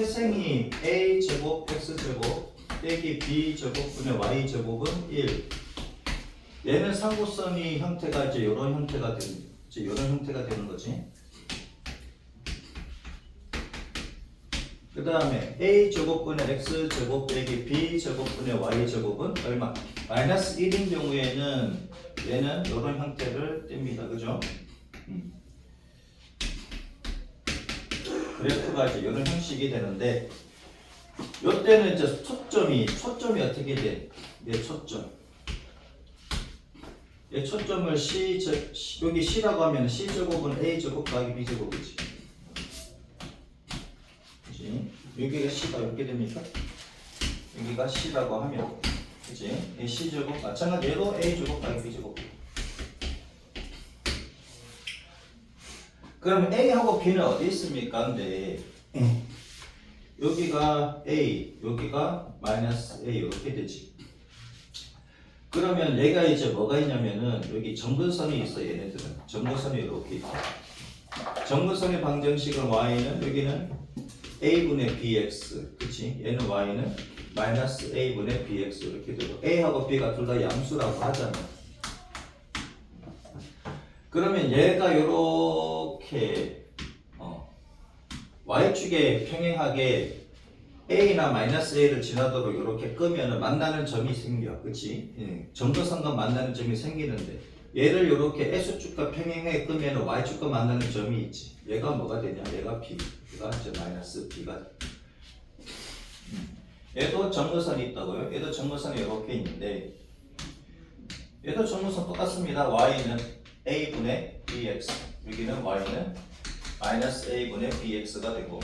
태생이 a제곱 x제곱 빼기 b제곱분의 y제곱은 1. 얘는 상고선이 형태가 이제 이런 형태가 되는 거지. 그 다음에 a제곱분의 x제곱 빼기 b제곱분의 y제곱은 얼마? 마이너스 1인 경우에는 얘는 이런 형태를 띱니다. 그죠? 그래프가 이제 이런 형식이 되는데 이때는 이제 초점이 어떻게 돼? 얘 초점을 여기 C라고 하면 C제곱은 A제곱 더하기 B제곱이지. 그치? 여기가 C가 이렇게 됩니까? 여기가 C라고 하면 그치? 이 C제곱 마찬가지로 A제곱 더하기 B제곱. 그럼 A하고 B는 어디 있습니까? 근데 여기가 A, 여기가 마이너스 A 이렇게 되지. 그러면 얘가 이제 뭐가 있냐면은 여기 점근선이 있어. 얘네들은 점근선이 이렇게 있다. 점근선의 방정식은 y는 여기는 a분의 bx, 그치? 얘는 y는 마이너스 a분의 bx 이렇게 되고 a하고 b가 둘 다 양수라고 하잖아. 그러면 얘가 요렇게 y축에 평행하게 a나 마이너스 a를 지나도록 이렇게 끄면은 만나는 점이 생겨, 그치? 점도선과 만나는 점이 생기는데 얘를 이렇게 x축과 평행하게 끄면은 y축과 만나는 점이 있지. 얘가 뭐가 되냐? 얘가 b, 얘가 이제 마이너스 b가. 얘도 점도선이 있다고요? 얘도 점도선이 이렇게 있는데 얘도 점도선 똑같습니다. y는 a분의 bx, 여기는 y는 마이너스 a분의 bx가 되고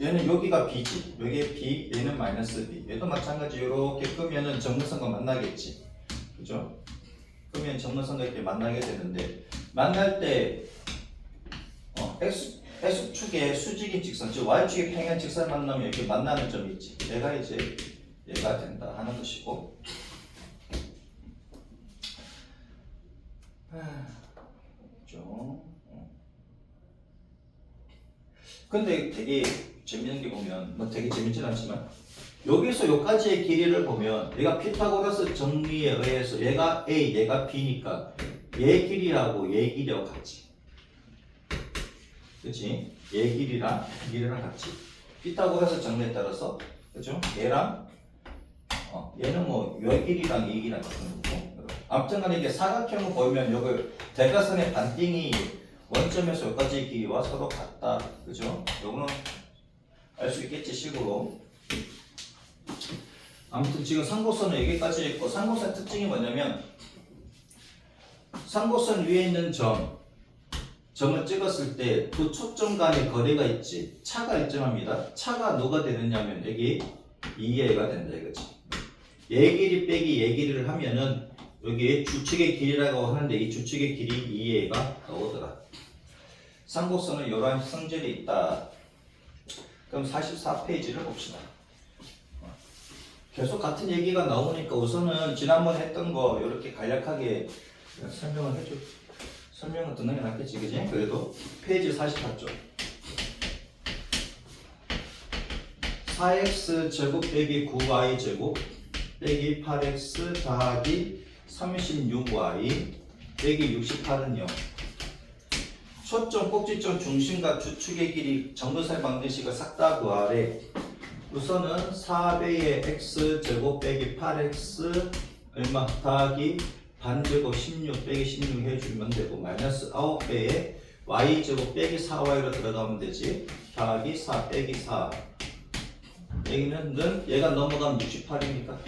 얘는 여기가 b지, 여기에 b, 얘는 마이너스 b. 얘도 마찬가지 이렇게 끄면은 점근선과 만나겠지, 그죠? 끄면 점근선과 이렇게 만나게 되는데 만날 때 x축의 수직인 직선, 즉 y축의 평행 직선 만나면 이렇게 만나는 점이 있지. 얘가 이제 얘가 된다 하는 것이고. 그죠? 근데 되게 재밌는 게 보면 뭐 되게 재밌진 않지만 여기서 여기까지의 길이를 보면 얘가 피타고라스 정리에 의해서 얘가 A, 얘가 B니까 얘 길이하고 얘 길이하고 같지. 그치? 얘 길이랑 같이. 피타고라스 정리에 따라서 그죠? 얘랑 얘는 뭐 얘 길이랑 얘 길이랑 같은 거고. 아무튼 간에 이게 사각형을 보면 여기 대각선의 반띵이 원점에서 여기까지의 길이와 서로 같다. 그죠? 요거는 알 수 있겠지, 식으로. 아무튼 지금 상고선은 여기까지 있고, 상고선 특징이 뭐냐면 상고선 위에 있는 점을 찍었을 때 두 초점 간의 거리가 있지. 차가 일정합니다. 차가 누가 되느냐면 여기 2a가 된다 이거지. 얘 길이 빼기 얘 길이를 하면은 여기 주측의 길이라고 하는데 이 주측의 길이 2a가 나오더라. 상고선은 이러한 성질이 있다. 그럼 44페이지를 봅시다. 계속 같은 얘기가 나오니까 우선은 지난번에 했던 거 이렇게 간략하게 설명을 듣는 게 낫겠지, 그지? 그래도 페이지 44쪽. 4x 제곱 빼기 9y 제곱 빼기 8x 더하기 36y 빼기 68은 0. 초점, 꼭지점, 중심과 주축의 길이 정근선의 방정식을 싹 다 구하래. 우선은 4배의 x 제곱 빼기 8x 얼마 더하기 반제곱 16 빼기 16 해주면 되고 마이너스 9배의 y 제곱 빼기 4y로 들어가면 되지. 더하기 4 빼기 4 여기는 얘가 넘어가면 68입니까?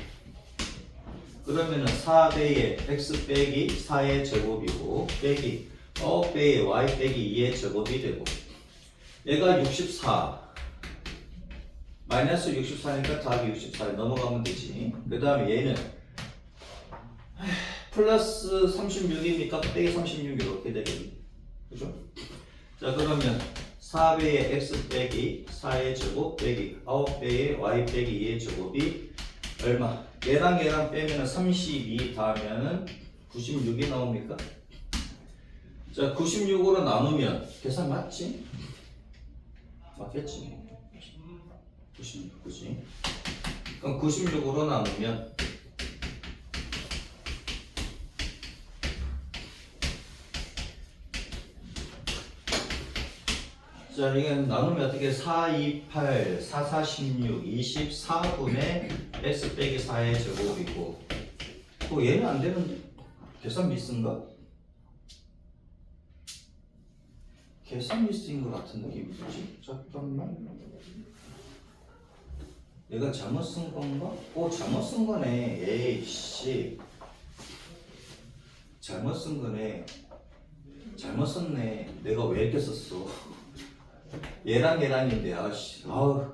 그러면은 4배의 x 빼기 4의 제곱이고 빼기 9배의 y 빼기 2의 제곱이 되고 얘가 64 마이너스 64니까 더하기 64에 넘어가면 되지. 그 다음에 얘는 플러스 36입니까? 빼기 36 이렇게 되겠네. 그죠? 자 그러면 4배의 x 빼기 4의 제곱 빼기 9배의 y 빼기 2의 제곱이 얼마? 얘랑 빼면 32 더하면 96이 나옵니까? 자 96으로 나누면 계산 맞지? 맞겠지. 96, 그지? 그럼 96으로 나누면 자, 이게 나누면 어떻게 4, 2, 8, 4, 4, 16, 24분의 x 빼기 4의 제곱이고 얘는 안 되는데? 계산 미스인가? 계산 미스인 것 같은 느낌이 들지? 잠깐만. 내가 잘못 쓴 건가? 잘못 쓴 거네. 에이씨. 잘못 쓴 거네. 잘못 썼네. 내가 왜 이렇게 썼어? 얘랑 얘랑인데, 아씨. 아우.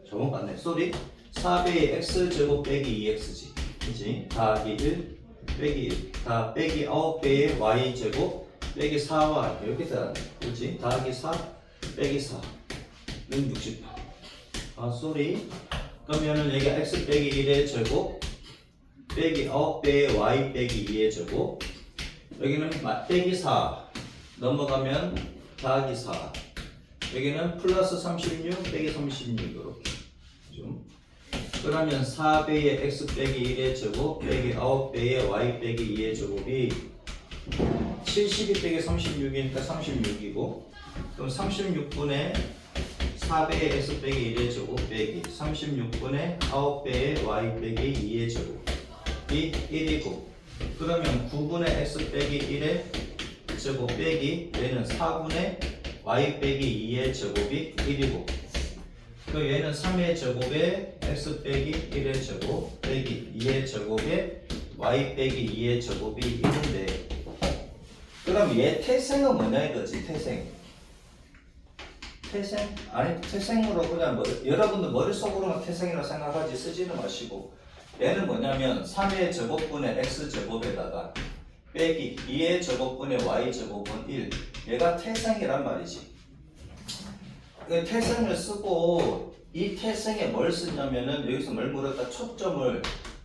잘못 봤네. 쏘리. 4배의 x제곱 빼기 2x지. 그치? 더하기 1 빼기 1. 다 빼기 9배의 y제곱 빼기 4y 이렇게 되네. 그렇지? 더하기 4 빼기 4는 68. 쏘리. 그러면은 여기 x 빼기 1의 제곱 빼기 9배의 y 빼기 2의 제곱 여기는 빼기 4 넘어가면 더하기 4 여기는 플러스 36 빼기 36 이렇게 좀. 그러면 4배의 x 빼기 1의 제곱 빼기 9배의 y 빼기 2의 제곱이 72 빼기 36이니까 36이고 그럼 36분의 4배의 x 빼기 1의 제곱 빼기 36분의 9배의 y 빼기 2의 제곱이 1이고 그러면 9분의 x 빼기 1의 제곱 빼기 얘는 4분의 y 빼기 2의 제곱이 1이고 그 얘는 3의 제곱에 x 빼기 1의 제곱 빼기 2의 제곱에 y 빼기 2의 제곱이 1인데 그럼 얘 태생은 뭐냐 이거지 태생 아니 태생으로 그냥 여러분들 머릿속으로만 태생이라고 생각하지 쓰지는 마시고 얘는 뭐냐면 3의 제곱분의 x제곱에다가 빼기 2의 제곱분의 y제곱은 1 얘가 태생이란 말이지 태생을 쓰고 이 태생에 뭘 쓰냐면은 여기서 뭘 물었다 초점을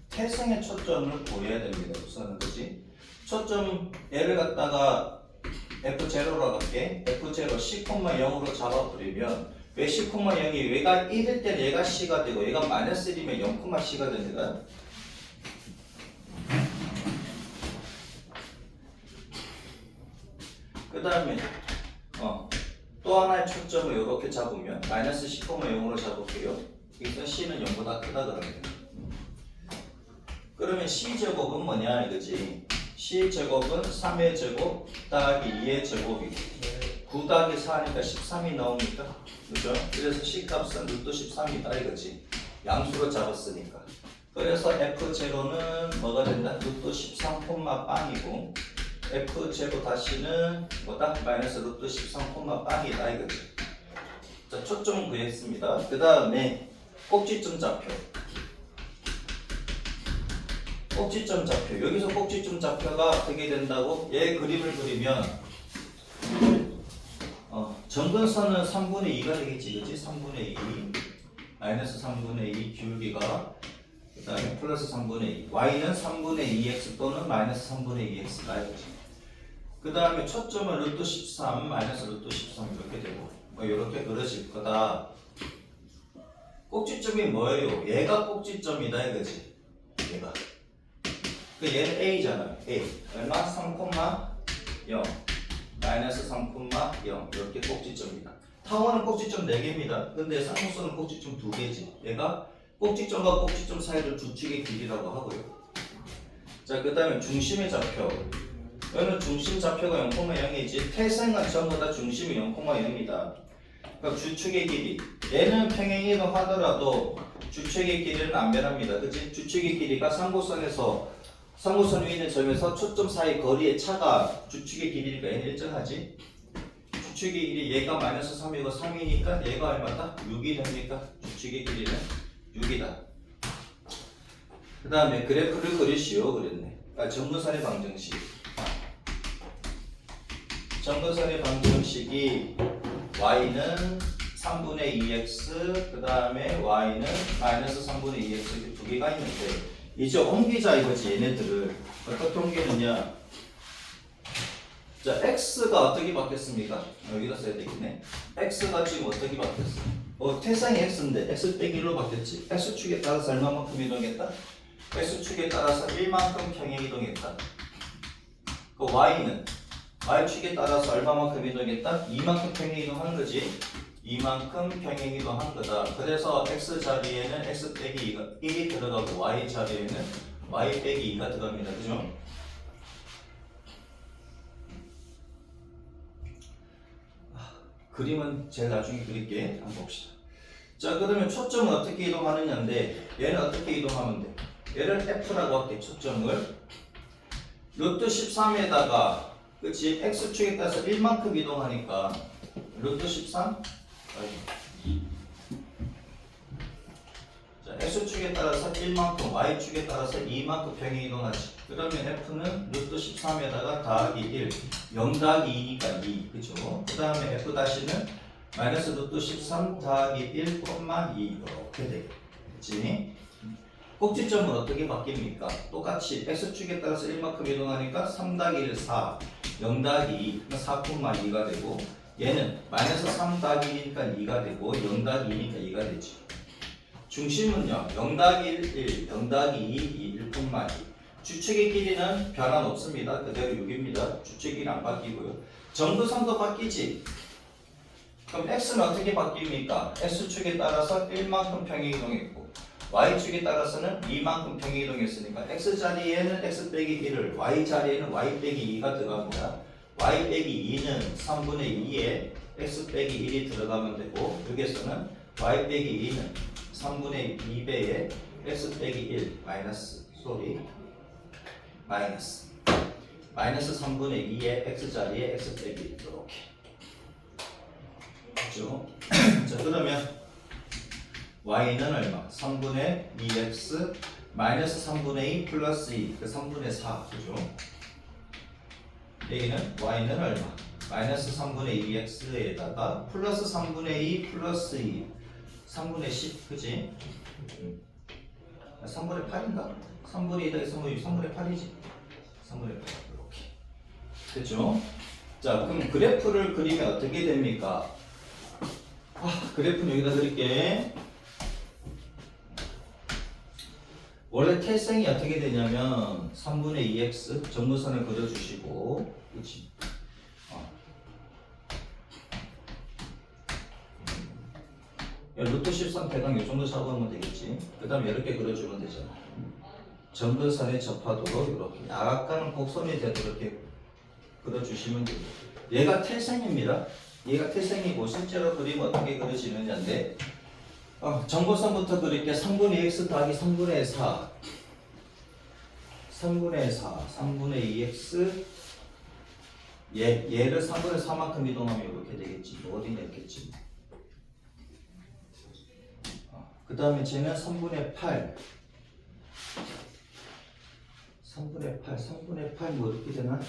태생의 초점을 보여야 됩니다 우선은 그지 초점 얘를 갖다가 F0로 갈게 F0 C,0으로 잡아버리면 왜 C,0이 얘가 1일 때는 얘가 C가 되고 얘가 마이너스 1이면 0,C가 됩니다 그 다음에 또 하나의 초점을 이렇게 잡으면 마이너스 10,0으로 잡을게요 여기서 C는 0보다 크다 그러면 그러면 C제곱은 뭐냐 이거지 C제곱은 3의 제곱 더하기 2의 제곱이고 9 더하기 4니까 13이 나오니까 그죠? 그래서 C값은 루트 13이다 이거지 양수로 잡았으니까 그래서 F0는 뭐가 된다? 루트 13, 빵이고 F0 다시는 뭐다? 마이너스 루트 13, 빵이다 이거지 자 초점 구했습니다 그 다음에 꼭지점 좌표 꼭지점 좌표 여기서 꼭지점 좌표가 어떻게 된다고? 얘 그림을 그리면 점근선은 3분의 2가 되겠지 그치? 3분의 2 마이너스 3분의 2 기울기가 그 다음에 플러스 3분의 2 y는 3분의 2x 또는 마이너스 3분의 2x가 이거지 그 다음에 초점은 루트 13 마이너스 루트 13 이렇게 되고 이렇게 그려질 거다 꼭지점이 뭐예요? 얘가 꼭지점이다 이거지 얘가 얘는 A잖아. A. 얼마? 3,0 마이너스 3,0 이렇게 꼭지점이다. 타원은 꼭지점 4개입니다. 근데 쌍용선은 꼭지점 2개지. 얘가 꼭지점과 꼭지점 사이를 주축의 길이라고 하고요. 자, 그 다음에 중심의 좌표. 여기는 중심 좌표가 0,0이지. 태생은 전부 다 중심이 0,0이다. 그러니까 주축의 길이. 얘는 평행이동 하더라도 주축의 길이는 안 변합니다. 그치? 주축의 길이가 상고선 위에 있는 점에서 초점 사이 거리의 차가 주축의 길이니까 얘는 일정하지. 주축의 길이 얘가 마이너스 3이고 3이니까 얘가 얼마다? 6이 됩니까? 주축의 길이는 6이다. 그 다음에 그래프를 그리시오 그랬네. 점근선의 방정식. 점근선의 방정식이 y는 3분의 2x 그 다음에 y는 마이너스 3분의 2x 이렇게 두 개가 있는데 이제 옮기자 이거지 얘네들을 어떻게 옮기느냐 자, x가 어떻게 바뀌었습니까? 여기다 써야 되겠네. x가 지금 어떻게 바뀌었어? 태상이 x인데 x 빼기 1로 바뀌었지. x축에 따라서 얼마만큼 이동했다? x축에 따라서 1만큼 평행 이동했다. 그 y는 y축에 따라서 얼마만큼 이동했다? 2만큼 평행 이동하는 거지. 2만큼 평행 이동한 거다. 그래서 x 자리에는 x 빼기 2가 1이 들어가고 y 자리에는 y 빼기 2가 들어갑니다. 그죠? 그림은 제가 나중에 그릴게. 한번 봅시다. 자, 그러면 초점은 어떻게 이동하느냐인데 얘는 어떻게 이동하면 돼? 얘를 F라고 할게. 초점을 루트 13에다가 그치? X축에 따라서 1만큼 이동하니까 루트 13 자, X축에 따라서 1만큼 Y축에 따라서 2만큼 평행 이동하지. 그러면 F는 루트 13에다가 더하기 1 0 더하기 2니까 2 그쵸? 그 다음에 F 다시는 마이너스 루트 13 더하기 1, 2 이렇게 되겠지. 꼭지점은 어떻게 바뀝니까? 똑같이 X축에 따라서 1만큼 이동하니까 3 더하기 1, 4 0 더하기 2, 4, 2가 되고 얘는 마이너스 3 더하기 2니까 2가 되고 0 더하기 2니까 2가 되지. 중심은요 0 더하기 1, 0 더하기 2, 1, 2 주축의 길이는 변화 없습니다. 그대로 6입니다. 주축의 길이 안 바뀌고요. 정도선도 바뀌지. 그럼 x는 어떻게 바뀝니까? x축에 따라서 1만큼 평행 이동했고 y축에 따라서는 2만큼 평행 이동했으니까 x자리에는 x 빼기 1을 y 자리에는 y 빼기 2가 들어갑니다. y 빼기 2는 3분의 2에 x 빼기 1이 들어가면 되고 여기에서는 y 빼기 2는 3분의 2배에 x 빼기 1 마이너스 마이너스 3분의 2의 x자리에 x 빼기 1 이렇게 그렇죠? 자, 그러면 y는 얼마? 3분의 2x 마이너스 3분의 2 플러스 2 그 3분의 4 그죠? y는 얼마? 마이너스 3분의 2x에다가 플러스 3분의 2 플러스 2 3분의 10 그지? 3분의 8인가? 3분의 2다 3분의 8이지? 3분의 8 이렇게 됐죠? 자, 그럼 그래프를 그리면 어떻게 됩니까? 그래프는 여기다 그릴게. 원래 태생이 어떻게 되냐면 3분의 2x 정무선을 그려주시고 그치? 루트 13 대강 이 정도 잡으면 되겠지. 그 다음에 이렇게 그려주면 되잖아. 점근선에 접하도록 이렇게 약간 곡선이 되도록 이렇게 그려주시면 되고 얘가 태생입니다. 얘가 태생이고 실제로 그리면 어떻게 그려지느냐인데 정보선부터 그릴게. 3분의 x 더하기 3분의 4 3분의 2x 얘를 3분의 4만큼 이동하면 이렇게 되겠지. 어디 냈겠지. 그 다음에 쟤는 3분의 8 3분의 8 뭐 이렇게 되나?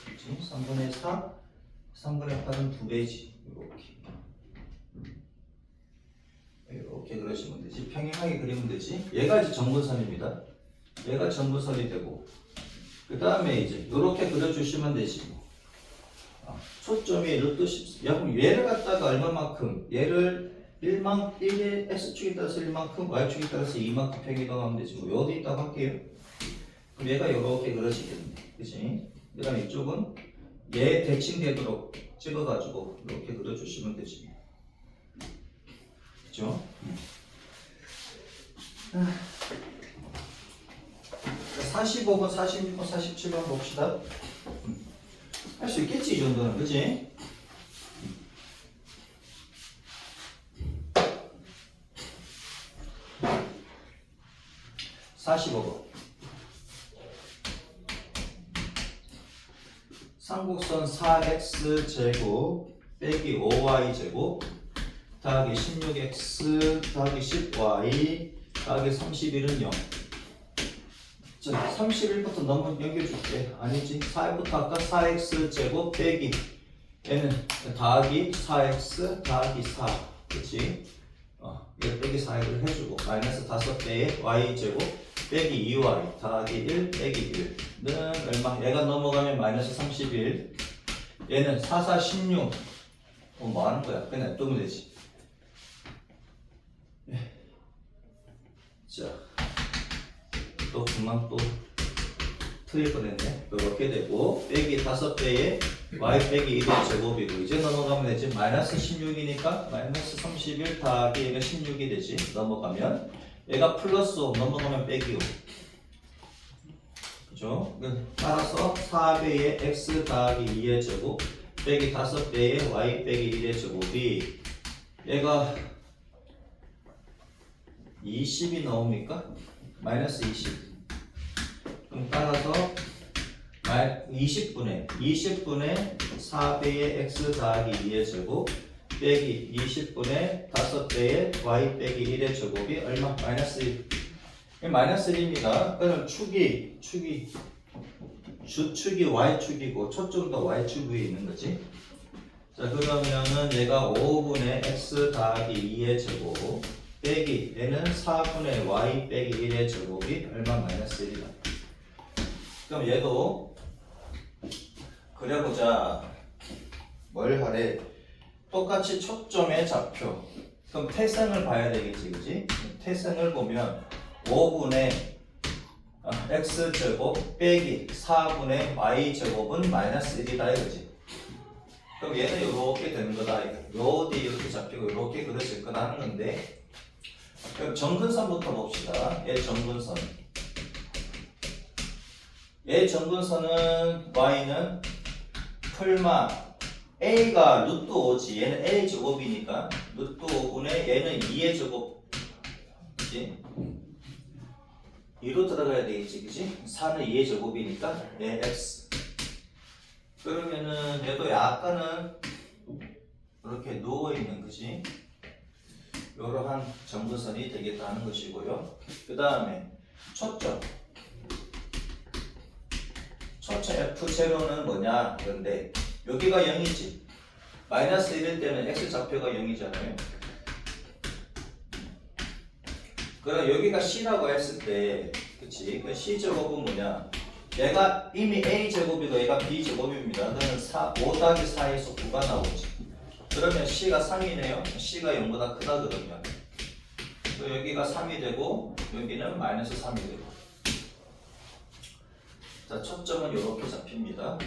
그치? 3분의 4 3분의 8은 2배지. 이렇게 그러시면 되지. 평행하게 그리면 되지. 얘가 이제 정분선입니다. 얘가 정분선이 되고 그 다음에 이제 이렇게 그려주시면 되지. 초점이 루트 10 얘를 갖다가 얼마만큼 얘를 1의 x축에 따라서 1만큼 y축에 따라서 2만큼 평행이동하면 되지. 뭐 어디 있다고 할게요. 그럼 얘가 이렇게 그려지겠네. 그치? 그 다음에 이쪽은 얘 대칭되도록 찍어가지고 이렇게 그려주시면 되지. 그쵸? 45번, 46번, 47번 봅시다. 할 수 있겠지, 이 정도는. 그치? 삼곡선 4x제곱 빼기 5y제곱 더하기 16x 더하기 10y 더하기 31은 0. 자, 31부터 넘겨줄게. 아니지. 4부터 아까 4x제곱 빼기 얘는 더하기 4x 더하기 4 그치? 얘 빼기 4를 해주고 마이너스 5배의 y제곱 빼기 2y 더하기 1 빼기 1는 얼마? 얘가 넘어가면 마이너스 31 얘는 4, 4, 16. 뭐 하는 거야? 그냥 냅두면 되지. 자, 또 금방 또 틀릴 뻔했네. 이렇게 되고 빼기 5배에 y 빼기 1의 제곱이고 이제 넘어가면 되지. 마이너스 16이니까 마이너스 31 더하기 얘가 16이 되지. 넘어가면 얘가 플러스 5 넘어가면 빼기 5. 그죠? 따라서 4배의 x 더하기 2의 제곱 빼기 5배의 y 빼기 1의 제곱이 얘가 20이 나옵니까? 마이너스 20. 그럼 따라서 20분의 4배의 x 더하기 2의 제곱 빼기 20분의 5배의 y 빼기 1의 제곱이 얼마? 마이너스 1. 마이너스 1입니다. 그럼 주축이 y축이고 초점도 y축 위에 있는 거지. 자, 그러면은 얘가 5분의 x 더하기 2의 제곱 빼기 얘는 4분의 y 빼기 1의 제곱이 얼마? 마이너스 1이다. 그럼 얘도 그려보자. 뭘 하래? 똑같이 초점의 좌표. 그럼 태생을 봐야 되겠지, 그지? 태생을 보면 5분의 x제곱 빼기 4분의 y제곱은 마이너스 1이다 이거지. 그럼 얘는 이렇게 되는 거다. 요 뒤 이렇게 잡히고 이렇게 그려질 거다 하는 건데, 그럼 정근선부터 봅시다. 얘 정근선. 얘 정근선은 y는 풀마 a가 루트 5지. 얘는 a 제곱이니까 루트 5분의 얘는 2의 제곱. 그치? 2로 들어가야 되겠지, 그치? 4는 2의 제곱이니까 얘 x. 그러면은 얘도 약간은 이렇게 누워있는, 그치? 이러한 정근선이 되겠다는 것이고요. 그 다음에 초점 F0는 뭐냐? 그런데 여기가 0이지. 마이너스 1일 때는 x좌표가 0이잖아요. 그럼 여기가 C라고 했을 때, 그치? 그 C제곱은 뭐냐? 얘가 이미 A제곱이고 얘가 B제곱입니다. 그러면 5 더하기 4에서 9가 나오지. 그러면 C가 3이네요. C가 0보다 크다 그러면. 또 여기가 3이 되고, 여기는 마이너스 3이 되고. 자, 초점은 이렇게 잡힙니다.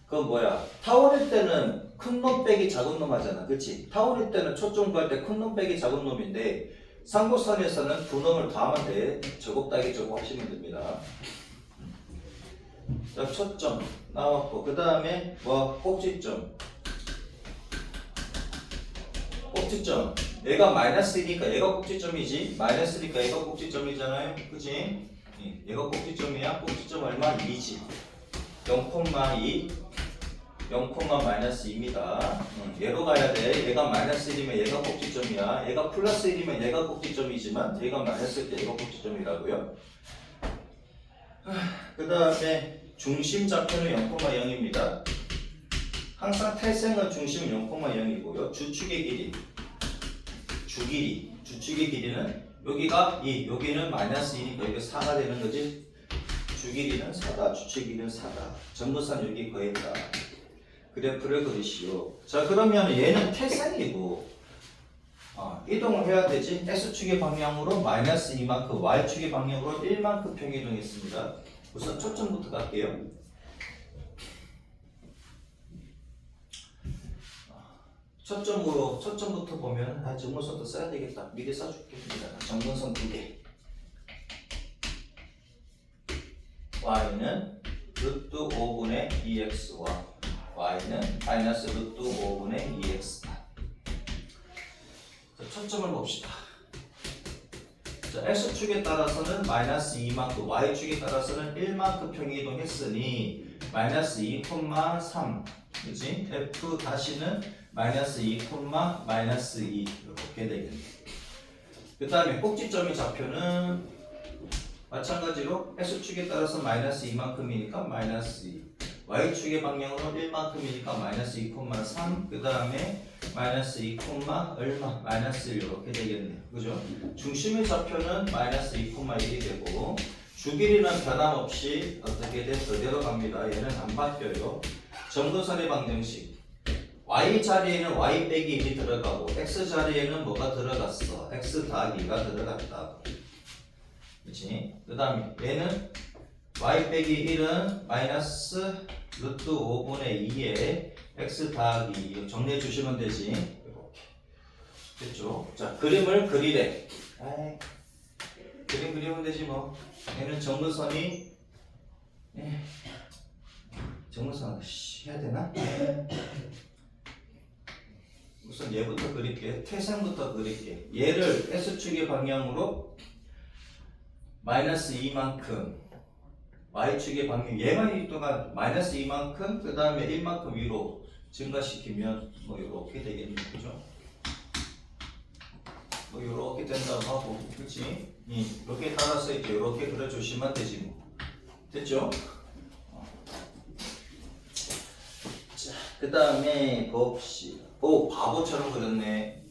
그건 뭐야? 타원일 때는 큰 놈 빼기 작은 놈 하잖아. 그치? 타원일 때는 초점 구할 때 큰 놈 빼기 작은 놈인데, 상고선에서는 두 놈을 더하면 돼. 제곱 따기 제곱 하시면 됩니다. 자, 초점 나왔고, 그 다음에 뭐 꼭지점. 꼭지점. 얘가 마이너스 1이니까 얘가 꼭지점이지. 마이너스니까 얘가 꼭지점이잖아요. 그치? 얘가 꼭지점이야. 꼭지점 얼마? 2지. 0,2 0,-2입니다. 얘로 가야 돼. 얘가 마이너스 1이면 얘가 꼭지점이야. 얘가 플러스 1이면 얘가 꼭지점이지만 얘가 마이너스 1때 얘가 꼭지점이라고요. 그 다음에 중심 좌표는 0,0입니다. 항상 탈생은 중심은 0,0이고요. 주축의 길이, 주축의 길이는 여기가 2, 여기는 마이너스 2니까 여기 4가 되는 거지. 주길이는 4다, 주축의 길이는 4다. 전부선 여기 거했다. 그래프를 그리시오. 자, 그러면 얘는 태생이고 이동을 해야 되지. X축의 방향으로 마이너스 2만큼, Y축의 방향으로 1만큼 평이동했습니다. 우선 초점부터 갈게요. 초점부터 보면 정근선도 써야 되겠다. 미리 써줄게요. 정근선 2개. Y는 루트 5분의 2x와 y는 마이너스 루트 5분의 2x다. 자, 초점을 봅시다. 자, x축에 따라서는 마이너스 2만큼, y축에 따라서는 1만큼 평이동했으니 마이너스 2,3, 그치? f 다시는 마이너스 2, 마이너스 2 이렇게 되겠네. 그 다음에 꼭지점의 좌표는 마찬가지로 x축에 따라서 마이너스 2만큼이니까 마이너스 2, y축의 방향으로 1만큼이니까 마이너스 2,3, 그 다음에 마이너스 2, 얼마? 마이너스 1 이렇게 되겠네요. 그죠? 중심의 좌표는 마이너스 2,1이 되고 주길이는 변함없이 어떻게 돼? 그대로 갑니다. 얘는 안 바뀌어요. 정근선의 방정식. y 자리에는 y 빼기 1이 들어가고 x 자리에는 뭐가 들어갔어? x 더하기 2가 들어갔다. 그치? 그 다음에 얘는 y 빼기 1은 마이너스 루트 5분의 2에 x 더하기 2 정리해 주시면 되지. 이렇게 됐죠? 자, 그림을 그리래. 아이, 그림 그리면 되지 뭐. 얘는 정근선이 정근선 해야 되나? 우선 얘부터 그릴게. 태생부터 그릴게. 얘를 S축의 방향으로 마이너스 2만큼 Y축의 방향 얘만 이 동안 마이너스 2만큼 그 다음에 1만큼 위로 증가시키면 뭐 이렇게 되겠네. 그죠? 뭐 이렇게 된다고 하고 그치? 이렇게 따라서 이제 이렇게 그려주시면 되지 뭐. 됐죠? 자, 그 다음에 봅시다. 오, 바보처럼 그렸네.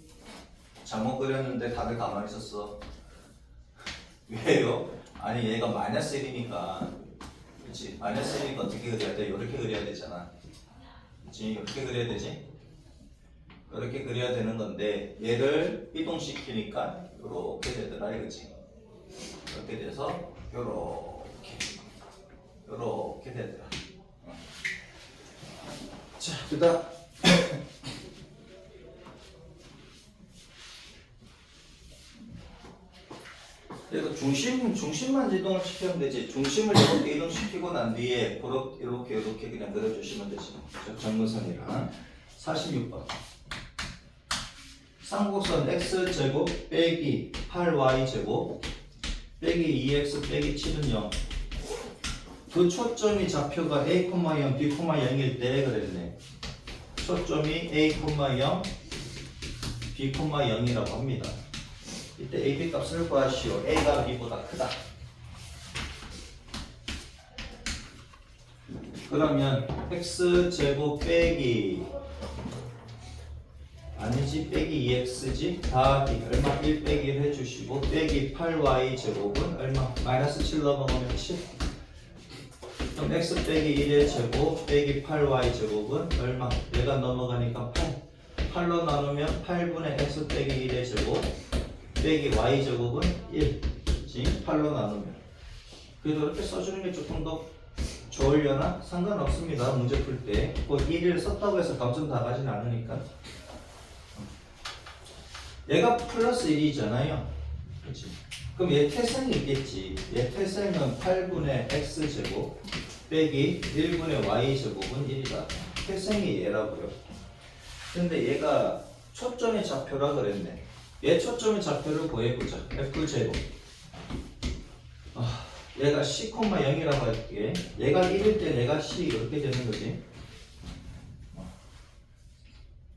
잘못 그렸는데 다들 가만히 있었어. 왜요? 아니 얘가 마이너스 1이니까 그렇지? 마이너스 1이니까 어떻게 그려야 돼? 이렇게 그려야 되잖아. 그렇지? 이렇게 그려야 되지? 이렇게 그려야 되는 건데 얘를 이동시키니까 이렇게 되더라 이거지. 이렇게 돼서 이렇게 되더라. 자, 그다음 그래서 중심만 이동을 시키면 되지. 중심을 이렇게 이동시키고 난 뒤에 이렇게 그냥 그려주시면 되지. 정근선이랑 46번. 쌍곡선 x제곱 빼기 8y제곱 빼기 2x 빼기 7은 0. 그 초점이 좌표가 a, 0, b, 0일 때 그랬네. 초점이 a, 0, b, 0이라고 합니다. 이때 a, b 값을 구하시오. a가 b보다 크다. 그러면 x제곱 빼기 아니지 빼기 2x지 더하기 얼마 1 빼기 1 해주시고 빼기 8y 제곱은 얼마 마이너스 7 넘어가면 7. 그럼 x 빼기 1의 제곱 빼기 8y 제곱은 얼마 얘가 넘어가니까 8. 8로 나누면 8분의 x 빼기 1의 제곱 빼기 y 제곱은 1. 그치? 8로 나누면 그래도 이렇게 써주는 게 조금 더 좋으려나? 상관없습니다. 문제 풀 때. 꼭 1을 썼다고 해서 감점 다 가진 않으니까. 얘가 플러스 1이잖아요. 그치? 그럼 얘 태생이 있겠지. 얘 태생은 8분의 x제곱 빼기 1분의 y제곱은 1이다. 태생이 얘라고요. 근데 얘가 초점의 좌표라 그랬네. 얘 초점의 좌표를 구해보자. f제곱. 얘가 c, 0이라고 할게. 얘가 1일 때 얘가 c 이렇게 되는 거지.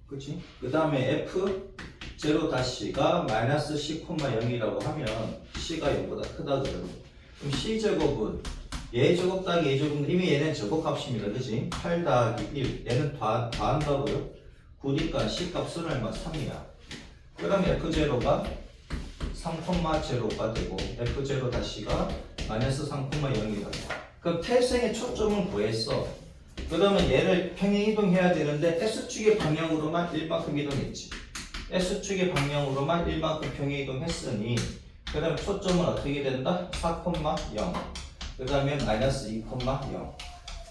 그치? 그 다음에 f 제로 다시가 마이너스 c, 0이라고 하면 c가 0보다 크다 그러면 그럼 c 제곱은 얘 제곱 더하기 얘 제곱은 이미 얘는 제곱값입니다. 그치? 8 더하기 1 얘는 더한다고요? 9니까 c 값은 얼마? 3이야. 그러면 f 제로가 3,0가 되고 f 제로 다시가 마이너스 3,0이다. 그럼 태생의 초점은 구했어. 그러면 얘를 평행 이동해야 되는데 S축의 방향으로만 1만큼 이동했지. S축의 방향으로만 1만큼 평행 이동했으니 그 다음에 초점은 어떻게 된다? 4,0. 그 다음에 마이너스 2,0.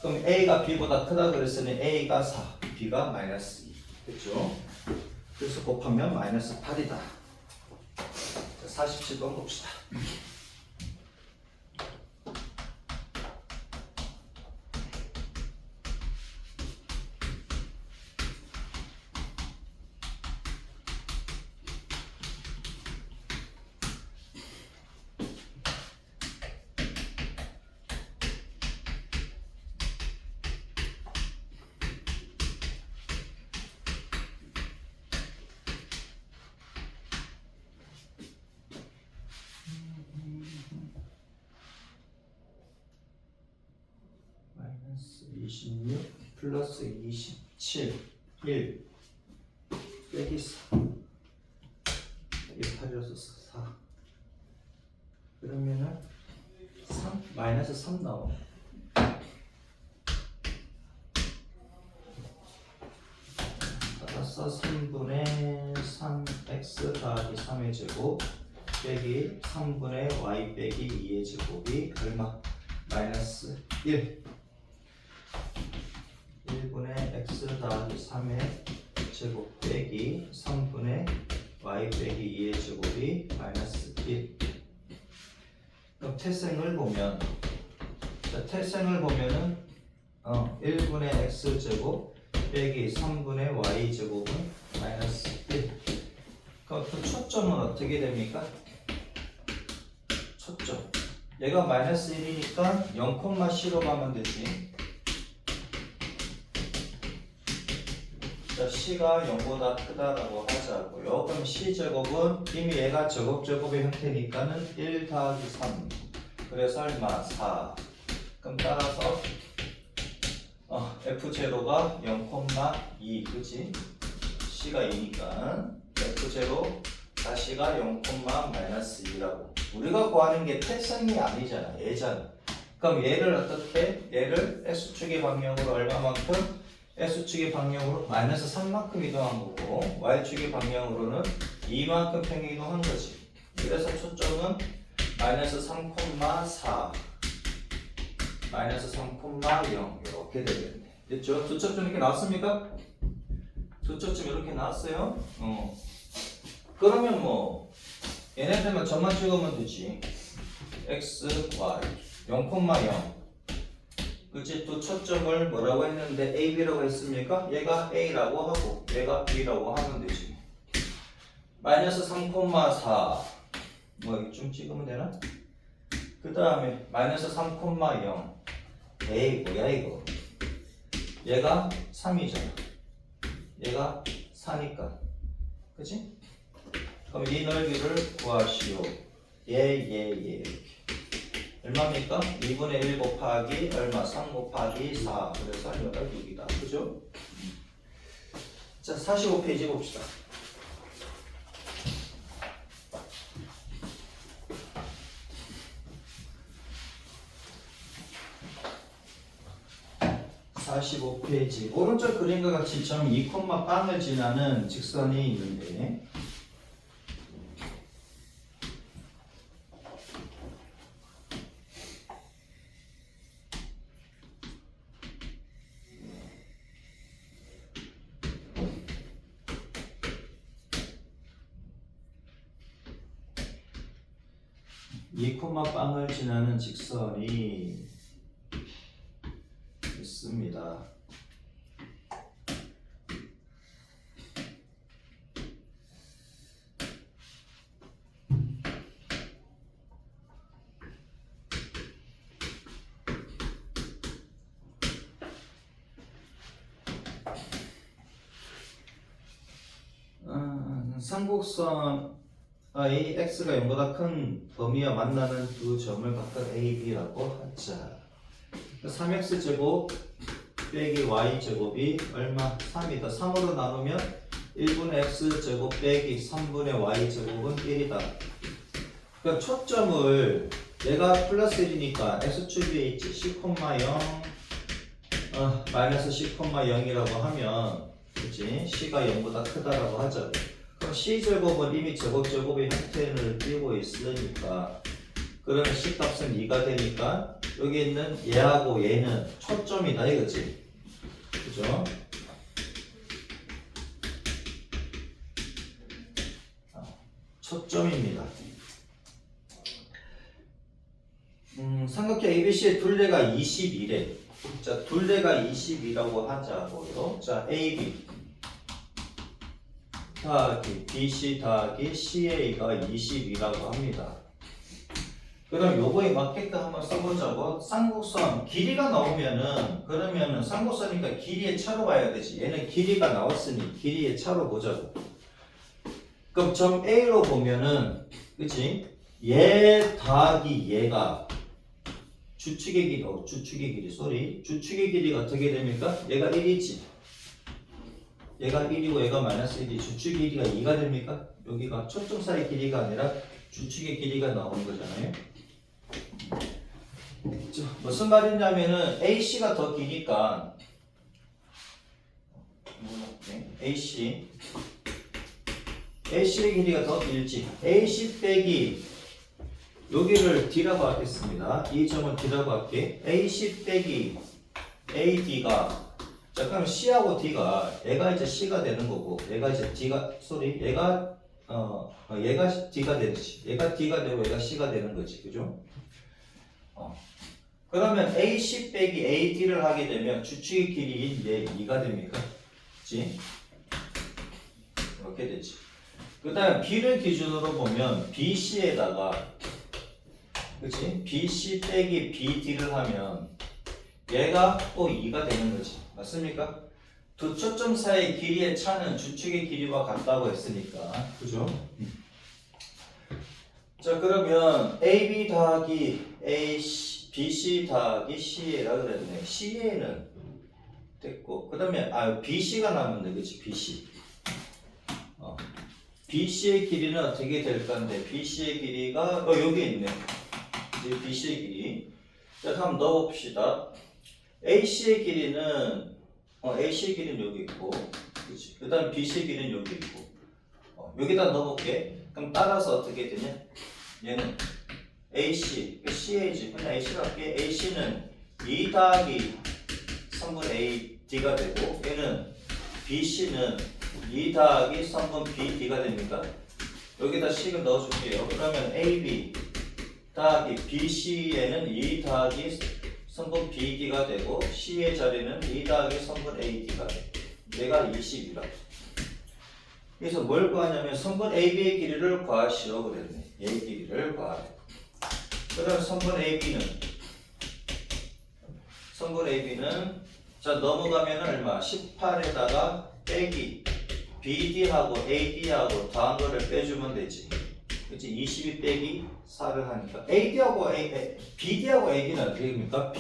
그럼 A가 B보다 크다 그랬으니 A가 4, B가 마이너스 2. 됐죠? 그래서 곱하면 마이너스 8이다. 47번 봅시다. 마이너스 26 플러스 27 1 빼기 4 8이라서 4 그러면은 3 마이너스 3 나와. 따라서 3분의 3x 더하기 3의 제곱 빼기 3분의 y 빼기 2의 제곱이 얼마? 마이너스 1. 1분의 x 더하기 3의 제곱 빼기 3분의 y 빼기 2의 제곱이 마이너스 1. 그럼 태생을 보면, 자, 태생을 보면은 1분의 x 제곱 빼기 3분의 y 제곱은 마이너스 1. 그럼 그 초점은 어떻게 됩니까? 초점. 얘가 마이너스 1이니까 0,10로 가면 되지. 자, c가 0보다 크다라고 하자고요. 그럼 c 제곱은 이미 얘가 제곱제곱의 형태니까는 1 더하기 3. 그래서 얼마? 4. 그럼 따라서 f0가 0,2, 그치? c가 2니까 f0 다시가 0,-2라고. 우리가 구하는 게 태생이 아니잖아, 얘잖아. 그럼 얘를 어떻게? 얘를 x축의 방향으로 얼마만큼? x축의 방향으로 마이너스 3만큼 이동한 거고 y축의 방향으로는 2만큼 평행 이동한 거지. 그래서 초점은 마이너스 3,4 마이너스 3,0 이렇게 되겠네. 됐죠? 두 초점 이렇게 나왔습니까? 두 초점 이렇게 나왔어요. 그러면 뭐 얘네들만 점만 찍으면 되지. x, y 0,0. 그치? 두 초점을 뭐라고 했는데 a, b라고 했습니까? 얘가 a라고 하고 얘가 b라고 하면 되지. 마이너스 3,4 뭐 이쯤 찍으면 되나? 그 다음에 마이너스 3,0 에이 뭐야 이거. 얘가 3이잖아. 얘가 4니까. 그치? 그럼 이 넓이를 구하시오. 이렇게. 얼마입니까? 2분의 1 곱하기 얼마? 3 곱하기 4. 그래서 8이다. 그죠? 자, 45페이지 봅시다. (45페이지) 오른쪽 그림과 같이 점 2,빵을 지나는 직선이 있는데 (2,빵을 지나는 직선이 있습니다. 삼곡선의 x가 0보다 큰 범위와 만나는 두 점을 각각 a, b라고 하자. 3x 제곱 빼기 y 제곱이 얼마? 3이다. 3으로 나누면 1분의 x 제곱 빼기 3분의 y 제곱은 1이다. 그러니까 초점을 얘가 플러스 1이니까 x축 위에 있지. c,0 마이너스 c,0이라고 하면 그치? c가 0보다 크다라고 하죠. 그럼 c 제곱은 이미 제곱제곱의 형태를 띄고 있으니까 그러면 c 값은 2가 되니까 여기 있는 얘하고 얘는 초점이다 이거지. 그죠? 초점입니다. 삼각형 ABC의 둘레가 22래. 자, 둘레가 22라고 하자고요. 자, AB 더하기 BC 더하기 CA가 22라고 합니다. 그럼 요거에 맞게끔 한번 써보자고. 쌍곡선 길이가 나오면은 그러면은 쌍곡선이니까 길이의 차로 봐야 되지. 얘는 길이가 나왔으니 길이의 차로 보자고. 그럼 점 A로 보면은 그치? 얘 더하기 얘가 주축의 길이, 주축의 길이, 주축의 길이가 어떻게 됩니까? 얘가 1이지. 얘가 1이고 얘가 마이너스 1이 주축의 길이가 2가 됩니까? 여기가 초점 사이 길이가 아니라 주축의 길이가 나오는 거잖아요. 무슨 말이냐면은 AC가 더 기니까 AC. AC의 길이가 더 길지. AC 빼기 여기를 D라고 하겠습니다. 이 점은 D라고 할게. AC 빼기 AD가 자 그럼 C하고 D가 얘가 이제 C가 되는 거고 얘가 이제 D가 얘가 얘가 D가 되지. 얘가 D가 되고 얘가 C가 되는 거지. 그죠? 그러면 AC 빼기 AD를 하게 되면 주축의 길이인 얘 2가 됩니까? 그치? 이렇게 되지. 그 다음 B를 기준으로 보면 BC에다가 그치? BC 빼기 BD를 하면 얘가 또 2가 되는 거지. 맞습니까? 두 초점 사이의 길이의 차는 주축의 길이와 같다고 했으니까. 그죠? 자 그러면 AB 더하기 AC, BC 더하기 CA라 그랬네. CA는 됐고 그 다음에 BC가 남았네. 그치? BC. BC의 길이는 어떻게 될 건데 BC의 길이가 여기 있네. BC의 길이. 자, 한번 넣어봅시다. AC의 길이는 AC의 길이는 여기 있고, 그렇지? 그다음 BC의 길이는 여기 있고. 여기다 넣어볼게. 그럼 따라서 어떻게 되냐? 얘는 AC, CA지. 그냥 AC로 할게. AC는 2 더하기 3분 AD가 되고, 얘는 BC는 2 더하기 3분 BD가 됩니다. 여기다 C를 넣어줄게요. 그러면 AB 더하기 BC에는 2 더하기 3분 BD가 되고 C의 자리는 2 더하기 3분 AD가 돼. 얘가 20이라. 그래서 뭘 구하냐면 3분 AB의 길이를 구하시오 그랬네. 얘의 길이를 구하래. 그 다음 3분 AB는 자 넘어가면 얼마? 18에다가 빼기 BD하고 AD하고 더한 거를 빼주면 되지. 그치? 22 빼기 4를 하니까 BD하고 AD는 어떻게 됩니까?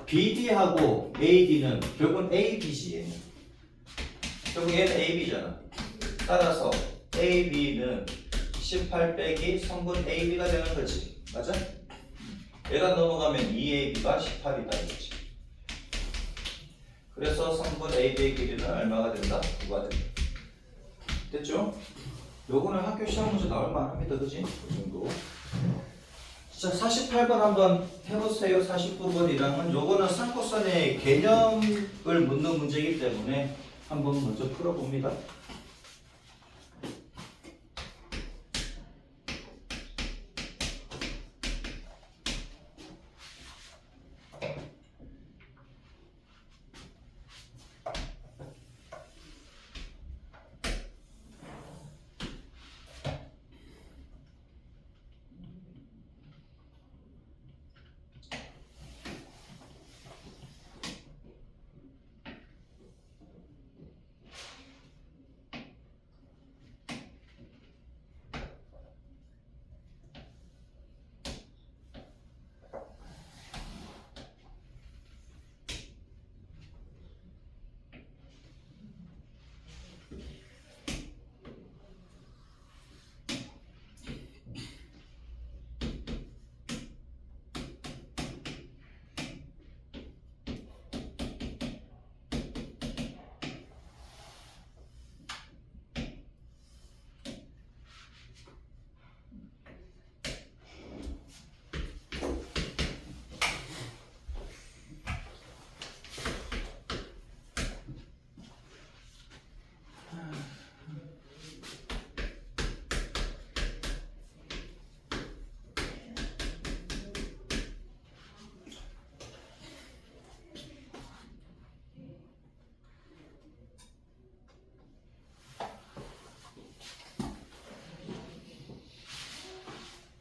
BD하고 AD는 결국은 AB지 얘는. 결국 얘는 AB잖아. 따라서 AB는 18 빼기 3분 AB가 되는 거지. 맞아? 얘가 넘어가면 2AB가 18이다 이거지. 그래서 3분 AB의 길이는 얼마가 된다? 9가 된다. 됐죠? 요거는 학교 시험 문제 나올 만합니다. 그지? 그 정도. 자, 48번 한번 해보세요. 49번이랑은 요거는 상코선의 개념을 묻는 문제이기 때문에 한번 먼저 풀어봅니다.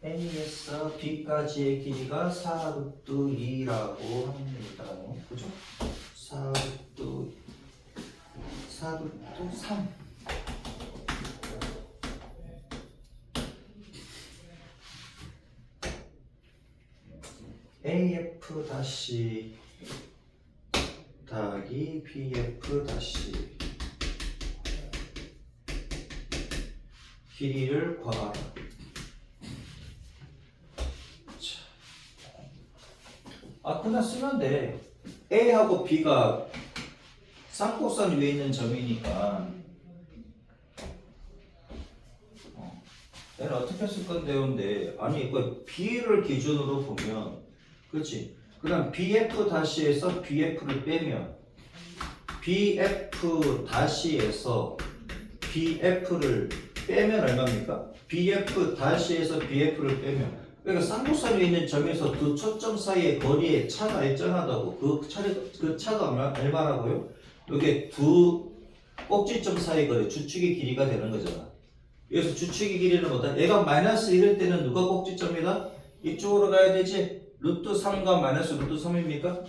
A에서 B까지의 길이가 4루트 2라고 합니다. 그죠? 4루트 3. AF 다시 더하기 BF 다시 길이를 구하라. 그냥 쓰면 돼. A하고 B가 쌍곡선 위에 있는 점이니까 얘는 어떻게 쓸 건데요? 근데 아니 그 B를 기준으로 보면 그렇지? 그럼 BF 다시에서 BF를 빼면 BF 다시에서 BF를 빼면 얼마입니까? BF 다시에서 BF를 빼면 그러니까 쌍곡선 위에 있는 점에서 두 초점 사이의 거리의 차가 일정하다고 그 차가 얼마라고요? 이게 두 꼭지점 사이의 거리 주축의 길이가 되는 거잖아. 여기서 주축의 길이는 뭐다? 얘가 마이너스 1일 때는 누가 꼭지점이다? 이쪽으로 가야 되지? 루트 3과 마이너스 루트 3입니까?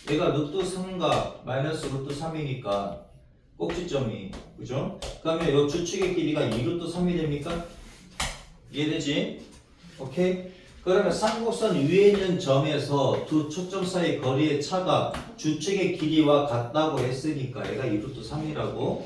얘가 루트 3과 마이너스 루트 3이니까 꼭지점이 그죠? 그러면 이 주축의 길이가 2루트 3이 됩니까? 이해되지? 오케이? 그러면 쌍곡선 위에 있는 점에서 두 초점 사이 거리의 차가 주축의 길이와 같다고 했으니까 얘가 2루트 3이라고.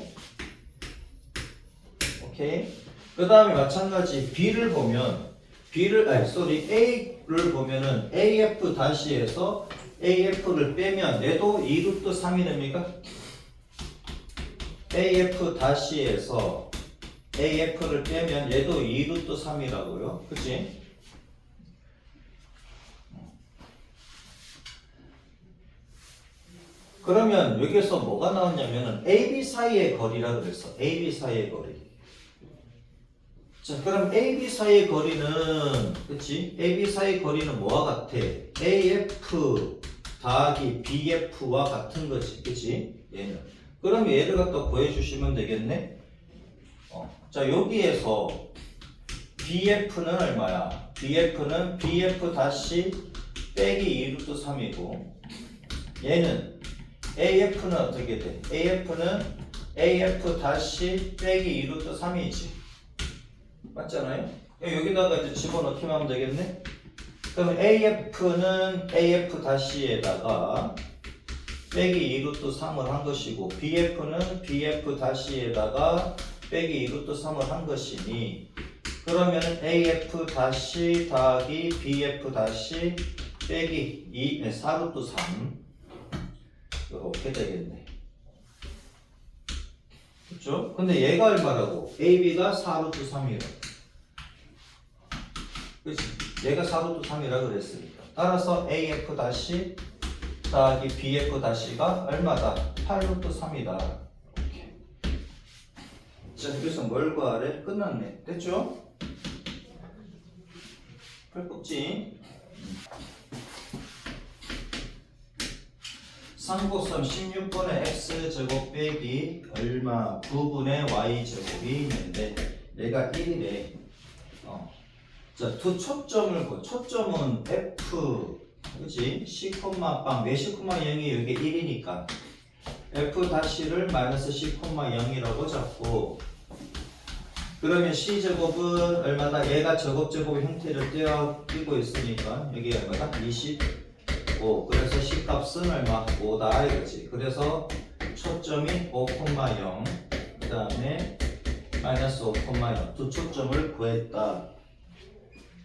오케이? 그 다음에 마찬가지 B를 보면 A를 보면은 AF 다시에서 AF를 빼면 얘도 2루트 3이 됩니까? AF 다시에서 AF를 빼면 얘도 2루트 3이라고요. 그치? 그러면 여기에서 뭐가 나왔냐면은 AB 사이의 거리라 그랬어. AB 사이의 거리. 자, 그럼 AB 사이의 거리는, 그치? AB 사이의 거리는 뭐와 같아? AF 더하기 BF와 같은 거지. 그치? 얘는. 그럼 얘를 갖다 구해주시면 되겠네? 자, 여기에서 BF는 얼마야? BF는 BF 다시 빼기 2루트 3이고, 얘는 AF는 어떻게 돼? AF는 AF 다시 빼기 2루트 3이지. 맞잖아요? 여기다가 이제 집어넣기만 하면 되겠네? 그러면 AF는 AF 다시에다가 빼기 2루트 3을 한 것이고 BF는 BF 다시에다가 빼기 2루트 3을 한 것이니 그러면 AF 다시 더하기 BF 다시 빼기 4루트 3 이렇게 되겠네. 그렇죠? 근데 얘가 얼마라고? AB가 4루트 3이라고. 그렇지? 얘가 4루트 3이라 그랬으니까. 따라서 AF 다시 더하기 BF 다시가 얼마다? 8루트 3이다. 이렇게. 자, 그래서 뭘 구하래? 끝났네. 됐죠? 풀껍지? 쌍곡선 16번의 x제곱 빼기 얼마 9분의 y제곱이 있는데 얘가 1이래. 자, 두 초점을 보. 초점은 f 그치? c, 빵 매시, 0이 여기 1이니까 f 다시를 마이너스 c, 0이라고 잡고 그러면 c제곱은 얼마나? 얘가 제곱제곱 형태를 띄고 있으니까 여기 얼마다? 25. 그래서 c 값은 얼마? 5다 이거지. 그래서 초점이 5,0 그 다음에 마이너스 5,0 두 초점을 구했다.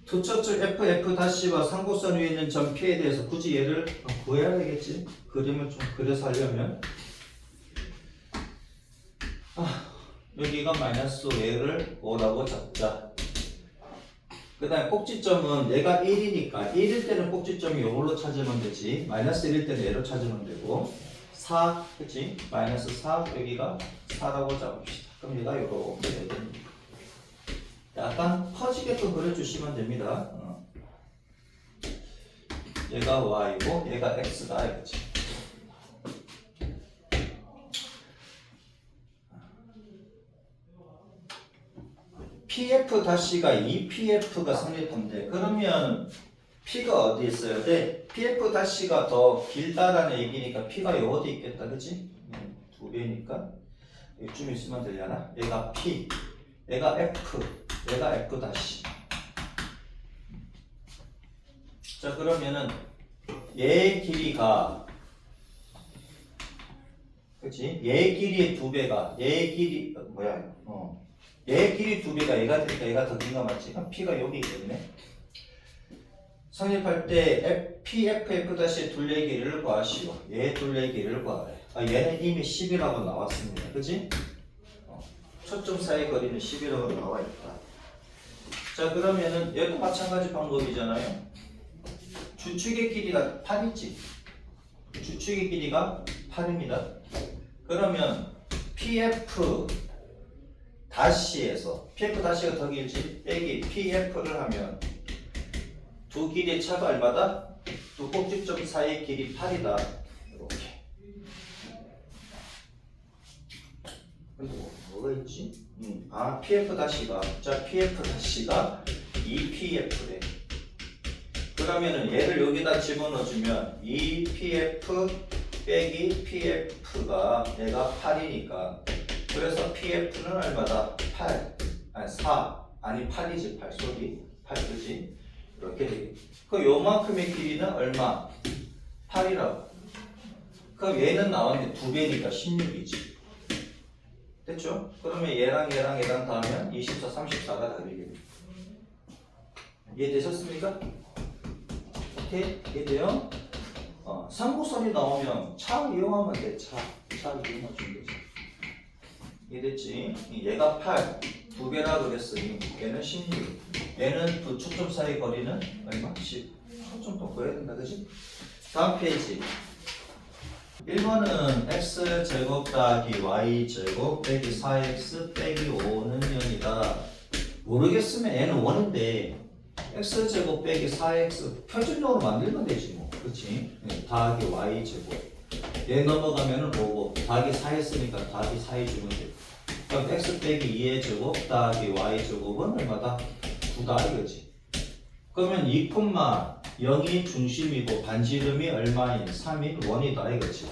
두 초점 f 다시와 상곡선 위에 있는 점 P에 대해서 굳이 얘를 구해야 되겠지. 그림을 좀 그려서 하려면 여기가 마이너스 얘를 5라고 잡자. 그 다음에 꼭지점은 얘가 1이니까 1일 때는 꼭지점이 이걸로 찾으면 되지. 마이너스 1일 때는 얘로 찾으면 되고 4 그치? 마이너스 4 여기가 4라고 잡읍시다. 그럼 얘가 이렇게 되겠습니다. 약간 퍼지게끔 그려주시면 됩니다. 얘가 y고 얘가 x다 이거지. pf 다시가 2pf가 성립한대. 그러면 p가 어디 있어야 돼? pf 다시가 더 길다라는 얘기니까 p가 어디 있겠다, 그치? 2배니까 이쯤 있으면 되려나? 얘가 p, 얘가 f, 얘가 f 다시. 자, 그러면은 얘의 길이가 그치? 얘의 길이의 2배가 얘의 길이 얘의 길이 2배가 얘가 되니까 얘가 더 긴 거 맞지? 그럼 p가 여기 있겠네. 성립할 때 pff-의 둘레 길이를 구하시오. 얘의 둘레 길이를 구하래. 얘는 이미 10이라고 나왔습니다. 그치? 초점 사이 거리는 10이라고 나와 있다. 자, 그러면은 얘도 마찬가지 방법이잖아요. 주축의 길이가 8이지. 주축의 길이가 8입니다. 그러면 PF 다시에서 PF 다시가 더 길지 빼기 PF를 하면 두 길이의 차가 얼마다? 두 꼭지점 사이의 길이 8이다. 이렇게. 그리고 뭐가 있지? PF 다시가 자 PF 다시가 2PF래. 그러면은 얘를 여기다 집어넣어주면 2PF 빼기 PF가 얘가 8이니까 그래서 PF는 얼마다? 8 아니 4 아니 8이지 8 소리 8 그지? 이렇게 되겠지. 그럼 요만큼의 길이는 얼마? 8이라고. 그럼 얘는 나왔는데 2배니까 16이지. 됐죠? 그러면 얘랑 다 하면 24, 34가 답이겠네. 이해되셨습니까? 오케이? 이해돼요? 삼곡선이 나오면 차 이용하면 돼. 차 이용하면 되지. 이해됐지? 얘가 8, 2배라 그랬으니 얘는 16. 얘는 두 초점 사이 거리는 얼마? 10. 초점 또 그려야 된다, 그지? 다음 페이지. 1번은 x제곱 더하기 y제곱 빼기 4x 빼기 5는 0이다. 모르겠으면 얘는 1인데 x제곱 빼기 4x 표준형으로 만들면 되지 뭐. 그치? 더하기 y제곱 얘 넘어가면은 5고 더하기 4 했으니까 더하기 4 해주면 돼. 그럼 x 빼기 2의 제곱 더하기 y제곱은 얼마다? 9다 이거지. 그러면 2,0이 중심이고 반지름이 얼마인 3인 1이다 이거지.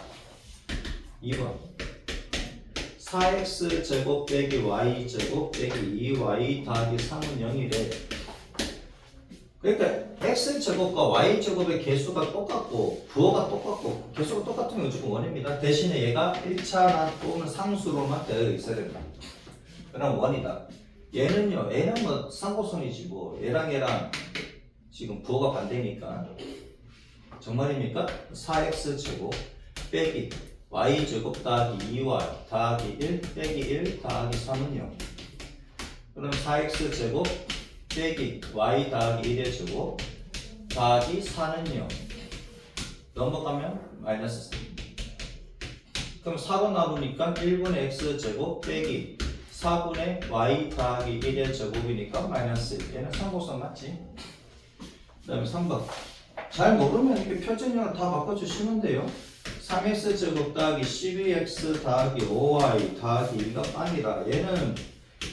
2번 4x 제곱 빼기 y 제곱 빼기 2y 더하기 3은 0이래. 그러니까 x 제곱과 y 제곱의 개수가 똑같고 부호가 똑같고 개수가 똑같으면 무조건 1입니다. 대신에 얘가 1차나 또는 상수로만 되어 있어야 됩니다. 그럼 1이다. 얘는요, 얘는 뭐 상고선이지 뭐 얘랑 지금 부호가 반대니까 정말입니까? 4x 제곱 빼기 y 제곱 더하기 2y 더하기 1 빼기 1 더하기 3은 0. 그럼 4x 제곱 빼기 y 더하기 1의 제곱 더하기 4는 0. 넘어가면 마이너스 3. 그럼 4로 나누니까 1분의 x 제곱 빼기 4분의 y 더하기 1의 제곱이니까 마이너스 1. 얘는 상고선 맞지? 그 다음에 3번. 잘 모르면 이렇게 표준형을 다 바꿔주시면 돼요. 3x 제곱 더하기 12x 더하기 5y 더하기 1가 빵이다.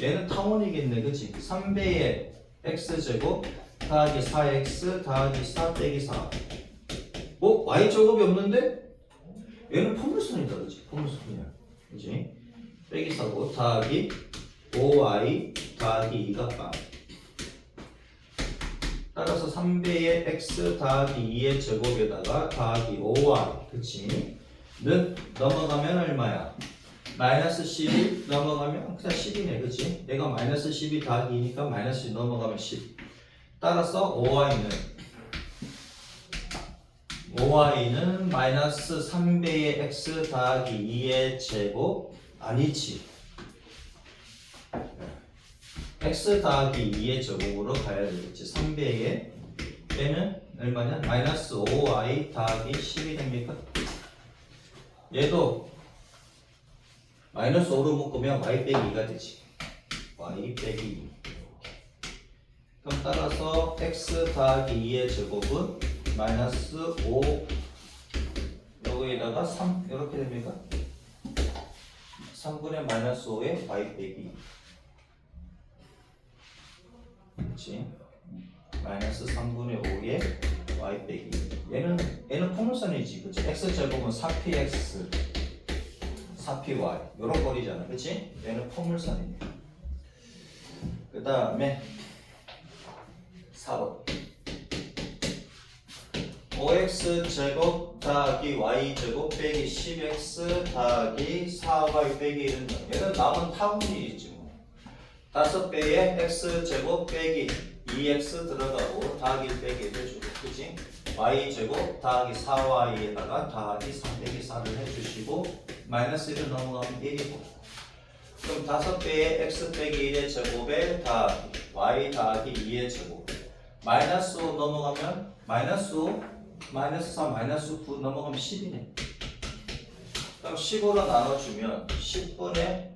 얘는 타원이겠네, 그치? 3배의 x제곱 더하기 4x 더하기 4 빼기 4. y제곱이 없는데? 얘는 포물선이다, 그치? 포물선이야. 그치? 빼기 4고 더하기 5y 더하기 2가 빵. 따라서 3배의 x 더하기 2의 제곱에다가 더하기 5y, 그치? 는 넘어가면 얼마야? 마이너스 12 넘어가면 그냥 10이네, 그치? 얘가 마이너스 12 더하기 2니까 마이너스 10 넘어가면 10. 따라서 5y는 마이너스 3배의 x 더하기 2의 제곱 아니지. x 더하기 2의 제곱으로 가야 되겠지. 3배의 얘는 얼마냐? 마이너스 5y 더하기 10이 됩니까? 얘도 마이너스 5로 묶으면 y 빼기 2가 되지. y 빼기 2. 그럼 따라서 x 더하기 2의 제곱은 마이너스 5 여기에다가 3 이렇게 됩니까? 3분의 마이너스 5의 y 빼기 2. 그렇지? 마이너스 3분의 5의 y 빼기 2. 얘는 포물선이지, 그치? x 제곱은 4px 4py 요런 꼴이잖아, 그치? 얘는 포물선이네. 그 다음에 4번 5x 제곱 더하기 y 제곱 빼기 10x 더하기 4y 빼기 1은 얘는 남은 타원이지 뭐. 5배의 x 제곱 빼기 2x 들어가고 더하기 1 빼기 1 해주고, 그치? y제곱 더하기 4y에다가 더하기 3 빼기 4를 해주시고 마이너스 1을 넘어가면 1이고 그럼 5배의 x 빼기 1의 제곱에 더하기 y 더하기 2의 제곱 마이너스 5 넘어가면 마이너스 5 마이너스 3 마이너스 9 넘어가면 10이네. 그럼 15로 나눠주면 10분의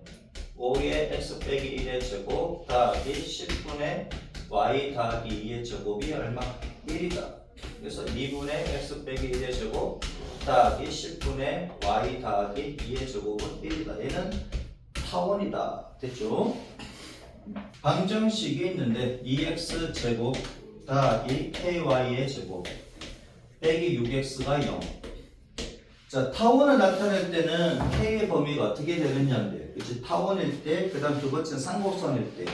5의 x 빼기 1의 제곱 더하기 10분의 y 더하기 2의 제곱이 얼마? 1이다. 그래서 2분의 x 빼기 1의 제곱 더하기 10분의 y 더하기 2의 제곱은 1이다. 얘는 타원이다. 됐죠? 방정식이 있는데 2x 제곱 더하기 ky의 제곱 빼기 6x가 0. 자, 타원을 나타낼 때는 k의 범위가 어떻게 되느냐인데, 그치? 타원일 때, 그 다음 두 번째는 쌍곡선일 때.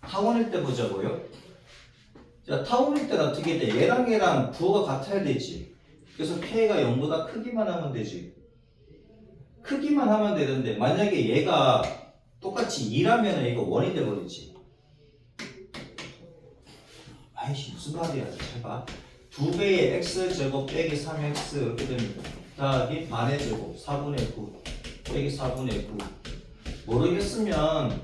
타원일 때 보자고요. 자, 타원일 때는 어떻게 돼? 얘랑 부호가 같아야 되지. 그래서 k가 0보다 크기만 하면 되지. 크기만 하면 되는데, 만약에 얘가 똑같이 2라면 얘가 1이 돼버리지. 아이씨, 무슨 말이야. 잘 봐. 2배의 x제곱 빼기 3x 이렇게 됩니다. 더하기 반의 제곱 4분의 9 빼기 4분의 9 모르겠으면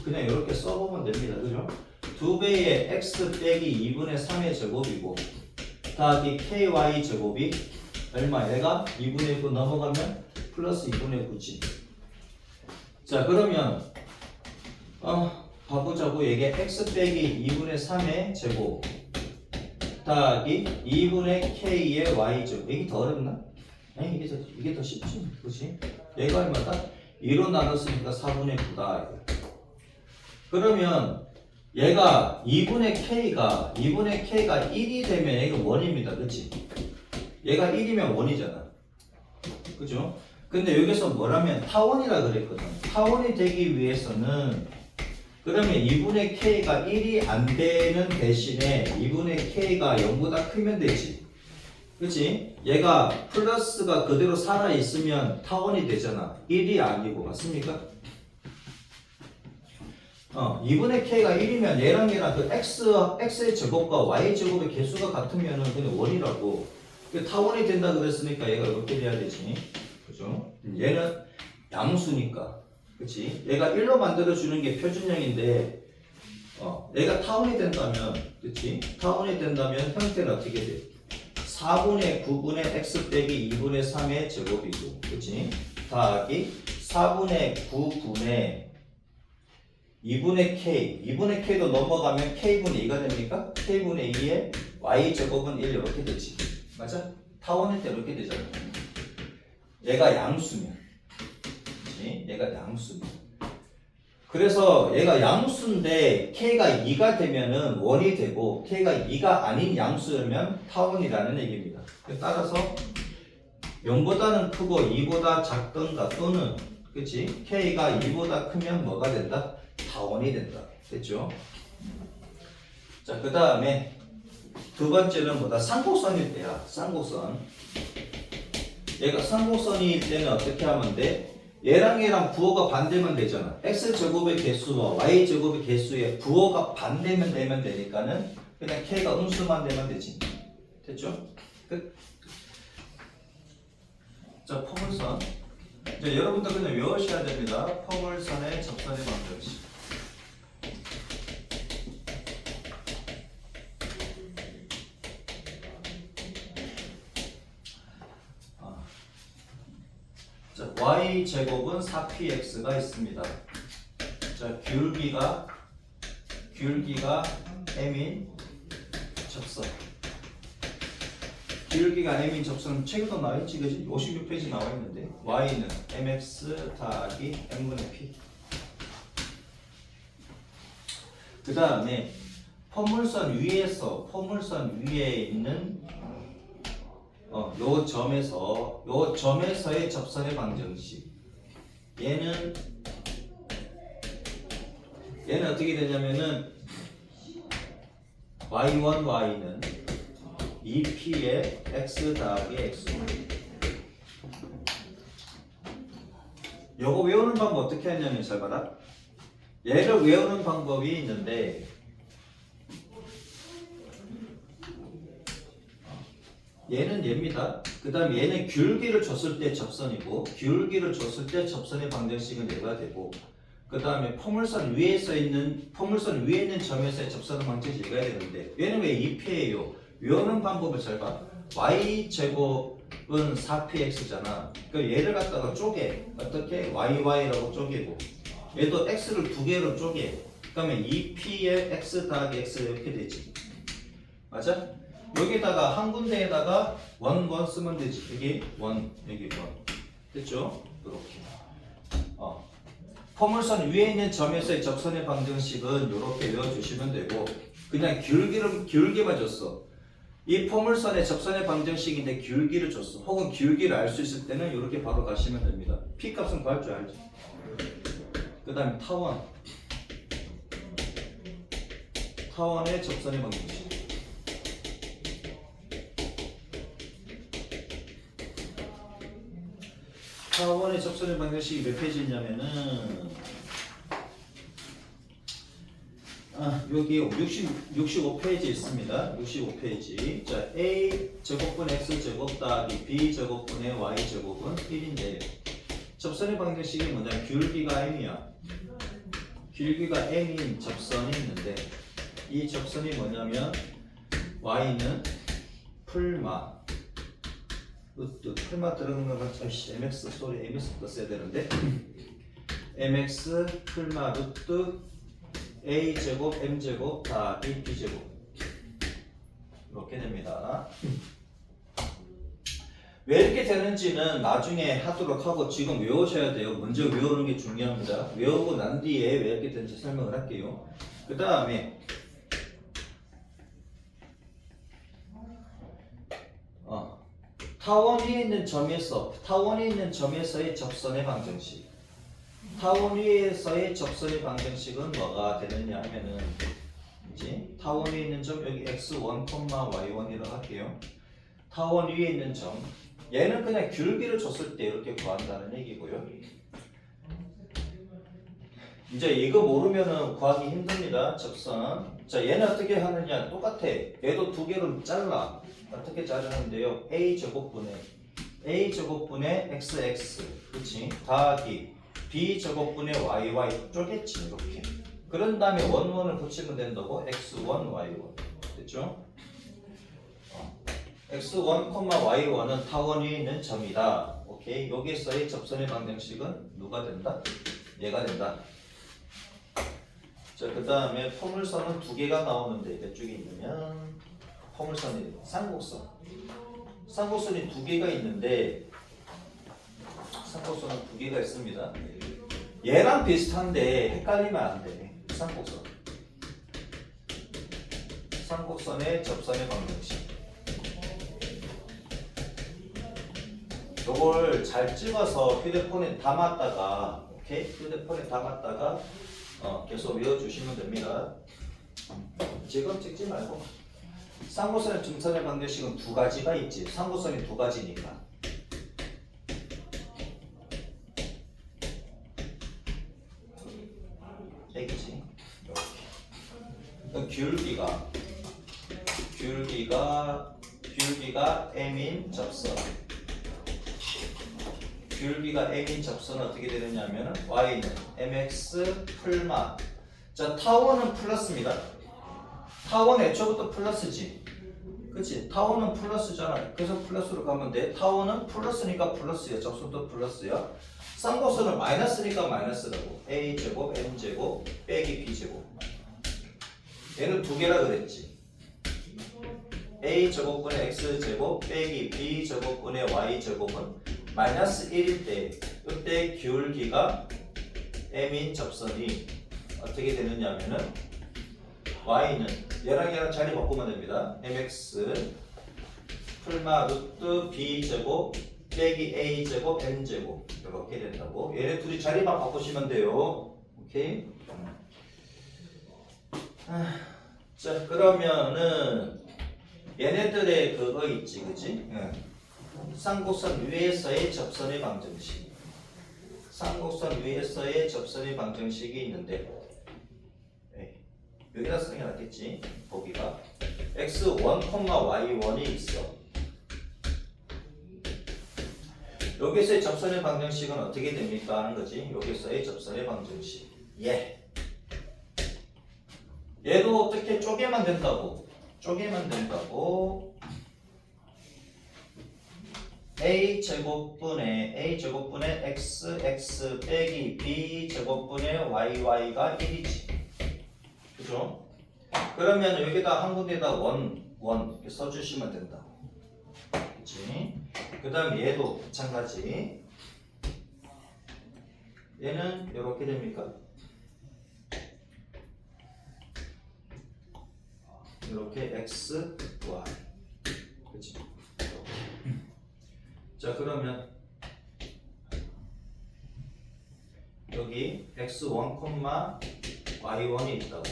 그냥 이렇게 써보면 됩니다. 그죠? 2배의 x 빼기 2분의 3의 제곱이고 더하기 ky 제곱이 얼마? 얘가 2분의 9 넘어가면 플러스 2분의 9지. 자, 그러면 봐보자고. 이게 x 빼기 2분의 3의 제곱 더하기 2분의 k의 y제곱. 이게 더 어렵나? 아니, 이게 더 쉽지. 그렇지? 얘가 얼마다? 2로 나눴으니까 4분의 9다. 그러면 얘가 2분의 k가 1이 되면 얘가 1입니다. 그렇지? 얘가 1이면 1이잖아. 그죠? 근데 여기서 뭐라면 타원이라 그랬거든. 타원이 되기 위해서는 그러면 2분의 k가 1이 안 되는 대신에 2분의 k가 0보다 크면 되지. 그치? 얘가 플러스가 그대로 살아있으면 타원이 되잖아. 1이 아니고. 맞습니까? 2분의 k가 1이면 얘랑 그 x의 제곱과 y 제곱의 개수가 같으면 그냥 1이라고. 타원이 된다 그랬으니까 얘가 이렇게 돼야 되지. 그죠? 얘는 양수니까. 그치? 얘가 1로 만들어주는 게 표준형인데, 얘가 타원이 된다면, 그치? 타원이 된다면 형태는 어떻게 돼? 4분의 9분의 x 빼기 2분의 3의 제곱이고, 그치? 더하기 4분의 9분의 2분의 k. 2분의 k도 넘어가면 k분의 2가 됩니까? k분의 2의 y 제곱은 1 이렇게 되지. 맞아? 타원일 때 이렇게 되잖아. 얘가 양수면. 얘가 양수입니다. 그래서 얘가 양수인데 k가 2가 되면은 1이 되고 k가 2가 아닌 양수면 타원이라는 얘기입니다. 따라서 0보다는 크고 2보다 작던가 또는 그치? k가 2보다 크면 뭐가 된다? 타원이 된다. 됐죠? 자, 그 다음에 두 번째는 뭐다? 쌍곡선일 때야. 쌍곡선. 얘가 쌍곡선일 때는 어떻게 하면 돼? 얘랑 부호가 반대면 되잖아. x제곱의 개수와 y제곱의 개수의 부호가 반대면 되면 되니까는 그냥 k가 음수만 되면 되지. 됐죠? 끝. 자, 포물선. 이제 여러분들 그냥 외우셔야 됩니다. 포물선의 접선의 방정식. 자, y제곱은 4px가 있습니다. 자, 기울기가 m인 접선. 기울기가 m인 접선 책에도 나와있지, 그지? 56페이지 나와있는데 y는 mx 더하기 m분의 p. 그 다음에 포물선 위에 있는 요 점에서의 접선의 방정식. 얘는 어떻게 되냐면은 y1, y는 2p의 x 더하기 x1. 요거 외우는 방법 어떻게 하냐면 잘 봐라. 얘를 외우는 방법이 있는데 얘는 얘입니다. 그 다음 얘는 귤기를 줬을 때 접선이고 귤기를 줬을 때 접선의 방정식은 얘가 되고 그 다음에 포물선 위에 있는 점에서의 접선의 방정식이 얘가 되는데 얘는 왜 2p예요? 외우는 방법을 잘 봐. y제곱은 4px잖아. 그러니까 얘를 갖다가 쪼개. 어떻게?yy라고 쪼개고 얘도 x를 두 개로 쪼개. 그러면 2p의 x 더하기 x 이렇게 되지. 맞아? 여기다가 한 군데에다가 원 쓰면 되지. 여기 원, 여기 원. 됐죠? 이렇게. 포물선 위에 있는 점에서의 접선의 방정식은 이렇게 외워주시면 되고 그냥 기울기만 줬어. 이 포물선의 접선의 방정식인데 기울기를 줬어. 혹은 기울기를 알 수 있을 때는 이렇게 바로 가시면 됩니다. P 값은 구할 줄 알지. 그 다음에 타원의 접선의 방정식. 타원의 접선의 방정식이 몇 페이지냐면은 여기 65페이지 있습니다. 65페이지. 자, a 제곱분 x 제곱 더하기 b 제곱분의 y 제곱은 1인데 접선의 방정식이 뭐냐? 기울기가 m이야. 기울기가 m인 접선이 있는데 이 접선이 뭐냐면 y는 풀마 풀마 들어간 건 mx 소리 mx부터 써야 되는데 mx 풀마 루트 a제곱 m제곱 더하기 b제곱 이렇게 됩니다. 왜 이렇게 되는지는 나중에 하도록 하고 지금 외우셔야 돼요. 먼저 외우는 게 중요합니다. 외우고 난 뒤에 왜 이렇게 되는지 설명을 할게요. 그 다음에 타원 위에 있는 점에서의 접선의 방정식. 타원 위에서의 접선의 방정식은 뭐가 되느냐 하면은 이제 타원 위에 있는 점 여기 x1, y1이라고 할게요. 타원 위에 있는 점 얘는 그냥 기울기를 줬을 때 이렇게 구한다는 얘기고요. 이제 이거 모르면은 구하기 힘듭니다. 접선. 자, 얘는 어떻게 하느냐? 똑같아. 얘도 두 개로 잘라. 어떻게 자르는데요? a제곱분의 xx 그치? 더하기 b제곱분의 yy 쪼겠지 이렇게. 그런 다음에 원을 붙이면 된다고. x1, y1 됐죠? x1, y1은 타원 위에 있는 점이다. 오케이. 여기서의 접선의 방정식은 누가 된다? 얘가 된다. 자, 그 다음에 포물선은 두 개가 나오는데 몇 쪽이 있냐면 포물선이 쌍곡선이 두 개가 있는데 쌍곡선은 두 개가 있습니다. 얘랑 비슷한데 헷갈리면 안 돼. 쌍곡선의 접선의 방정식. 요걸 잘 찍어서 휴대폰에 담았다가 오케이? 휴대폰에 담았다가 계속 외워주시면 됩니다. 지금 찍지 말고. 쌍곡선의 점선의 방정식은 두 가지가 있지. 쌍곡선이 두 가지니까. 얘기지. 이렇게. 기울기가 m인 접선. 기울기가 m인 접선은 어떻게 되느냐면 y는 mx 풀마. 자, 타원은 플러스입니다. 타원 애초부터 플러스지. 그치? 타원은 플러스잖아. 그래서 플러스로 가면 돼. 타원은 플러스니까 플러스야. 접선도 플러스야. 쌍곡선은 마이너스니까 마이너스라고. a제곱 m제곱 빼기 b제곱. 얘는 두 개라 그랬지. a제곱분의 x제곱 빼기 b제곱분의 y제곱은 마이너스 1일 때 이때 기울기가 m인 접선이 어떻게 되느냐면은 y는 얘랑 자리 바꾸면 됩니다. mx 풀마 루트 b제곱 빼기 a제곱 m제곱 이렇게 된다고. 얘네 둘이 자리만 바꾸시면 돼요. 오케이. 자, 그러면은 얘네들의 그거 있지, 그치? 쌍곡선 위에서의 접선의 방정식. 쌍곡선 위에서의 접선의 방정식이 있는데 여기다 쓰는 게 낫겠지. 보기가 x1, y1이 있어. 여기서의 접선의 방정식은 어떻게 됩니까? 하는 거지. 여기서의 접선의 방정식. 얘도 어떻게 쪼개면 된다고. a 제곱분의 xx 빼기 b 제곱분의 y가 1이지. 그죠? 그러면 여기다 한 군데다 원 이렇게 써주시면 된다. 그치? 그 다음 얘도 마찬가지. 얘는 이렇게 됩니까? 이렇게 x, y. 그치? 자, 그러면 여기 x1, y1이 있다고.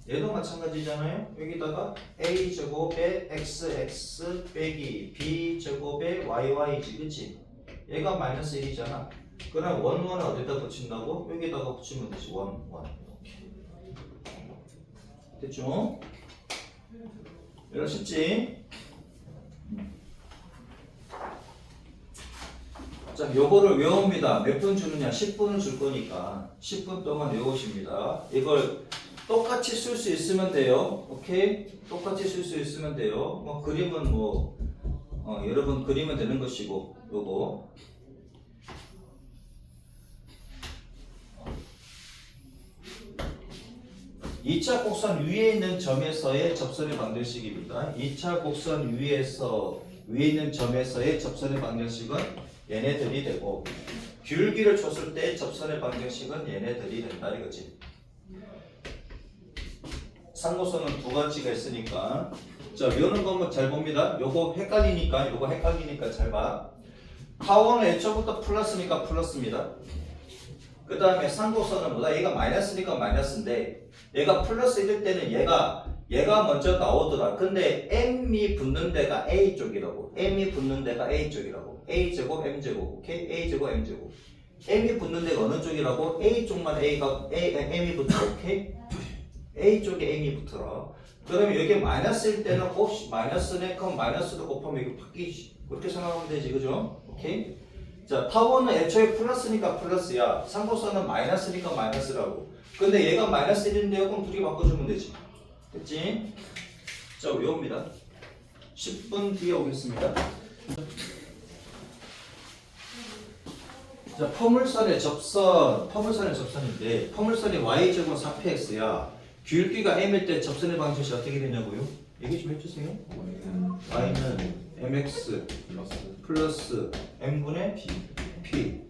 얘도 마찬가지잖아요. 여기다가 a 제곱에 xx 빼기 b 제곱에 yy지, 그치? 얘가 마이너스 1이잖아. 그럼 원은 어디다 붙인다고? 여기다가 붙이면 되지. 원 이렇게. 됐죠? 이런 쉽지? 자, 요거를 외웁니다. 몇 분 주느냐? 10분을 줄 거니까 10분 동안 외우십니다. 이걸 똑같이 쓸 수 있으면 돼요. 오케이? 똑같이 쓸 수 있으면 돼요. 뭐 그림은 여러분 그리면 되는 것이고, 요거 2차 곡선 위에 있는 점에서의 접선의 방정식입니다. 2차 곡선 위에 있는 점에서의 접선의 방정식은 얘네들이 되고, 귤기를 줬을 때 접선의 방정식은 얘네들이 된다 이거지. 상고선은 두 가지가 있으니까. 자, 외우는 거 잘 봅니다. 요거 헷갈리니까 잘 봐. 타원은 애초부터 플러스니까 플러스입니다. 그 다음에 상고선은 뭐다? 얘가 마이너스니까 마이너스인데, 얘가 플러스일 때는 얘가 먼저 나오더라. 근데 m이 붙는 데가 a 쪽이라고. a 제곱 m 제곱. 오케이? a 제곱 m 제곱. m이 붙는 데가 어느 쪽이라고? a 쪽만 m이 붙어. 오케이? a 쪽에 m이 붙어라. 그러면 여기 마이너스일 때는 마이너스네. 그럼 마이너스도 곱하면 이거 바뀌지. 그렇게 생각하면 되지, 그죠? 오케이? 자, 타원은 애초에 플러스니까 플러스야. 상고선은 마이너스니까 마이너스라고. 근데 얘가 마이너스 1인데요. 그럼 두 개 바꿔주면 되지. 됐지? 자, 외웁니다. 10분 뒤에 오겠습니다. 자, 포물선의 접선인데, 포물선이 y제곱 4px야. 귤기가 m일 때 접선의 방정식이 어떻게 되냐고요? 얘기 좀 해주세요. y는 mx 플러스 m분의 p.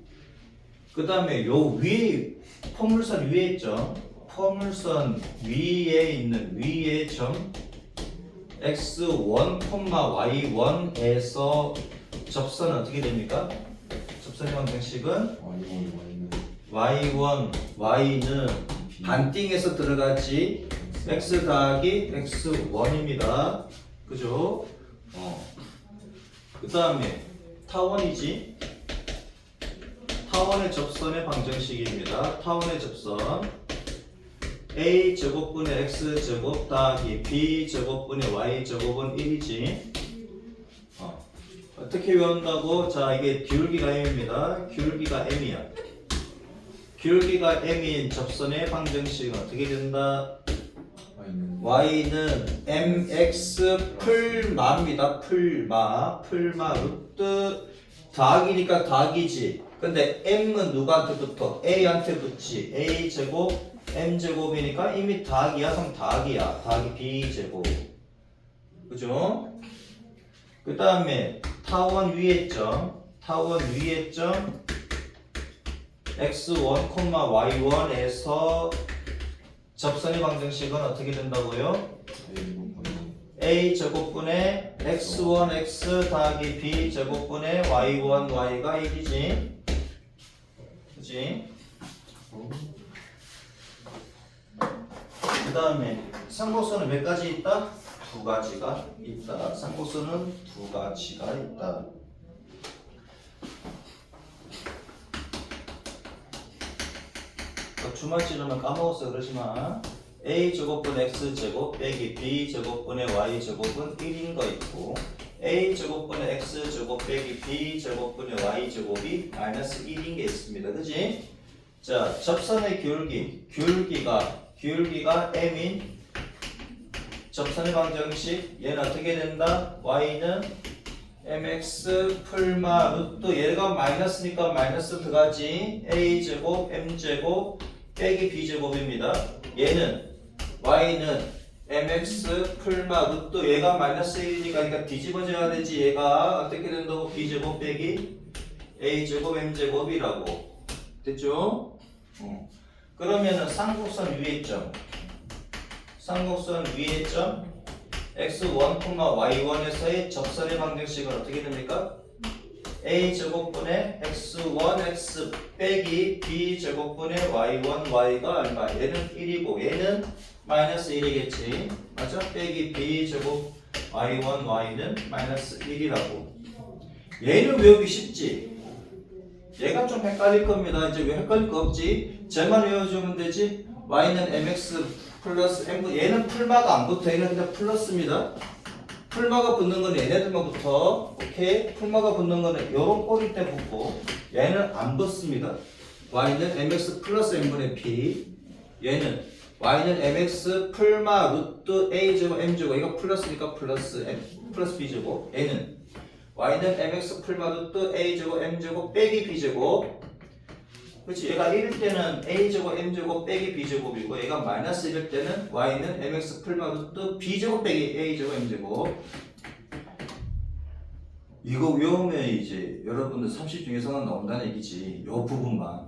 그 다음에 요 위에 포물선 위에 있죠. 포물선 위에 있는 위의 점 x1, y1에서 접선은 어떻게 됩니까? 접선의 방정식은 y는 반띵에서 들어갔지 x 더하기 x1입니다. 그죠? 그 다음에 타원이지. 타원의 접선의 방정식입니다. 타원의 접선 a 제곱분의 x 제곱 더하기 b 제곱분의 y 제곱은 1이지. 어떻게 외운다고? 자, 이게 기울기가 m입니다. 기울기가 m이야. 기울기가 m인 접선의 방정식은 어떻게 된다? y는 mx 풀마입니다. 풀마 루트 더하기니까 더하기지. 근데 m은 누구한테 붙어? a한테 붙지. a 제곱 m 제곱이니까 이미 더하기야. 그럼 더하기야. 더하기 b 제곱. 그죠? 그 다음에 타원 위에 점 x1, y1에서 접선의 방정식은 어떻게 된다고요? a 제곱분의 x1, x 더하기 b 제곱분의 y1, y가 1이지. 그치? 그 다음에 상고선은 몇 가지 있다? 두 가지가 있다. 상고선은 두 가지가 있다. 주말 찌르면 까먹었어. 그러지마. a 제곱분 x 제곱 빼기 b 제곱분의 y 제곱은 1인 거 있고, a제곱분의 x제곱 빼기 b제곱분의 y제곱이 마이너스 1인 게 있습니다. 그지? 자, 접선의 기울기가 m인 접선의 방정식 얘는 어떻게 된다? y는 mx 풀마 루트 얘가 마이너스니까 마이너스 들어가지 a제곱 m제곱 빼기 b제곱입니다. 얘는 y는 mx 풀마 루트 얘가 마이너스 1이니까 그러니까 뒤집어져야 되지 얘가 어떻게 된다고 b제곱 빼기 a제곱 m제곱이라고 됐죠? 그러면은 쌍곡선 위의 점 x1, y1에서의 접선의 방정식은 어떻게 됩니까? a제곱분의 x1x 빼기 b제곱분의 y1 y가 얼마? 얘는 1이고 얘는 마이너스 1이겠지 맞죠? 빼기 b제곱 y1 y는 마이너스 1이라고 얘는 외우기 쉽지? 얘가 좀 헷갈릴 겁니다. 이제 왜 헷갈릴 거 없지? 쟤만 외워주면 되지? y는 mx 플러스 m 얘는 풀마가 안 붙어. 얘는 그냥 플러스입니다. 풀마가 붙는 건 얘네들만 붙어. 오케이? 풀마가 붙는 거는 요런 꼬리 때 붙고 얘는 안 붙습니다. y는 mx 플러스 m분의 p 얘는 y는 mx 풀마 루트 a제곱 m제곱 이거 플러스니까 플러스 m 플러스 b제곱 얘는 y는 mx 풀마 루트 a제곱 m제곱 빼기 b제곱 그렇지 얘가 1일 때는 a제곱 m제곱 빼기 b제곱이고 얘가 마이너스 1일 때는 y는 mx 풀마 루트 b제곱 빼기 a제곱 m제곱 이거 외우면 이제 여러분들 30 중에서는 나온다는 얘기지 요 부분만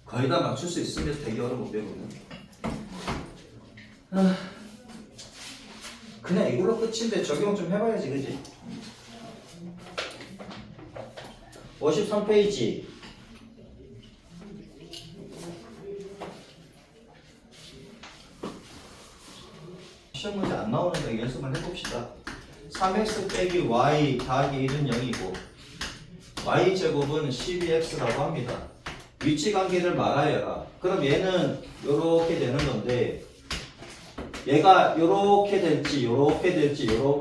거의 다 맞출 수 있으면 되게 어려운 배우거든 그냥 이걸로 끝인데 적용 좀 해봐야지 그지? 53페이지 시험 문제 안 나오는데 연습을 해봅시다 3x 빼기 y 더하기 1은 0이고 y제곱은 12x라고 합니다 위치관계를 말하여라 그럼 얘는 요렇게 되는 건데 얘가 요렇게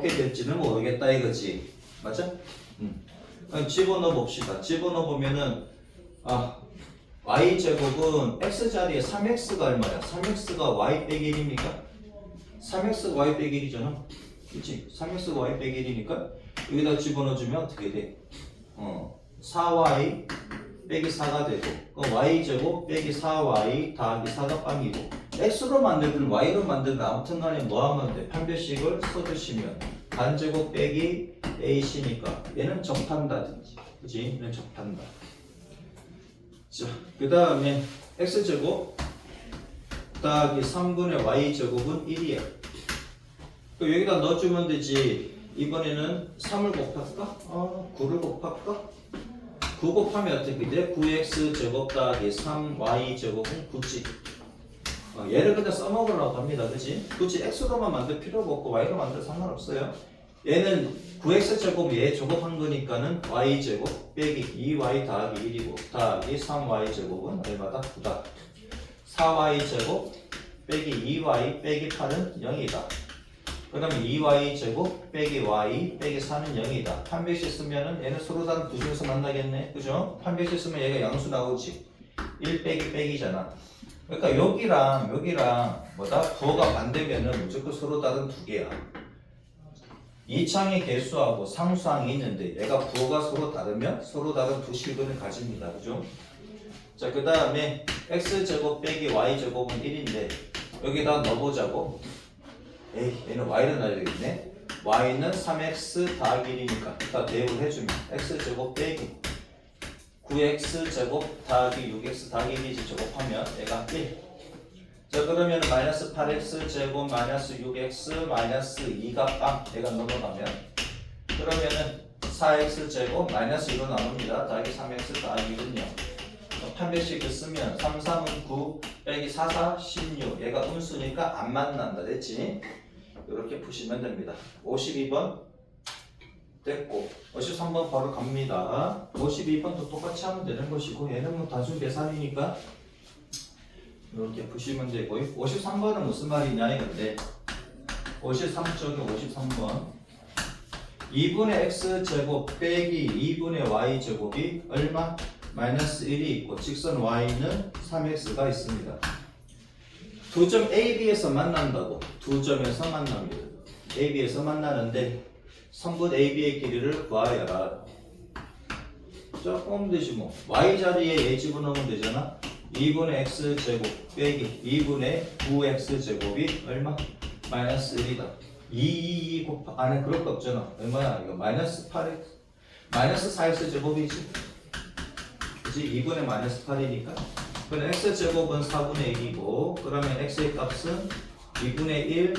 될지는 모르겠다 이거지 맞죠? 집어넣어 봅시다. 집어넣어 보면은 y제곱은 x자리에 3x가 얼마야? 3x가 y 빼기 1입니까? 3x가 y 빼기 1이잖아. 그치? 3x가 y 빼기 1이니까 여기다 집어넣어주면 어떻게 돼? 4y 빼기 4가 되고 y제곱 빼기 4y 더하기 4가 빵이고 x로 만들든 y로 만들든 아무튼 간에 뭐 하면 돼? 판별식을 써주시면 반제곱 빼기 ac니까 얘는 접한다든지 그치? 얘는 접한다 자, 그 다음에 x제곱 더하기 3분의 y제곱은 1이야 여기다 넣어주면 되지 이번에는 3을 곱할까? 9를 곱할까? 9 곱하면 어떻게 돼? 9x제곱 더하기 3y제곱은 9지 얘를 그냥 써먹으려고 합니다 그치? 굳이 x로만 만들 필요가 없고 y로 만들 상관없어요 얘는 9x제곱 얘 제곱한 거니까는 y제곱 빼기 2y 더하기 1이고 더하기 3y제곱은 얼마다? 9다 4y제곱 빼기 2y 빼기 8은 0이다 그러면 2y제곱 빼기 y 빼기 4는 0이다 판별식 쓰면은 얘는 서로 다른 두 중에서 만나겠네 그죠? 판별식 쓰면 얘가 양수 나오지 1 빼기 빼기잖아 그러니까 여기랑 뭐다? 부호가 반대면은 무조건 서로 다른 두 개야 이 창의 개수하고 상수항이 있는데 얘가 부호가 서로 다르면 서로 다른 두 실근을 가집니다 그죠? 자 그 다음에 x제곱 빼기 y제곱은 1인데 여기다 넣어보자고 얘는 y를 넣어야 되겠네 y는 3x 더하기 1이니까 일단 대입을 해주면 x제곱 빼기 9x제곱 더하기 6x 더하기 1이지 제곱하면 얘가 1 자 그러면 마이너스 8x제곱 마이너스 6x 마이너스 2가 빵 얘가 넘어가면 그러면은 4x제곱 마이너스 2로 나눕니다 더하기 3x 더하기 1은 0 판별식을 쓰면 3, 3은 9 빼기 4, 4, 16 얘가 음수니까 안 만난다 됐지? 이렇게 푸시면 됩니다 52번 됐고 53번 바로 갑니다 52번도 똑같이 하면 되는 것이고 얘는 뭐 단순 계산이니까 이렇게 푸시면 되고 53번은 무슨 말이냐 이건데 53쪽에 53번 2분의 x제곱 빼기 2분의 y제곱이 얼마? 마이너스 1이 있고 직선 y는 3x가 있습니다. 두 점 AB에서 만난다고. 두 점에서 만납니다. AB에서 만나는데 선분 AB의 길이를 구하여라. 조금 되지 뭐. Y 자리에 A 집어넣으면 되잖아. 2분의 x제곱 빼기 2분의 9x제곱이 얼마? 마이너스 1이다. 2 곱하 안에 그럴 거 없잖아. 얼마야? 이거 마이너스 8x 마이너스 4x제곱이지. 그치? 2분의 마이너스 8이니까. 그럼 x제곱은 4분의 1이고 그러면 x의 값은 2분의 1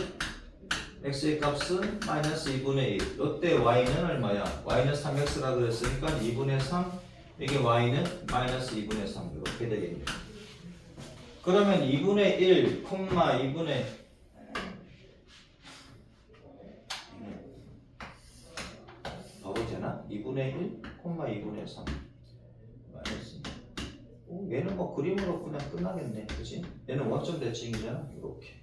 x의 값은 마이너스 2분의 1. 이때 y는 얼마야? y는 3x라 그랬으니까 2분의 3 이게 y는 마이너스 2분의 3 이렇게 되겠네요. 그러면 2분의 1, 2분의 바로 되나? 2분의 1, 2분의 3 마이너스. 오, 얘는 뭐 그림으로 그냥 끝나겠네. 그치? 얘는 원점 대칭이잖아. 이렇게.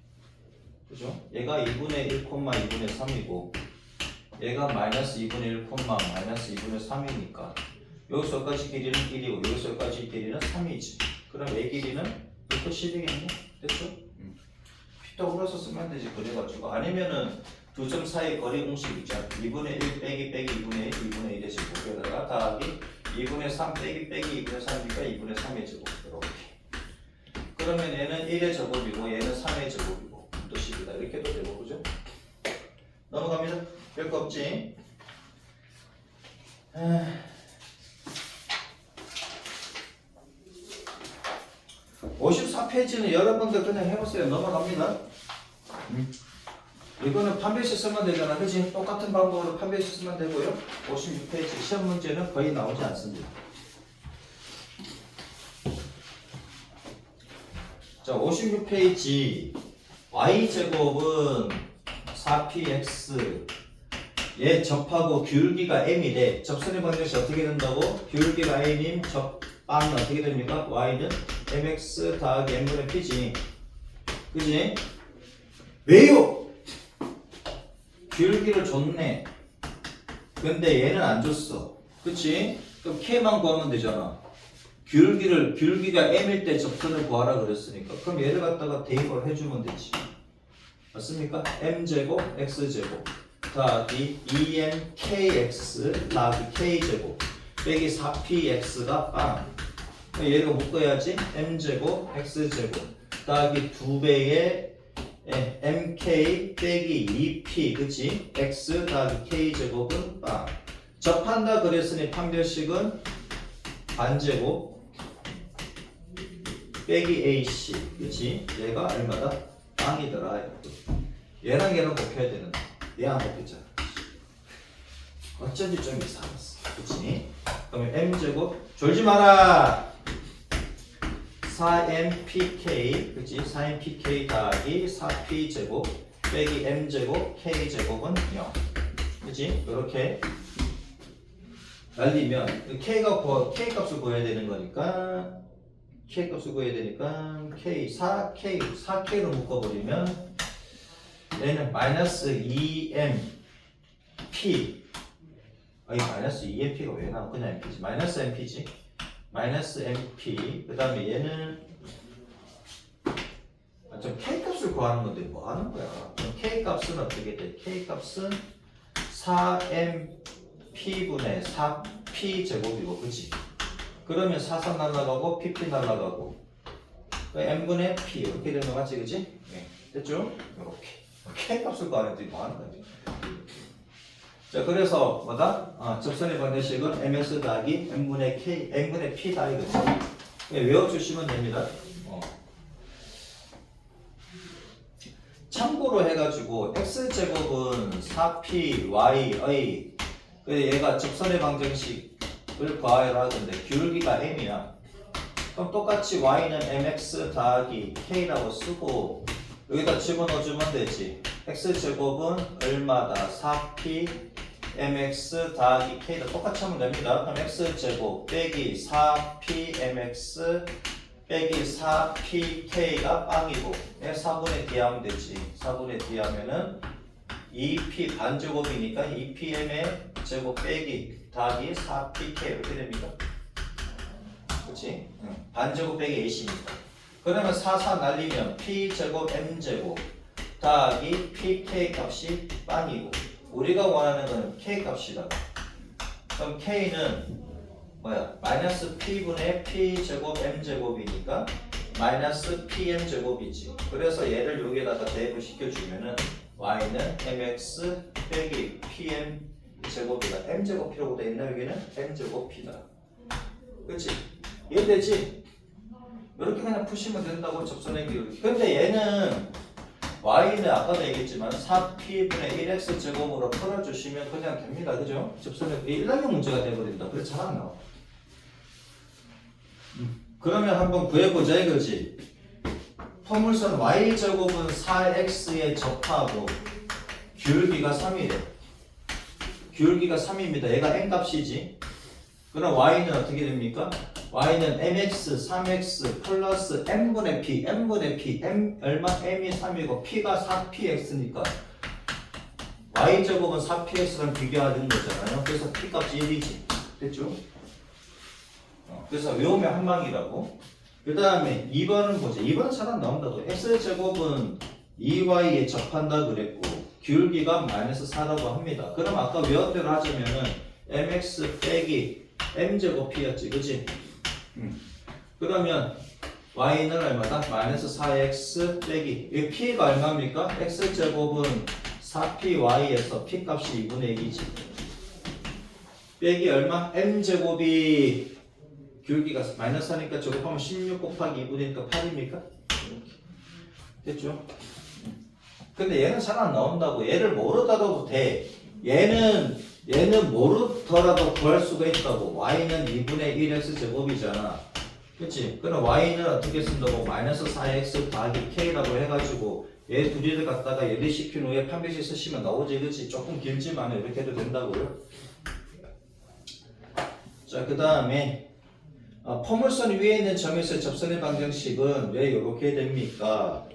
그죠? 얘가 2분의 1, 2분의 3이고 얘가 마이너스 2분의 1, 마이너스 2분의 3이니까 여기서 여기까지 길이는 1이고 여기서 여기까지 길이는 3이지. 그럼 얘 길이는 이거 10이겠네? 됐죠? 피타고라스 쓰면 되지. 그래가지고 아니면은 두 점 사이 거리 공식 있잖아. 2분의 1 빼기 2분의 1, 2분의 1의 제곱에다가 더하기 2분의 3 빼기 2분의 3이니까 2분의 3의 제곱. 이렇게. 그러면 얘는 1의 제곱이고 얘는 3의 제곱이고 또 10이다. 이렇게 도 되고 그죠? 넘어갑니다. 별거 없지? 54페이지는 여러분들 그냥 해보세요. 넘어갑니다. 이거는 판별식 쓰면 되잖아. 그치? 똑같은 방법으로 판별식 쓰면 되고요. 56페이지 시험 문제는 거의 나오지 않습니다. 자, 56페이지 y제곱은 4px 얘 접하고 기울기가 m이래. 접선의 방정식 어떻게 된다고? 기울기가 m인 접방이 어떻게 됩니까? y는 mx 더하기 m분의 p지. 그지? 왜요? 기울기를 줬네. 근데 얘는 안 줬어. 그치? 그럼 k만 구하면 되잖아. 기울기가 m일 때 접선을 구하라 그랬으니까. 그럼 얘를 갖다가 대입을 해주면 되지. 맞습니까? m제곱 x제곱 더하기 2mkx 더하기 k제곱 빼기 4px가 빵. 얘가 묶어야지. m제곱 x제곱 더하기 2배의 mk 빼기 2p 그치? x 더하기 k제곱은 빵. 접한다 그랬으니 판별식은 반제곱 빼기 ac 그치? 얘가 얼마다? 빵이더라. 얘랑 얘랑 곱해야 되는데 얘 안 곱했잖아. 어쩐지 좀 이상했어. 그치? 그러면 m제곱 졸지 마라. 4mpk 그치? 4mpk 더하기 4p제곱 빼기 m제곱 k제곱은 0 그치? 이렇게 날리면 k값을 구해야 되는 거니까 k값을 구해야 되니까 k 4k로 묶어버리면 얘는 마이너스 2mp 이 마이너스 2mp가 왜 나와? 그냥 mp지. 마이너스 mp지. 마이너스 mp 그 다음에 얘는 좀 k값을 구하는 건데 뭐 하는 거야? 그럼 k값은 어떻게 돼? k값은 4mp분의 4p 제곱이고 그치? 그러면 4 날라가고 pp 날라가고 m분의 p 이렇게 되는 거 맞지 그치? 네. 됐죠? 이렇게 k값을 구하는데 뭐 하는 거지? 자 그래서 뭐다? 접선의 방정식은 ms 더하기 m분의 k m분의 p다 이거지. 외워주시면 됩니다. 참고로 해가지고 x제곱은 4py의 얘가 접선의 방정식을 구하여라 하던데 기울기가 m이야. 그럼 똑같이 y는 mx 더하기 k라고 쓰고 여기다 집어넣어주면 되지. x제곱은 얼마다? 4p mx 더하기 k다 똑같이 하면 됩니다. 그럼 x제곱 빼기 4p mx 빼기 4pk가 빵이고 4분의 d 하면 되지. 4분의 d 하면은 2p 반제곱이니까 2pm의 제곱 빼기 더하기 4pk 이렇게 됩니다. 그렇지? 반제곱 빼기 ac니까. 그러면 4 날리면 p제곱 m제곱 더하기 pk 값이 빵이고 우리가 원하는 거는 k 값이다. 그럼 k는 뭐야? 마이너스 p분의 p제곱 m제곱이니까 마이너스 pm제곱이지. 그래서 얘를 여기에다가 대입을 시켜주면은 y는 mx 빼기 pm제곱이다. m제곱 p라고 돼 있나 여기는? m제곱 p다. 그치? 이해되지? 이렇게 그냥 푸시면 된다고 접선의 기울기. 근데 얘는 y는 아까도 얘기했지만 4p분의 1x 제곱으로 풀어주시면 그냥 됩니다. 그죠? 접선의 1학년 문제가 되어버린다. 그래 잘 안 나와. 그러면 한번 구해보자 이거지. 포물선 y제곱은 4x에 접하고 기울기가 3이래. 기울기가 3입니다. 얘가 n값이지. 그럼 y는 어떻게 됩니까? y는 mx, 3x 플러스 n분의 p, n분의 p, m 얼마? m이 3이고 p가 4px니까 y제곱은 4px랑 비교하는 거잖아요. 그래서 p 값이 1이지. 됐죠? 그래서 외우면 한방이라고. 그 다음에 2번은 뭐지? 2번은 잘 안 나온다고. x제곱은 2y에 접한다 그랬고 기울기가 마이너스 4라고 합니다. 그럼 아까 외운 대로 하자면은 mx 빼기 m제곱 p였지. 그치? 그러면 y는 얼마다? 마이너스 4x 빼기 이 p가 얼마입니까? x제곱은 4py에서 p 값이 2분의 1이지. 빼기 얼마? m제곱이 기울기가 마이너스 하니까 제곱하면 16 곱하기 2분이니까 8입니까? 이렇게. 됐죠? 근데 얘는 잘 안 나온다고. 얘를 모르더라도 돼. 얘는 모르더라도 구할 수가 있다고. y는 2분의 1x 제곱이잖아. 그치? 그럼 y는 어떻게 쓴다고? 마이너스 4x 더하기 k라고 해가지고 얘 둘이를 갖다가 얘를 시킨 후에 판별식 쓰시면 나오지. 그치? 조금 길지만 이렇게 해도 된다고요. 자, 그 다음에 포물선 위에 있는 점에서의 접선의 방정식은 왜 이렇게 됩니까?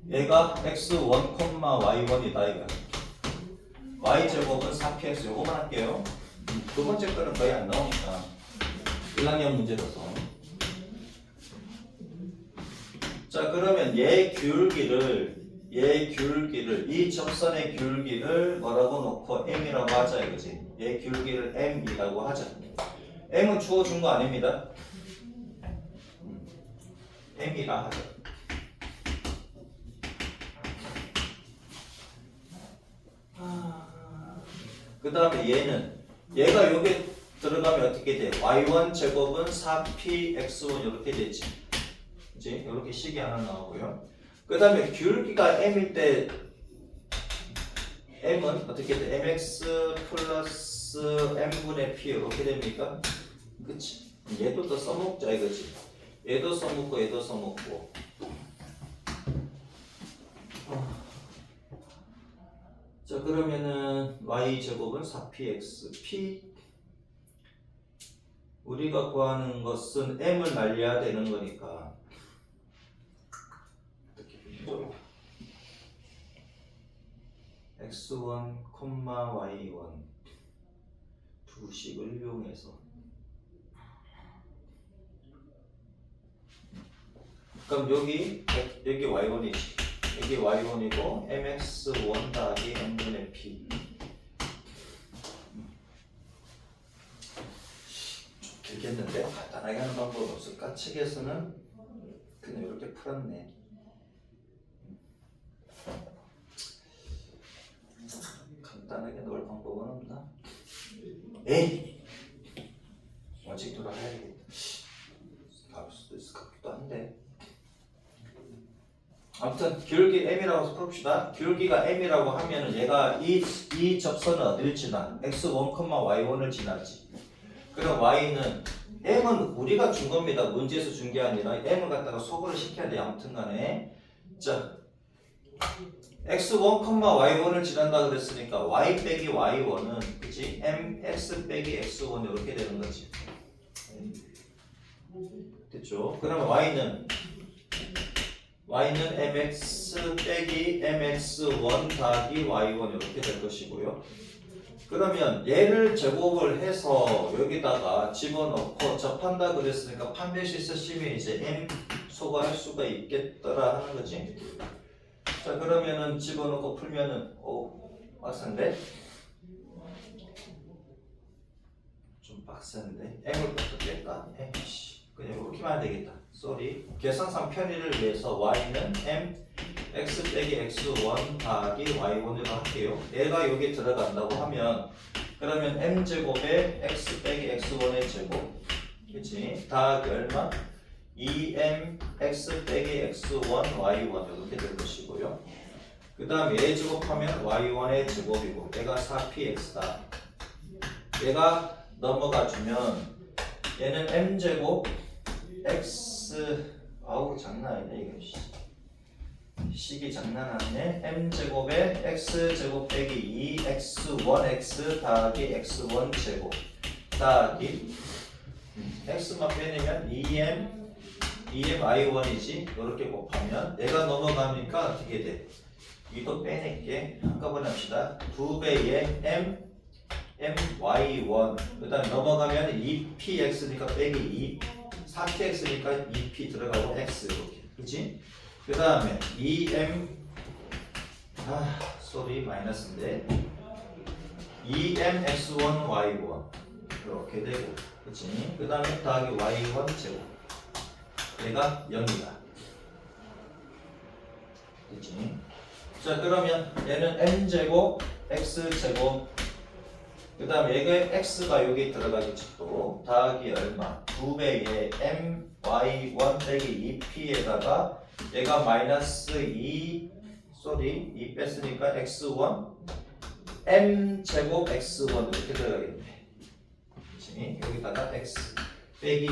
얘가 x1, y1이다 이거. y제곱은 4px 요거만 할게요. 두 번째 거는 거의 안 나오니까 1학년 문제라서. 자, 그러면 얘 기울기를 이 접선의 기울기를 뭐라고 놓고 m이라고 하자 이거지. 얘 기울기를 m이라고 하자. m은 주어준 거 아닙니다. m이라 하자. 그 다음에 얘가 여기 들어가면 어떻게 돼? y1 제곱은 4px1 이렇게 되지. 이제 이렇게 식이 하나 나오고요. 그 다음에 기울기가 m일 때 m은 어떻게 돼? mx 플러스 m분의 p 이렇게 됩니까? 그치? 얘도 또 써먹자 이거지. 얘도 써먹고 얘도 써먹고. 자, 그러면은 y제곱은 4px p 우리가 구하는 것은 m을 날려야 되는 거니까 x1, y1 두 식을 이용해서 그럼 여기 y1이지. 여기 y1이고 mx1 더하기 m분의 p. 좀 길겠는데 간단하게 하는 방법 없을까? 책에서는 그냥 이렇게 풀었네. 간단하게 넣을 방법은 없나? 에이! 원칙 돌아가야겠다. 가볼 수도 있을 것 같기도 한데. 아무튼 기울기 m이라고 풀읍시다. 기울기가 m이라고 하면은 얘가 이 접선은 어디를 지나? x1, y1을 지나지. 그럼 y는 m은 우리가 준 겁니다. 문제에서 준 게 아니라 m을 갖다가 소거를 시켜야 돼. 아무튼 간에. 자, x1, y1을 지난다 그랬으니까 y 빼기 y1은 그치? mx 빼기 x1 이렇게 되는 거지. 됐죠? 그러면 y는 y는 mx 빼기 mx1 더하기 y1 이렇게 될 것이고요. 그러면 얘를 제곱을 해서 여기다가 집어넣고 접한다 그랬으니까 판별식 쓰시면 이제 m 소거할 수가 있겠더라 하는 거지. 자, 그러면은 집어넣고 풀면은 빡센데? 좀 빡센데? m을 어떻게 할까? 에이씨, 그냥 이렇게만 하면 되겠다. 쏘리. 계산상 편의를 위해서 y는 m x 빼기 x1 더하기 y1으로 할게요. 얘가 여기 들어간다고 하면 그러면 m 제곱에 x 빼기 x1의 제곱, 그치? 더하기 얼마? 2m x 빼기 x1 y1 이렇게 될 것이고요. 그 다음에 얘 제곱하면 y1의 제곱이고 얘가 4px다. 얘가 넘어가 주면 얘는 m 제곱 x 아우 장난 아니네 이거. 식이 장난 아니네. m제곱에 x제곱 빼기 2x1x 더하기 x1 제곱 더하기 x만 빼내면 2m i1이지. 이렇게 곱하면 얘가 넘어가니까 어떻게 돼? 이거 빼낼게. 한꺼번에 합시다. 2배의 my1 그 다음 넘어가면 2px니까 빼기 4px니까 2p 들어가고 x 이렇게, 그치? 그 다음에 2m 쏘리 마이너스인데 2m x1 y1 이렇게 되고, 그치? 그 다음에 더하기 y1 제곱 얘가 0이다, 그치? 자, 그러면 얘는 n제곱 x제곱 그 다음에 얘가 x가 여기 들어가겠지. 또 더하기 얼마? 2배의 my1 빼기 2p에다가 얘가 마이너스 2 뺐으니까 x1 m제곱 x1 이렇게 들어가겠네. 그치? 여기다가 x 빼기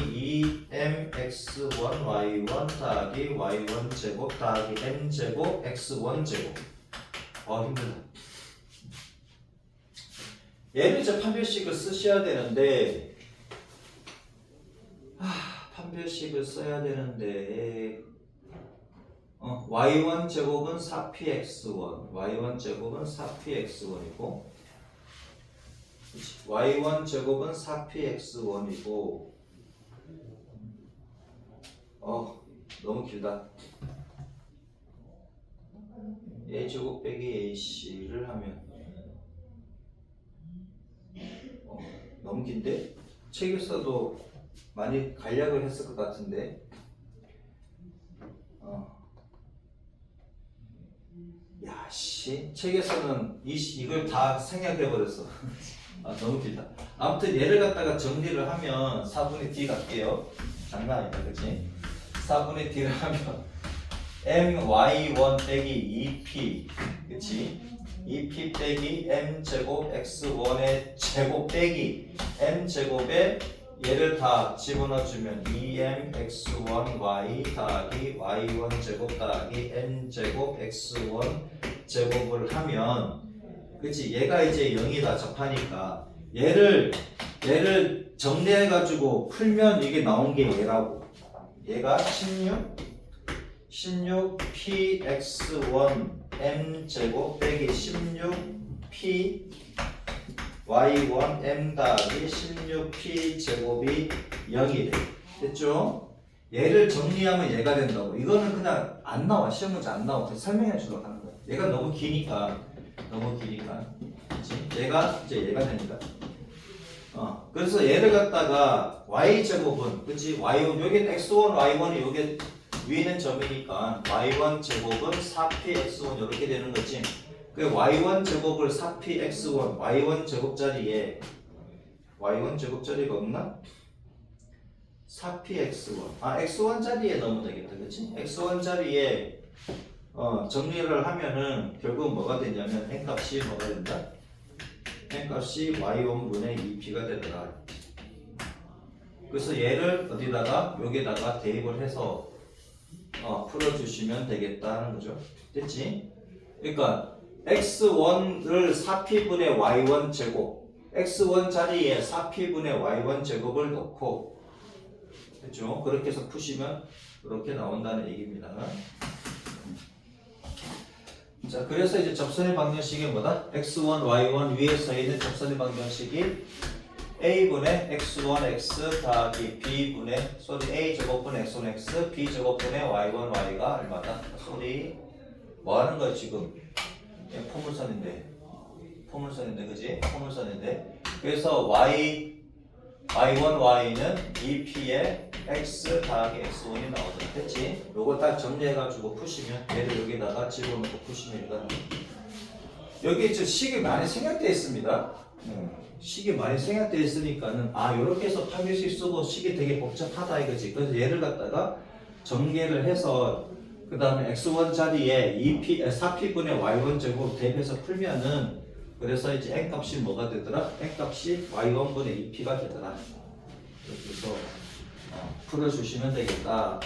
2mx1 y1 더하기 y1 제곱 더하기 m제곱 x1 제곱. 힘들다. 얘를 이제 판별식을 쓰셔야 되는데 판별식을 써야 되는데 y1 제곱은 4px1 y1 제곱은 4px1이고 y1 제곱은 4px1이고 너무 길다. a 제곱 빼기 ac를 하면 너무 긴데? 책에서도 많이 간략을 했을 것 같은데 책에서는 이걸 다 생략해버렸어. 너무 길다. 아무튼 얘를 갖다가 정리를 하면 4분의 d 갈게요. 장난 아니다, 그치? 4분의 d를 하면 my1 빼기 2p, 그치? 2p 빼기 m제곱 x1의 제곱 빼기 m제곱에 얘를 다 집어넣어주면 2m x1y 더하기 y1 제곱 더하기 m제곱 x1 제곱을 하면, 그치? 얘가 이제 0이다 접하니까 얘를 정리해가지고 풀면 이게 나온 게 얘라고. 얘가 16px1 m제곱 빼기 16p y1 m 더하기 16p 제곱이 0이래. 됐죠? 얘를 정리하면 얘가 된다고. 이거는 그냥 안 나와. 시험 문제 안 나와. 설명해 주려고 하는 거야. 얘가 너무 기니까. 그치? 얘가 됩니다. 그래서 얘를 갖다가 y 제곱은, 그치? y1 여기 x1 y1이 여기 위에는 점이니까 y1 제곱은 4px1 이렇게 되는 거지. 그 y1 제곱을 4px1 y1 제곱자리에 y1 제곱자리가 없나? 4px1 x1 자리에 넣으면 되겠다, 그치? x1 자리에 정리를 하면은 결국 뭐가 되냐면 n값이 뭐가 된다? n값이 y1분의 2p가 되더라. 그래서 얘를 어디다가 여기다가 대입을 해서 풀어주시면 되겠다는 거죠. 됐지? 그러니까 x1을 4p분의 y1 제곱 x1 자리에 4p분의 y1 제곱을 넣고, 됐죠? 됐죠? 그렇게 해서 푸시면 이렇게 나온다는 얘기입니다. 자, 그래서 이제 접선의 방정식이 뭐다? x1, y1 위에 서 있는 접선의 방정식이 a분의 x1, x 더하기 b분의 a 제곱분의 x1, x b 제곱분의 y1, y가 얼마다? 뭐 하는 거야 지금? 포물선인데 그지? 포물선인데 그래서 y1, y는 2p의 x 더하기 x1이 나오잖아. 됐지? 요거 딱 정리해가지고 푸시면 얘를 여기다가 집어넣고 푸시면 일단 여기 저 식이 많이 생략되어 있습니다. 식이 많이 생략되어 있으니까는 요렇게 해서 판별식 쓰고 식이 되게 복잡하다 이거지. 그래서 얘를 갖다가 전개를 해서 그 다음에 x1 자리에 4p분의 y1 제곱 대입해서 풀면은 그래서 이제 n값이 뭐가 되더라? n값이 y1분의 2p가 되더라. 그래서 풀어주시면 되겠다.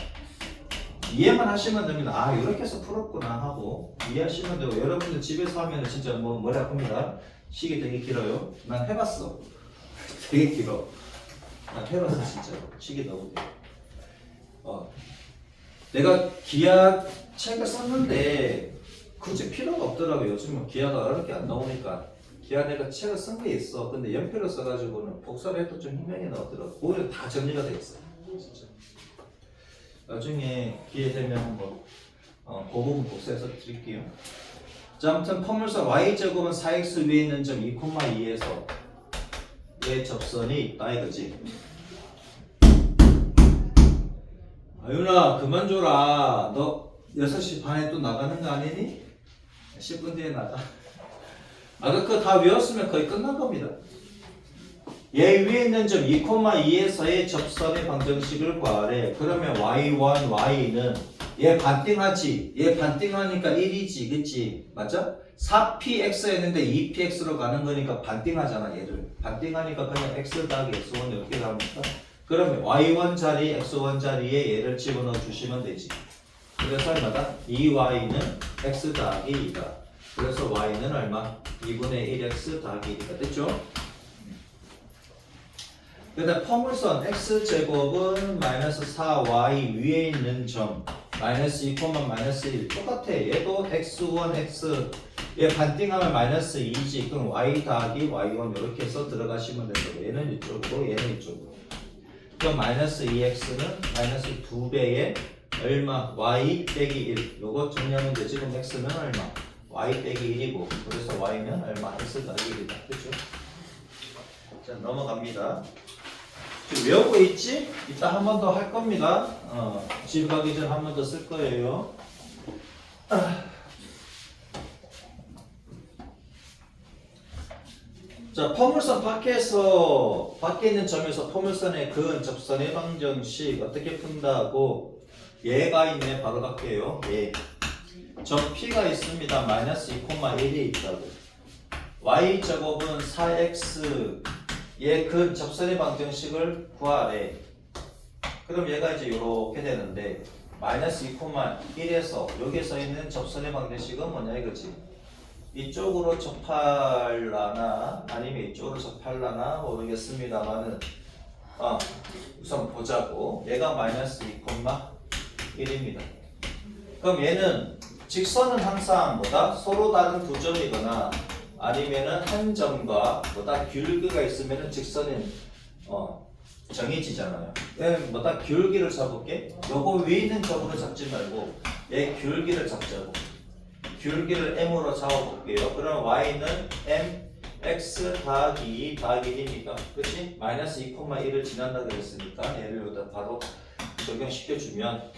이해만 하시면 됩니다. 이렇게 해서 풀었구나 하고 이해하시면 되고 여러분들 집에서 하면 진짜 뭐라 합니다. 식이 되게 길어요. 난 해봤어. 되게 길어. 난 해봤어 진짜로. 식이 너무 길어. 내가 기하 책을 썼는데 굳이 필요가 없더라고요. 요즘은 기하가 어렵게 안 나오니까. 기하 내가 책을 쓴 게 있어. 근데 연필로 써가지고는 복사를 해도 좀 희명이 나오더라고. 오히려 다 정리가 돼 있어. 진짜. 나중에 기회 되면 한번 그 부분 복사해서 드릴게요. 자, 아무튼 포물선 y제곱은 4x 위에 있는 점 2,2에서 얘 접선이 있다 이거지. 아윤아 그만 줘라. 너 6시 반에 또 나가는 거 아니니? 10분 뒤에 나가. 그거 다 외웠으면 거의 끝난 겁니다. 얘 위에 있는 점 2,2에서의 접선의 방정식을 구하래. 그러면 y1, y는 얘 반띵하지. 얘 반띵하니까 1이지. 그치? 맞아? 4px였는데 2px로 가는 거니까 반띵하잖아 얘를. 반띵하니까 그냥 x 더하기 x1 이렇게 나옵니까? 그러면 y1 자리, x1 자리에 얘를 집어넣어 주시면 되지. 그래서 얼마다? 2y는 x 더하기 2다. 그래서 y는 얼마? 2분의 1x 더하기 1이다. 됐죠? 그 다음 포물선 x제곱은 마이너스 4y 위에 있는 점 마이너스 2, 마이너스 1 똑같아. 얘도 x1, x 얘 반띵하면 마이너스 2지. 그럼 y 더하기 y1 이렇게 해서 들어가시면 되고 얘는 이쪽으로 얘는 이쪽으로. 그럼 마이너스 2x는 마이너스 2배의 얼마? y 빼기 1 요거 정리하면 되지. 그럼 x는 얼마? y 빼기 1이고 그래서 y는 얼마? x 더하기 1이다. 그렇죠? 자 넘어갑니다. 지금 외우고 있지? 이따 한 번 더 할 겁니다. 집 가기 전 한 번 더 쓸 거예요. 자, 포물선 밖에 있는 점에서 포물선의 그은 접선의 방정식 어떻게 푼다고 얘가 있네. 바로 갈게요. 얘. 점 P가 있습니다. 마이너스 2,1이 있다고. Y제곱은 4X 얘 그 접선의 방정식을 구하래. 그럼 얘가 이제 이렇게 되는데 마이너스 2,1에서 여기에 서 있는 접선의 방정식은 뭐냐 이거지. 이쪽으로 접할라나 아니면 이쪽으로 접할라나 모르겠습니다만은 우선 보자고. 얘가 마이너스 2,1입니다. 그럼 얘는 직선은 항상 뭐다? 서로 다른 두 점이거나 아니면은 한 점과 뭐다 기울기가 있으면은 직선은 정해지잖아요. 얘는 뭐다 기울기를 잡을게. 요거 위에 있는 점으로 잡지 말고 얘 기울기를 잡자고. 기울기를 m으로 잡아볼게요. 그럼 y는 m x 더하기 2 더하기 1이니까 그치? 마이너스 2,1을 지난다 그랬으니까 얘를 여기다 바로 적용시켜주면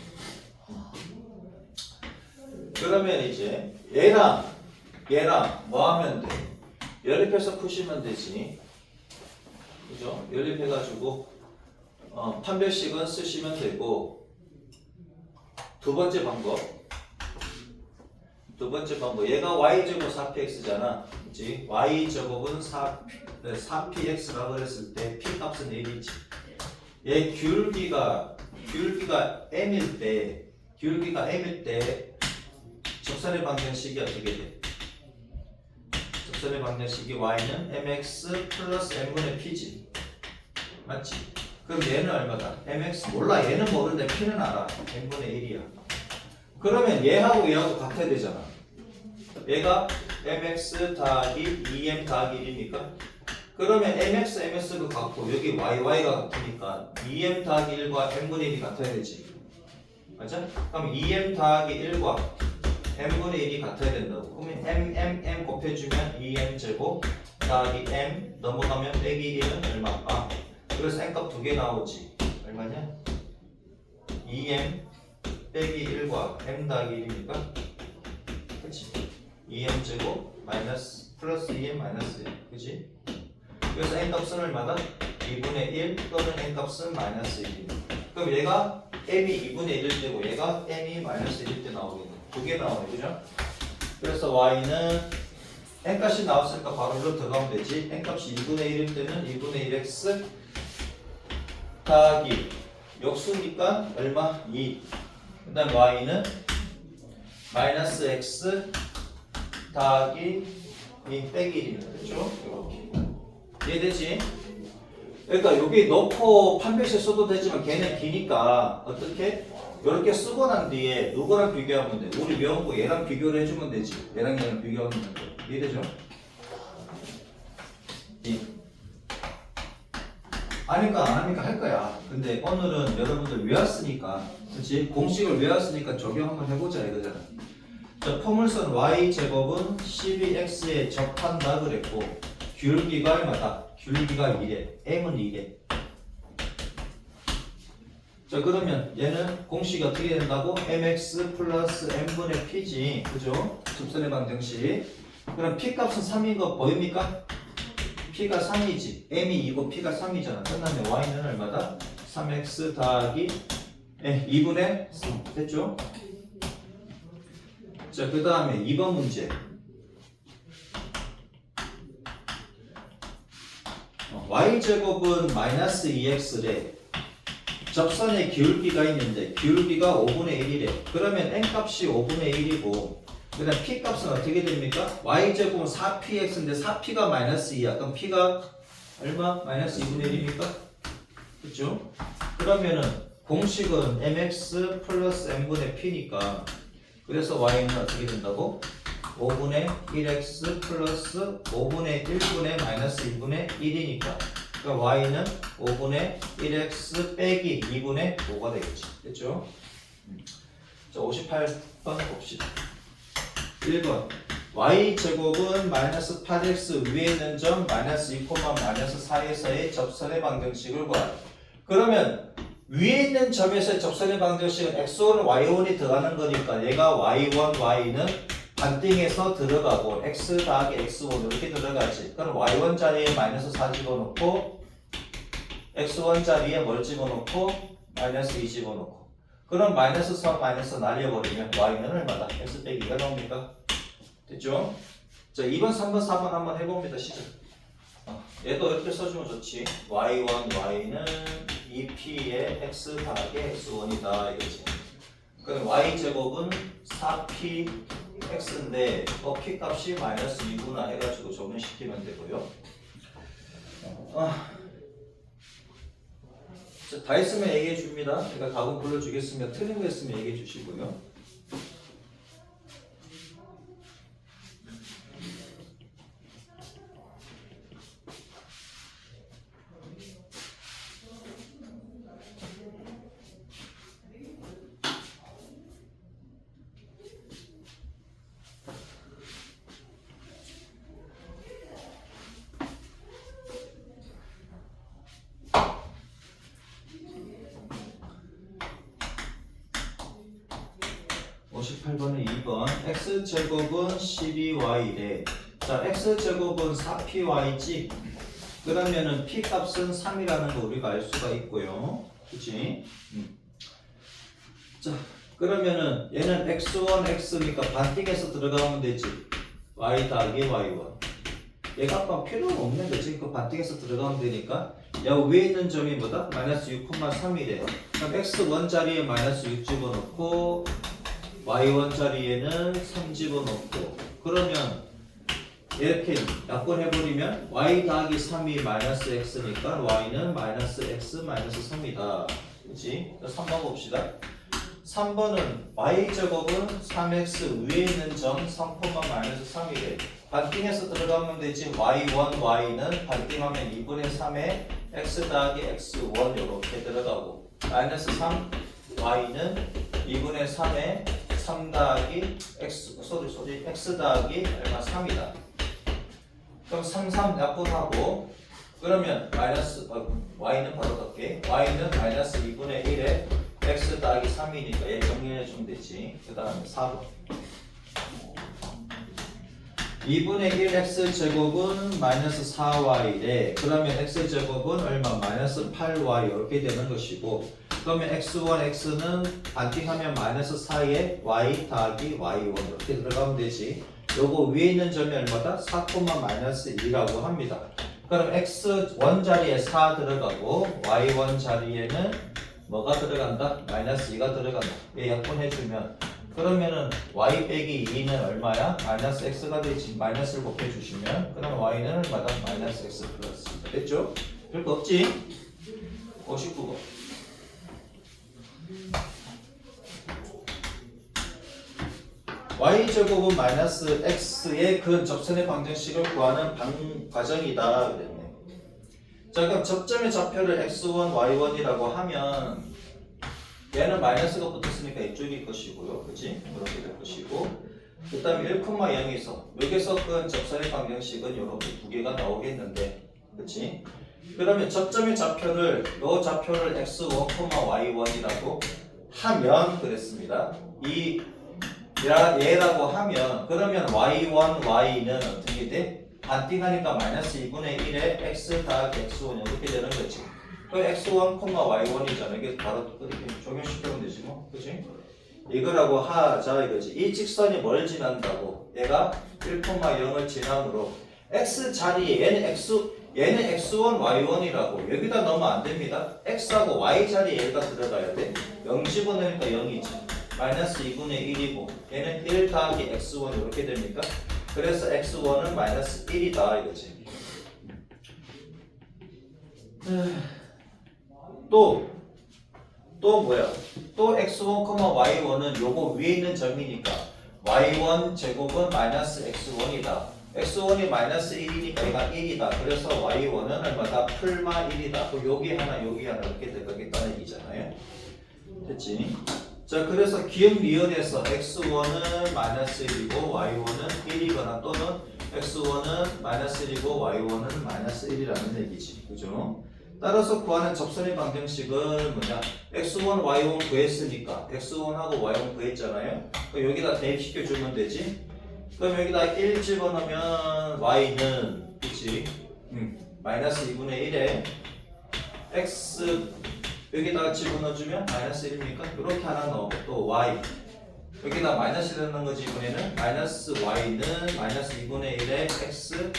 그러면 이제 얘랑 뭐 하면 돼? 연립해서 푸시면 되지. 그죠? 연립해가지고 판별식은 쓰시면 되고 두 번째 방법 얘가 y제곱 4px잖아. 그치? y제곱은 4px라고 그랬을 때 p값은 1이지. 얘 기울기가 m일 때 접선의 방정식이 어떻게 돼? 접선의 방정식이 y는 mx 플러스 m분의 p지. 맞지? 그럼 얘는 얼마다? mx 몰라. 얘는 모르는데 p는 알아. n분의 1이야. 그러면 얘하고 얘하고 같아야 되잖아. 얘가 mx 더하기 2m 더하기 1이니까 그러면 mx, ms가 같고 여기 yy가 같으니까 2m 더하기 1과 n분의 1이 같아야 되지. 맞아? 그럼 2m 더하기 1과 n분의 1이 같아야 된다고. 그러면 m 곱해주면 2m 제곱 더하기 m 넘어가면 빼기 1은 얼마? 아, 그래서 n값 2개 나오지. 얼마냐? 2m 빼기 1과 m 더하기 1이니까 그치? 2m 제곱 마이너스 플러스 2m 마이너스 1 그치? 그래서 n값은 얼마다? 2분의 1 또는 n값은 마이너스 1입니다. 그럼 얘가 m이 2분의 1일 때고 얘가 m이 마이너스 1일 때 나오겠네. 2개 나오네 그죠? 그래서 y는 n값이 나왔으니까 바로 이로 들어가면 되지. n값이 2분의 1일 때는 2분의 1x 더하기 역수니까 얼마? 2. 그 다음 y는 마이너스 x 더하기 2 빼기 1입니다. 그렇죠? 이렇게 이해되지? 그러니까 여기 넣고 판별식 써도 되지만 걔는 기니까 어떻게? 이렇게 쓰고 난 뒤에 누구랑 비교하면 돼? 우리 외운 거 얘랑 비교를 해주면 되지. 얘랑 비교하면 돼. 이해되죠? 아니까 안 하니까 할 거야. 근데 오늘은 여러분들 외웠으니까 그렇지? 공식을 외웠으니까 적용 한번 해보자 이거잖아. 자, 포물선 y제곱은 12x에 접한다 그랬고 귤기가 얼마다? 귤기가 2래. m은 2래. 자 그러면 얘는 공식이 어떻게 된다고? mx 플러스 n분의 p지. 그죠? 접선의 방정식. 그럼 p 값은 3인 거 보입니까? p가 3이지. m이 2고 p가 3이잖아. 끝나면 y는 얼마다? 3x 더하기 2분의 3. 됐죠? 자, 그 다음에 2번 문제. y제곱은 마이너스 2x래. 접선에 기울기가 있는데 기울기가 5분의 1이래. 그러면 n값이 5분의 1이고 그 다음 p값은 어떻게 됩니까? y제곱은 4px인데 4p가 마이너스 2야. 그럼 p가 얼마? 마이너스 2분의 1입니까? 그쵸? 그러면은 공식은 mx 플러스 n분의 p니까 그래서 y는 어떻게 된다고? 5분의 1x 플러스 5분의 1분의 마이너스 2분의 1이니까 그러니까 y는 5분의 1x 빼기 2분의 5가 되겠지. 됐죠? 자, 58번 봅시다. 1번 y제곱은 마이너스 8x 위에 있는 점 마이너스 2, 마이너스 4에서의 접선의 방정식을 구하라. 그러면 위에 있는 점에서의 접선의 방정식은 x1, y1이 들어가는 거니까 얘가 y1, y는 반띵해서 들어가고 x 더하기 x1 이렇게 들어가지. 그럼 y1 자리에 마이너스 4 집어넣고 x1 자리에 뭘 집어넣고 마이너스 2 집어넣고 그럼 마이너스 4 마이너스 날려버리면 y는 얼마다? x 빼기 2가 나옵니까? 됐죠? 자 2번, 3번, 4번 한번 해봅니다. 시작. 얘도 이렇게 써주면 좋지. y1, y는 2p의 x 더하기 x1이다 이거지. 그럼 y제곱은 4p x인데 p 값이 마이너스 2구나 해가지고 적용시키면 되고요. 자, 다 있으면 얘기해 줍니다. 제가 답은 불러주겠으면 틀린 거 있으면 얘기해 주시고요. (58번에) 2번 x제곱은 12y래. 자 x제곱은 4py지. 그러면은 p값은 3이라는 거 우리가 알 수가 있고요. 그치? 자 그러면은 얘는 x1, x니까 반띵해서 들어가면 되지. y 더하기 y1. 얘가 아까 필요는 없는 거지. 그 반띵해서 들어가면 되니까 야 위에 있는 점이 뭐다? 마이너스 6,3이래. 그럼 x1 자리에 마이너스 6 집어넣고 y1 자리에는 3 집어넣고 그러면 이렇게 약분해버리면 y 더하기 3이 마이너스 x니까 y는 마이너스 x 마이너스 3이다. 그치? 3번 봅시다. 3번은 y제곱은 3x 위에 있는 점 3, 마이너스 3이래. 반띵해서 들어가면 되지. y1, y는 반띵하면 2분의 3에 x 더하기 x1 이렇게 들어가고 마이너스 3, y는 2분의 3에 3 더하기 x, x 더하기 얼마 3이다. 그럼 3, 3 약분하고 그러면 마이너스 y는 바로 덮게 y는 마이너스 2분의 1에 x 더하기 3이니까 얘 정리해 주면 되지. 그 다음에 4번 2분의 1x 제곱은 마이너스 4y래. 그러면 x 제곱은 얼마? 마이너스 8y 이렇게 되는 것이고 그러면 x1, x는 반띵하면 마이너스 4에 y 더하기 y1 이렇게 들어가면 되지. 요거 위에 있는 점이 얼마다? 4, 마이너스 2라고 합니다. 그럼 x1 자리에 4 들어가고 y1 자리에는 뭐가 들어간다? 마이너스 2가 들어간다. 얘 약분해주면 그러면은 y 빼기 2는 얼마야? 마이너스 x가 되지. 마이너스를 곱해주시면 그럼 y는 얼마다? 마이너스 x 플러스. 됐죠? 별거 없지? 59번 y제곱은 마이너스 x의 그 접선의 방정식을 구하는 과정이다 그랬네. 자 그럼 접점의 좌표를 x1, y1이라고 하면 얘는 마이너스가 붙었으니까 이쪽일 것이고요. 그치? 이렇게 될 것이고 그 다음에 1,0에서 여기서 그 접선의 방정식은 이렇게 두 개가 나오겠는데 그치? 그러면 접점의 좌표를 이 좌표를 x1, y1이라고 하면 그랬습니다. 이 얘라고 하면 그러면 y1, y는 어떻게 돼? 반띵하니까 마이너스 2분의 1에 x 더하기 x1 이렇게 되는 거지. 그 x1, y1이잖아. 이게 바로 이렇게 적용시키면 되지 뭐. 그치? 이거라고 하자 이거지. 이 직선이 뭘 지난다고? 얘가 1,0을 지남으로 x 자리에 얘는 x1, y1이라고 여기다 넣으면 안 됩니다. x하고 y 자리에 얘가 들어가야 돼. 0 집어넣으니까 0이지. 마이너스 2분의 1이고 얘는 1 더하기 x1 이렇게 됩니까? 그래서 x1은 마이너스 1이다 이거지. 또 뭐야? 또 x1, y1은 요거 위에 있는 점이니까 y1 제곱은 마이너스 x1이다. x1이 마이너스 1이니까 얘가 1이다. 그래서 y1은 얼마다? 풀마 1이다. 그럼 여기 하나 이렇게 들어가겠다는 얘기잖아요. 됐지? 자 그래서 기억 리얼에서 x1은 마이너스 1이고 y1은 1이거나 또는 x1은 마이너스 1이고 y1은 마이너스 1이라는 얘기지. 그죠? 따라서 구하는 접선의 방정식은 뭐냐? x1, y1 구했으니까 x1하고 y1 구했잖아요. 그럼 여기다 대입시켜주면 되지. 그럼 여기다 1 집어넣으면 y는 그치? 마이너스 2분의 1에 x 여기다가 집어넣어주면 마이너스 1입니까? 이렇게 하나 넣고 또 y 여기다 마이너스 넣는 거지. 이번에는 마이너스 y는 마이너스 2분의 1에 x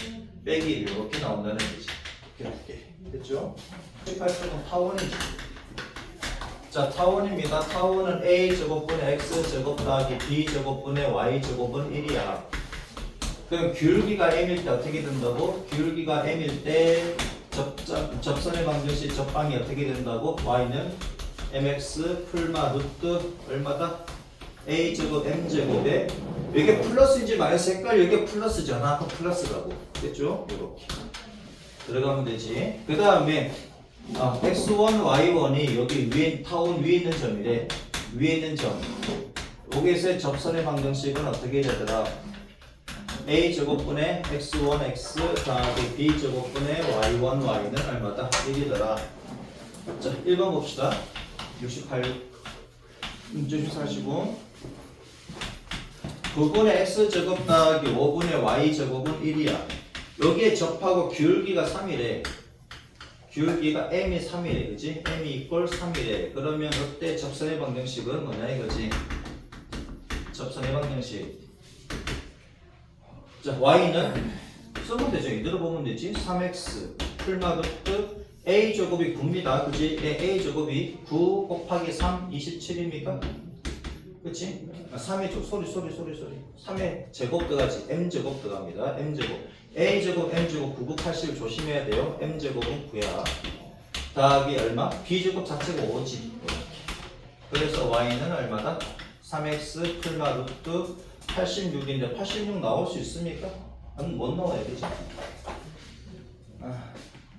빼기 1 이렇게 나온다는 거지. 이렇게 됐죠? 18초는 타원이죠. 자 타원입니다. 타원은 a제곱분의 x제곱 더하기 b제곱분의 y제곱은 1이야. 그럼 기울기가 m일 때 어떻게 된다고? 기울기가 m일 때 접선의 방정식 접방이 어떻게 된다고? y는 mx 풀마 루트 얼마다? a제곱 m제곱에 이게 플러스인지 마이너스 헷갈려. 이게 플러스잖아. 그 플러스라고. 됐죠? 이렇게 들어가면 되지. 그 다음에 x1, y1이 여기 위에 타원 위에 있는 점이래. 위에 있는 점. 여기에서의 접선의 방정식은 어떻게 되더라? a제곱분의 x1, x 더하기 b제곱분의 y1, y는 얼마다? 1이더라. 자, 1번 봅시다. 68, 문제 사시고 9분의 x제곱 더하기 5분의 y제곱은 1이야. 여기에 접하고 기울기가 3이래. 기울기가 m이 3이래. 그지? m이 이퀄 3이래. 그러면 그때 접선의 방정식은 뭐냐 이거지? 접선의 방정식. 자, y는 쓰면 되죠. 이대로 보면 되지. 3x 풀마루트 a제곱이 9입니다. 그지? 네, a제곱이 9 곱하기 3, 27입니까? 그치? 3의 소리 3의 제곱 들어가지 m제곱 들어갑니다. m제곱 a제곱 m제곱 9, 9, 80 조심해야 돼요. m제곱은 9야 더하기 얼마? b제곱 자체가 5지. 그래서 y는 얼마다? 3x 플마 루트 86인데 86 나올 수 있습니까? 못 나와야 되지.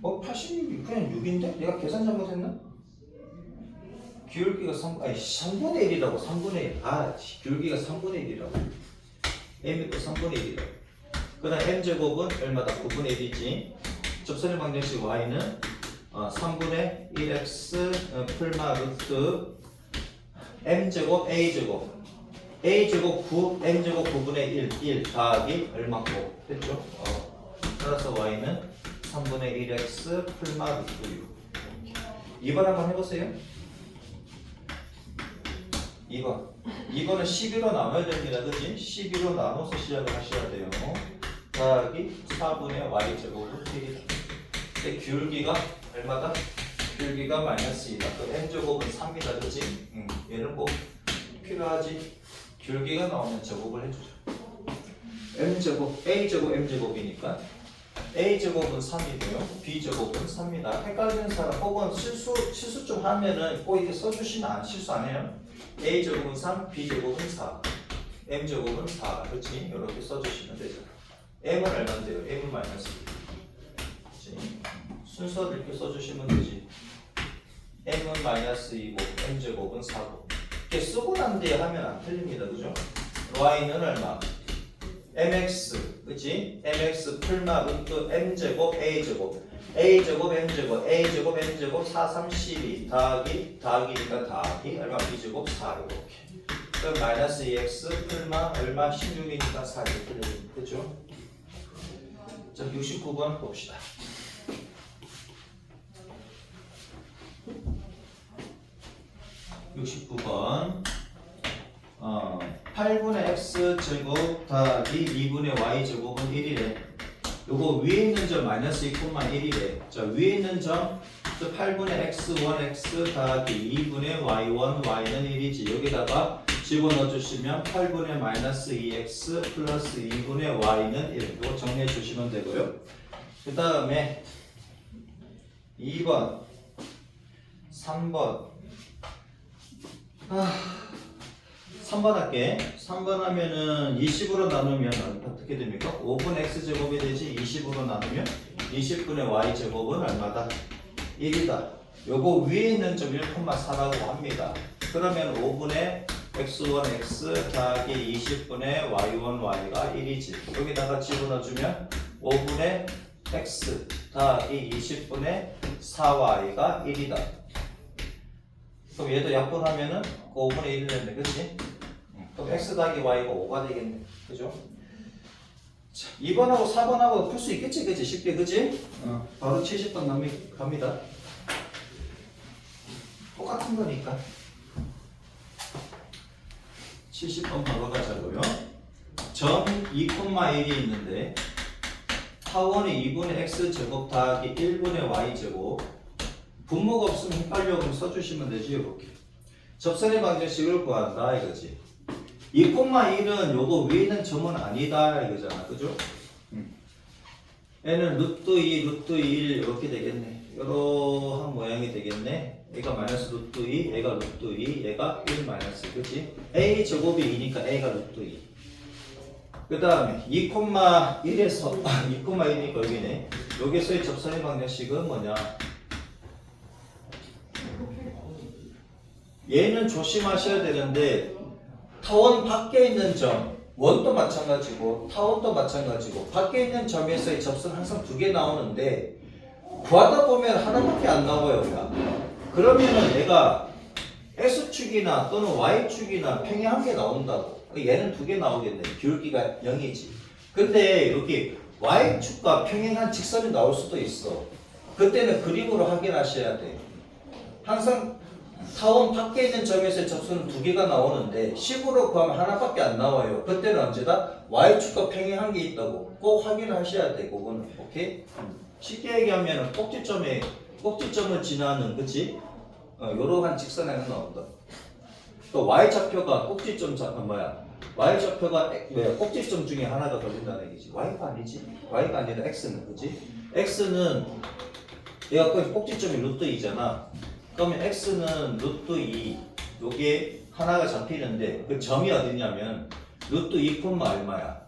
86이 그냥 6인데? 내가 계산 잘못했나? 기울기가 3분의 1이라고 3분의 1. 기울기가 3분의 1이라고. m이 또 3분의 1이라고. 그 다음 m제곱은 얼마다? 9분의 1이지. 접선의 방정식 y는 3분의 1x 플마 루트 m제곱 a제곱 a제곱 9 m제곱 9분의 1 더하기 얼마고 됐죠? 따라서 y는 3분의 1x 플마 루트 6. 2번 한번 해보세요. 2번은 12로 나눠야 됩니다. 그치? 12로 나눠서 시작을 하셔야 돼요. 더하기 4분의 y제곱으로 1이다. 근데 기울기가 얼마다? 기울기가 마이너스 2다. 그 m제곱은 3이다. 그치? 얘는 뭐 필요하지? 기울기가 나오면 제곱을 해주죠. m제곱, a제곱, m제곱이니까 a제곱은 3이고요. b제곱은 3입니다. 헷갈리는 사람 혹은 실수 좀 하면은 꼭 이렇게 써주시면 실수 안 해요. a제곱은 3, b제곱은 4, m제곱은 4. 그렇지? 이렇게 써주시면 되죠. m은 얼마인데요? m은 마이너스 2. 순서를 이렇게 써주시면 되지. m은 마이너스 2고 m제곱은 4고 이렇게 쓰고 난 뒤에 하면 안 틀립니다. 그죠? y는 얼마? mx, 그치? mx 풀마 루트 m제곱 a제곱 a제곱 m제곱 a제곱 m제곱 4, 3, 12 더하기니까 더하기 얼마? b제곱 4 이렇게. 그럼 마이너스 2x 풀마 얼마? 16이니까 4 이렇게 되죠. 그죠? 자, 69번 봅시다. 69번 8분의 x제곱 더하기 2분의 y제곱은 1이래. 요거 위에 있는 점 마이너스 2,1이래. 자, 위에 있는 점 8분의 x1x 더하기 2분의 y1 y는 1이지. 여기다가 집어넣어 주시면 8분의 마이너스 2x 플러스 2분의 y는 1. 이거 정리해 주시면 되고요. 그 다음에 2번 3번 3번 할게. 3번 하면은 20으로 나누면 어떻게 됩니까? 5분의 x제곱이 되지. 20으로 나누면 20분의 y제곱은 얼마다? 1이다. 요거 위에 있는 점 1,4라고 합니다. 그러면 5분의 x1 x 더하기 20분의 y1 y가 1이지. 여기다가 집어넣어주면 5분의 x 더하기 20분의 4y가 1이다. 그럼 얘도 약분하면은 5분의 1을 냈네. 그치? 그럼 x 더하기 y가 5가 되겠네. 그죠? 자, 2번하고 4번하고 풀 수 있겠지? 그치? 쉽게. 그치? 바로 70번 갑니다. 똑같은 거니까. 70번 바로 가자고요. 점 2,1이 있는데 타원이 2분의 x제곱 더하기 1분의 y제곱 분모가 없으면 헷갈려 써주시면 되지. 이렇게 접선의 방정식을 구한다 이거지. 2,1은 요거 위에 있는 점은 아니다 이거잖아. 그죠? 얘는 루트 2, 루트 1 이렇게 되겠네. 이러한 모양이 되겠네. 얘가 마이너스 루트 2, 얘가 루트 2, 얘가 1 마이너스. 그치? a 제곱이 2니까 a가 루트 2. 그 다음에 2,1에서 2,1이니까 여기네. 여기서의 접선의 방정식은 뭐냐? 얘는 조심하셔야 되는데 타원 밖에 있는 점 원도 마찬가지고 타원도 마찬가지고 밖에 있는 점에서의 접선 항상 2개 나오는데 구하다 보면 하나밖에 안 나와요. 그러면은 얘가 x축이나 또는 y축이나 평행 한 개 나온다고. 얘는 2개 나오겠네. 기울기가 0이지. 근데 여기 y축과 평행한 직선이 나올 수도 있어. 그때는 그림으로 확인하셔야 돼. 항상 타원 밖에 있는 점에서의 접선은 2개가 나오는데 식으로 구하면 하나밖에 안 나와요. 그때는 언제다? y축과 평행한 게 있다고 꼭 확인하셔야 돼. 그거는. 오케이? 쉽게 얘기하면 꼭지점을 지나는, 그치? 요러한 직선이 하나 나온다. 또 y좌표가 꼭지점 y좌표가 꼭지점 중에 하나가 걸린다는 얘기지. y가 아니지. y가 아니라 x는 그지? x는 얘가 꼭지점이 루트 2잖아. 그러면 x는 루트 2 요게 하나가 잡히는데 그 점이 어디냐면 루트 2, 얼마야?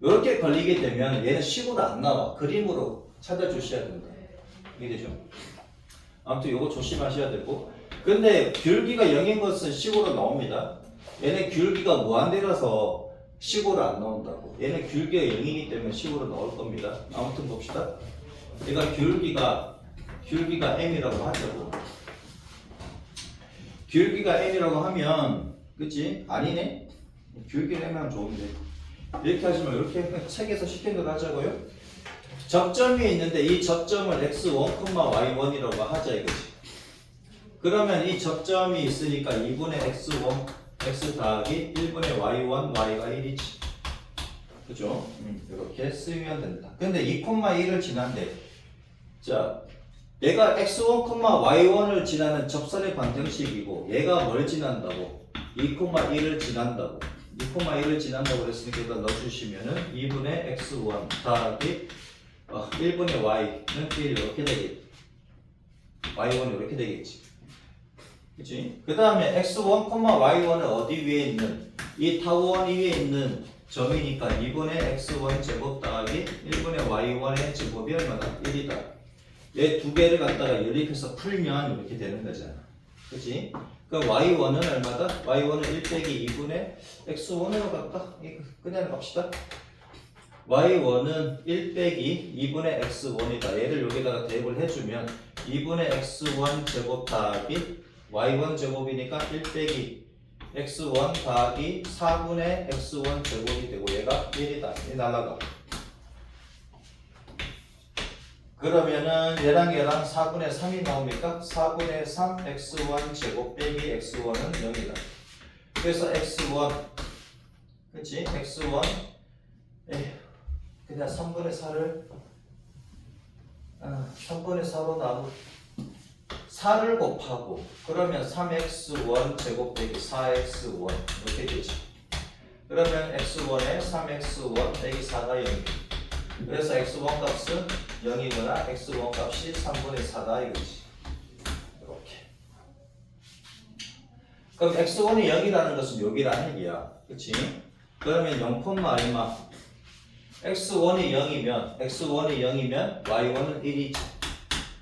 요렇게 걸리게 되면 얘는 식으로 안 나와. 그림으로 찾아주셔야 된다. 이해되죠? 아무튼 요거 조심하셔야 되고, 근데 귤기가 0인 것은 식으로 나옵니다. 얘는 귤기가 무한대라서 식으로 안 나온다고. 얘는 귤기가 0이기 때문에 식으로 나올 겁니다. 아무튼 봅시다. 얘가 귤기가 m이라고 하자고. 귤기가 m이라고 하면, 그치? 아니네? 귤기를 m 하면 좋은데. 이렇게 하지 말고 이렇게 책에서 시킨 대로 하자고요. 접점이 있는데 이 접점을 x1, y1이라고 하자 이거지. 그러면 이 접점이 있으니까 2분의 x1, x 더하기 1분의 y1, y가 1이지. 그죠? 이렇게 쓰면 된다. 근데 2,1을 지난데, 자, 얘가 x1, y1을 지나는 접선의 방정식이고, 얘가 뭘 지난다고? 2,1을 지난다고. 2,1을 지난다고 그랬으니까 여기다 넣어주시면은 2분의 x1 더하기 1분의 y는 1 이렇게 되겠지. y1 이렇게 되겠지. 그치? 그 다음에 x1, y1은 어디 위에 있는? 이 타원 위에 있는 점이니까 2분의 x1 제곱 더하기 1분의 y1의 제곱이 얼마다? 1이다. 얘 두 개를 갖다가 연립해서 풀면 이렇게 되는 거잖아. 그치? 그럼 y1은 얼마다? y1은 1 빼기 2분의 x1으로 갈까? 그냥 갑시다. y1은 1 빼기 2분의 x1이다. 얘를 여기다가 대입을 해주면 2분의 x1 제곱 더하기 y1 제곱이니까 1 빼기 x1 더하기 4분의 x1 제곱이 되고 얘가 1이다. 얘 날라가. 그러면은 얘랑 4분의 3이 나옵니까? 4분의 3 x1 제곱 빼기 x1은 0이다. 그래서 x1 그치? x1 그냥 3분의 4를 3분의 4로 나누 4를 곱하고 그러면 3x1 제곱 빼기 4x1 이렇게 되지. 그러면 x1에 3x1 빼기 4가 0이다. 그래서 x1 값은 0이거나 x1 값이 3분의 4다 이거지. 이렇게. 그럼 x1이 0이라는 것은 여기라는 얘기야. 그치? 그러면 0, 얼마? x1이 0이면 y1은 1이지.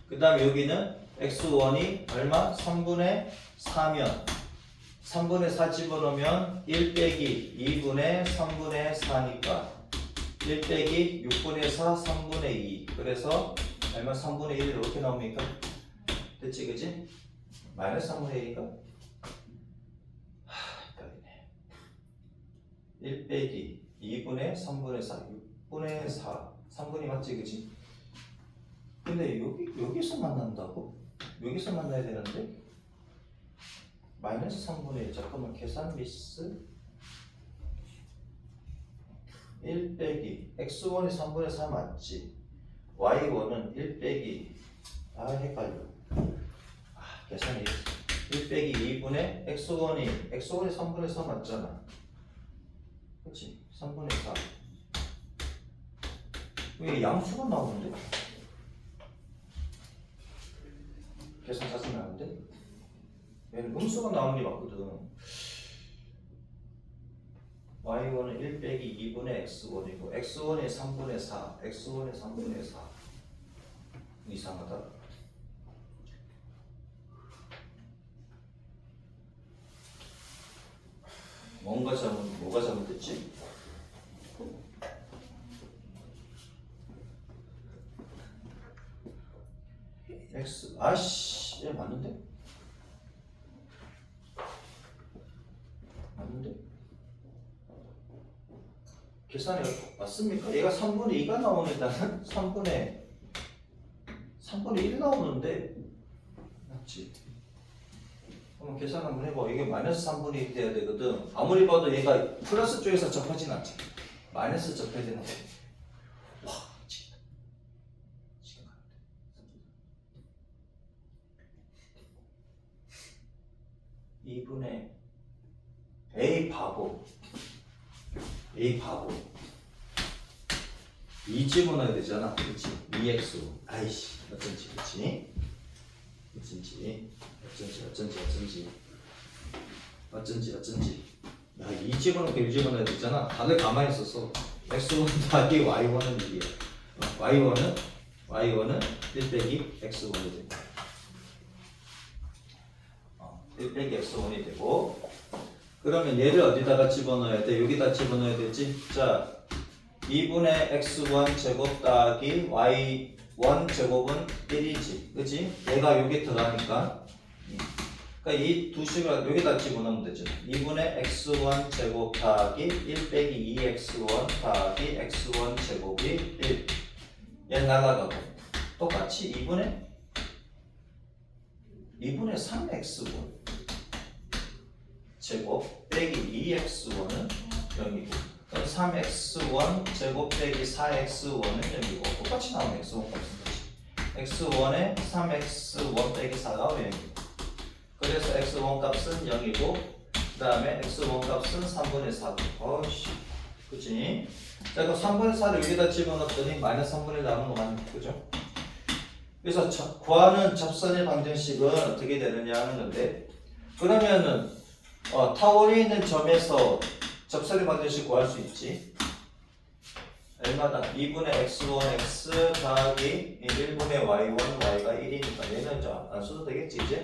그 다음에 여기는 x1이 얼마? 3분의 4면 3분의 4 집어넣으면 1 빼기 2분의 3분의 4니까 1 빼기 6분의 4, 3분의 2. 그래서 얼마 3분의 1 이렇게 나옵니까? 됐지, 그지? 마이너스 3분의 1인가? 헷갈리네. 1 빼기 2분의 3분의 4, 6분의 4. 3분이 맞지, 그지? 근데 여기서 만난다고? 여기서 만나야 되는데? 마이너스 3분의 1. 잠깐만, 계산 미스. 1 빼기 x1이 3분의 4 맞지? y1은 1 빼기 헷갈려. 계산이 1 빼기 2분의 x1이 3분의 4 맞잖아. 그치? 3분의 4. 왜 양수가 나오는데? 계산 짜증나는데? 얘는 음수가 나오는 게 맞거든. y1은 1 빼기 2분의 x1이고 x1이 3분의 4, x1이 3분의 4. 이상하다. 뭐가 잘못됐지? x 얘 맞는데? 계산이 맞습니까? 얘가 3분의 2가 나오니까 3분의 1 나오는데 맞지? 그럼 계산 한번 해봐. 이게 마이너스 3분의 1 돼야 되거든. 아무리 봐도 얘가 플러스 쪽에서 접하진 않지. 마이너스 접해야 되는데. 와, 미치겠다. 2분의 A 바보. A 바보. 2 집어넣어야 되잖아. 그렇지? 2x. 아이씨. 어쩐지. 그렇지? 어쩐지. 야, 2 집어넣고 1 집어넣어야 되잖아. 다들 가만히 있었어. x1 더하기 y1은 1이야. y1은 1 빼기 x1이 되고 1 빼기 x1이 되고 그러면 얘를 어디다가 집어넣어야 돼? 여기다 집어넣어야 되지? 자, 2분의 x1 제곱 더하기 y1 제곱은 1이지. 그치? 얘가 여기 들어가니까 그러니까 이 두 식을 여기다 집어넣으면 되죠. 2분의 x1 제곱 더하기 1 빼기 2x1 더하기 x1 제곱이 1. 얘 나가고 똑같이 2분의 3x1 제곱 빼기 2x1은 0이고 그럼 3x1 제곱 빼기 4x1은 0이고 똑같이 나오는 x1 값은 거지. x1에 3x1 빼기 4가 0이고 그래서 x1 값은 0이고 그 다음에 x1 값은 3분의 4고 어이씨 그치? 자 그럼 3분의 4를 여기다 집어넣었더니 마이너스 3분의 1 나오는 거 맞네. 그죠? 그래서 구하는 접선의 방정식은 어떻게 되느냐 하는 건데 그러면은 타원에 있는 점에서 접선의 방정식 구할 수 있지. 얼마다? 2분의 x1 x 더하기 1분의 y1 y가 1이니까 얘는 이제 안 써도 되겠지 이제?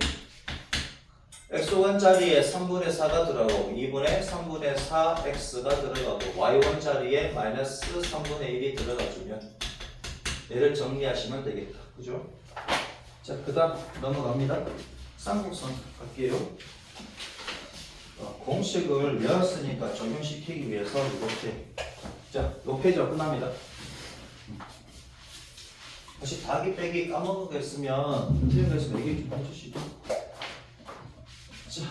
x1 자리에 3분의 4가 들어가고 2분의 3분의 4 x가 들어가고 y1 자리에 마이너스 3분의 1이 들어가주면 얘를 정리하시면 되겠다. 그죠? 자, 그 다음 넘어갑니다. 쌍곡선 갈게요. 공식을 외웠으니까 적용시키기 위해서 이렇게 자, 요 페이지가 끝납니다. 혹시 더하기 빼기 까먹은 거 있으면 틀린 거 있으면 얘기 좀 해주시죠. 자,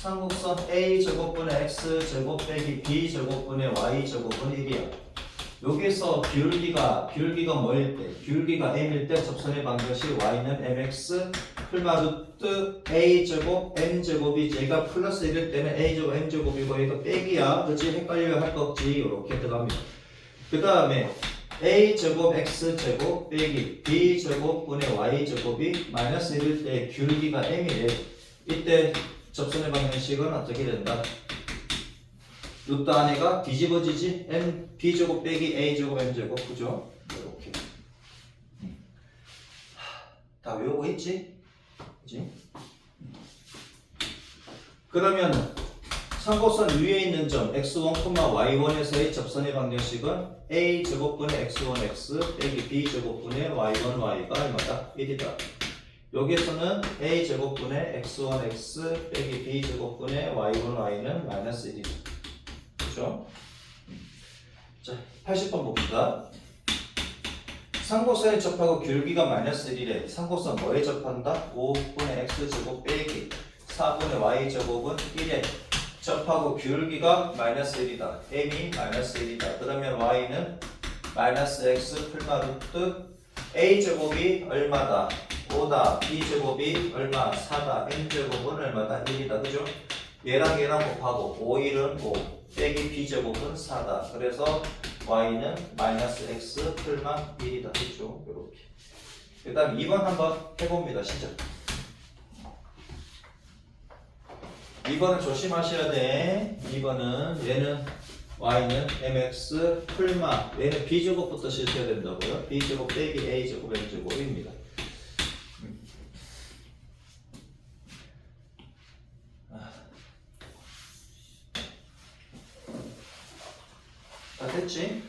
쌍곡선 a 제곱분의 x 제곱 빼기 b 제곱분의 y 제곱은 1이야. 여기서 기울기가 뭐일 때? 기울기가 m일 때 접선의 방정식 y는 mx 풀마루트 a 제곱 m 제곱이지. 얘가 플러스 1일 때는 a 제곱 m 제곱이고 얘가 빼기야. 그치? 헷갈려야 할 거 없지. 이렇게 들어갑니다. 그 다음에 a 제곱 x 제곱 빼기 b 제곱분의 y 제곱이 마이너스 1일 때 기울기가 m이래. 이때 접선의 방정식은 어떻게 된다? 루트 안에가 뒤집어지지? m b 제곱 빼기 a 제곱 m 제곱 그죠? 이렇게 다 외우고 있지? 그지? 그러면 상곡선 위에 있는 점 x1, y1에서의 접선의 방정식은 a 제곱분의 x1 x 빼기 b 제곱분의 y1 y가 얼마다? 1이다. 여기에서는 a 제곱분의 x1 x 빼기 b 제곱분의 y1 y는 마이너스 1이다. 그렇죠? 자, 80번 봅시다. 상곡선에 접하고 기울기가 마이너스 1이래. 상곡선 뭐에 접한다? 5분의 x 제곱 빼기 4분의 y 제곱은 1에 접하고 기울기가 마이너스 1이다. m이 마이너스 1이다. 그러면 y는 마이너스 x 풀마루트 a 제곱이 얼마다? 5다. b 제곱이 얼마? 4다. m 제곱은 얼마다? 1이다. 그죠? 얘랑 곱하고 5, 1은 5 빼기 b 제곱은 4다. 그래서 y는 마이너스 x 풀만 1이다. 그죠? 이렇게. 그 다음 2번 한번 해봅니다. 시작. 2번은 조심하셔야 돼. 2번은 얘는 y는 mx 풀마 얘는 b제곱부터 실셔야 된다고요. b제곱 빼기 a제곱 m제곱입니다. 다 됐지?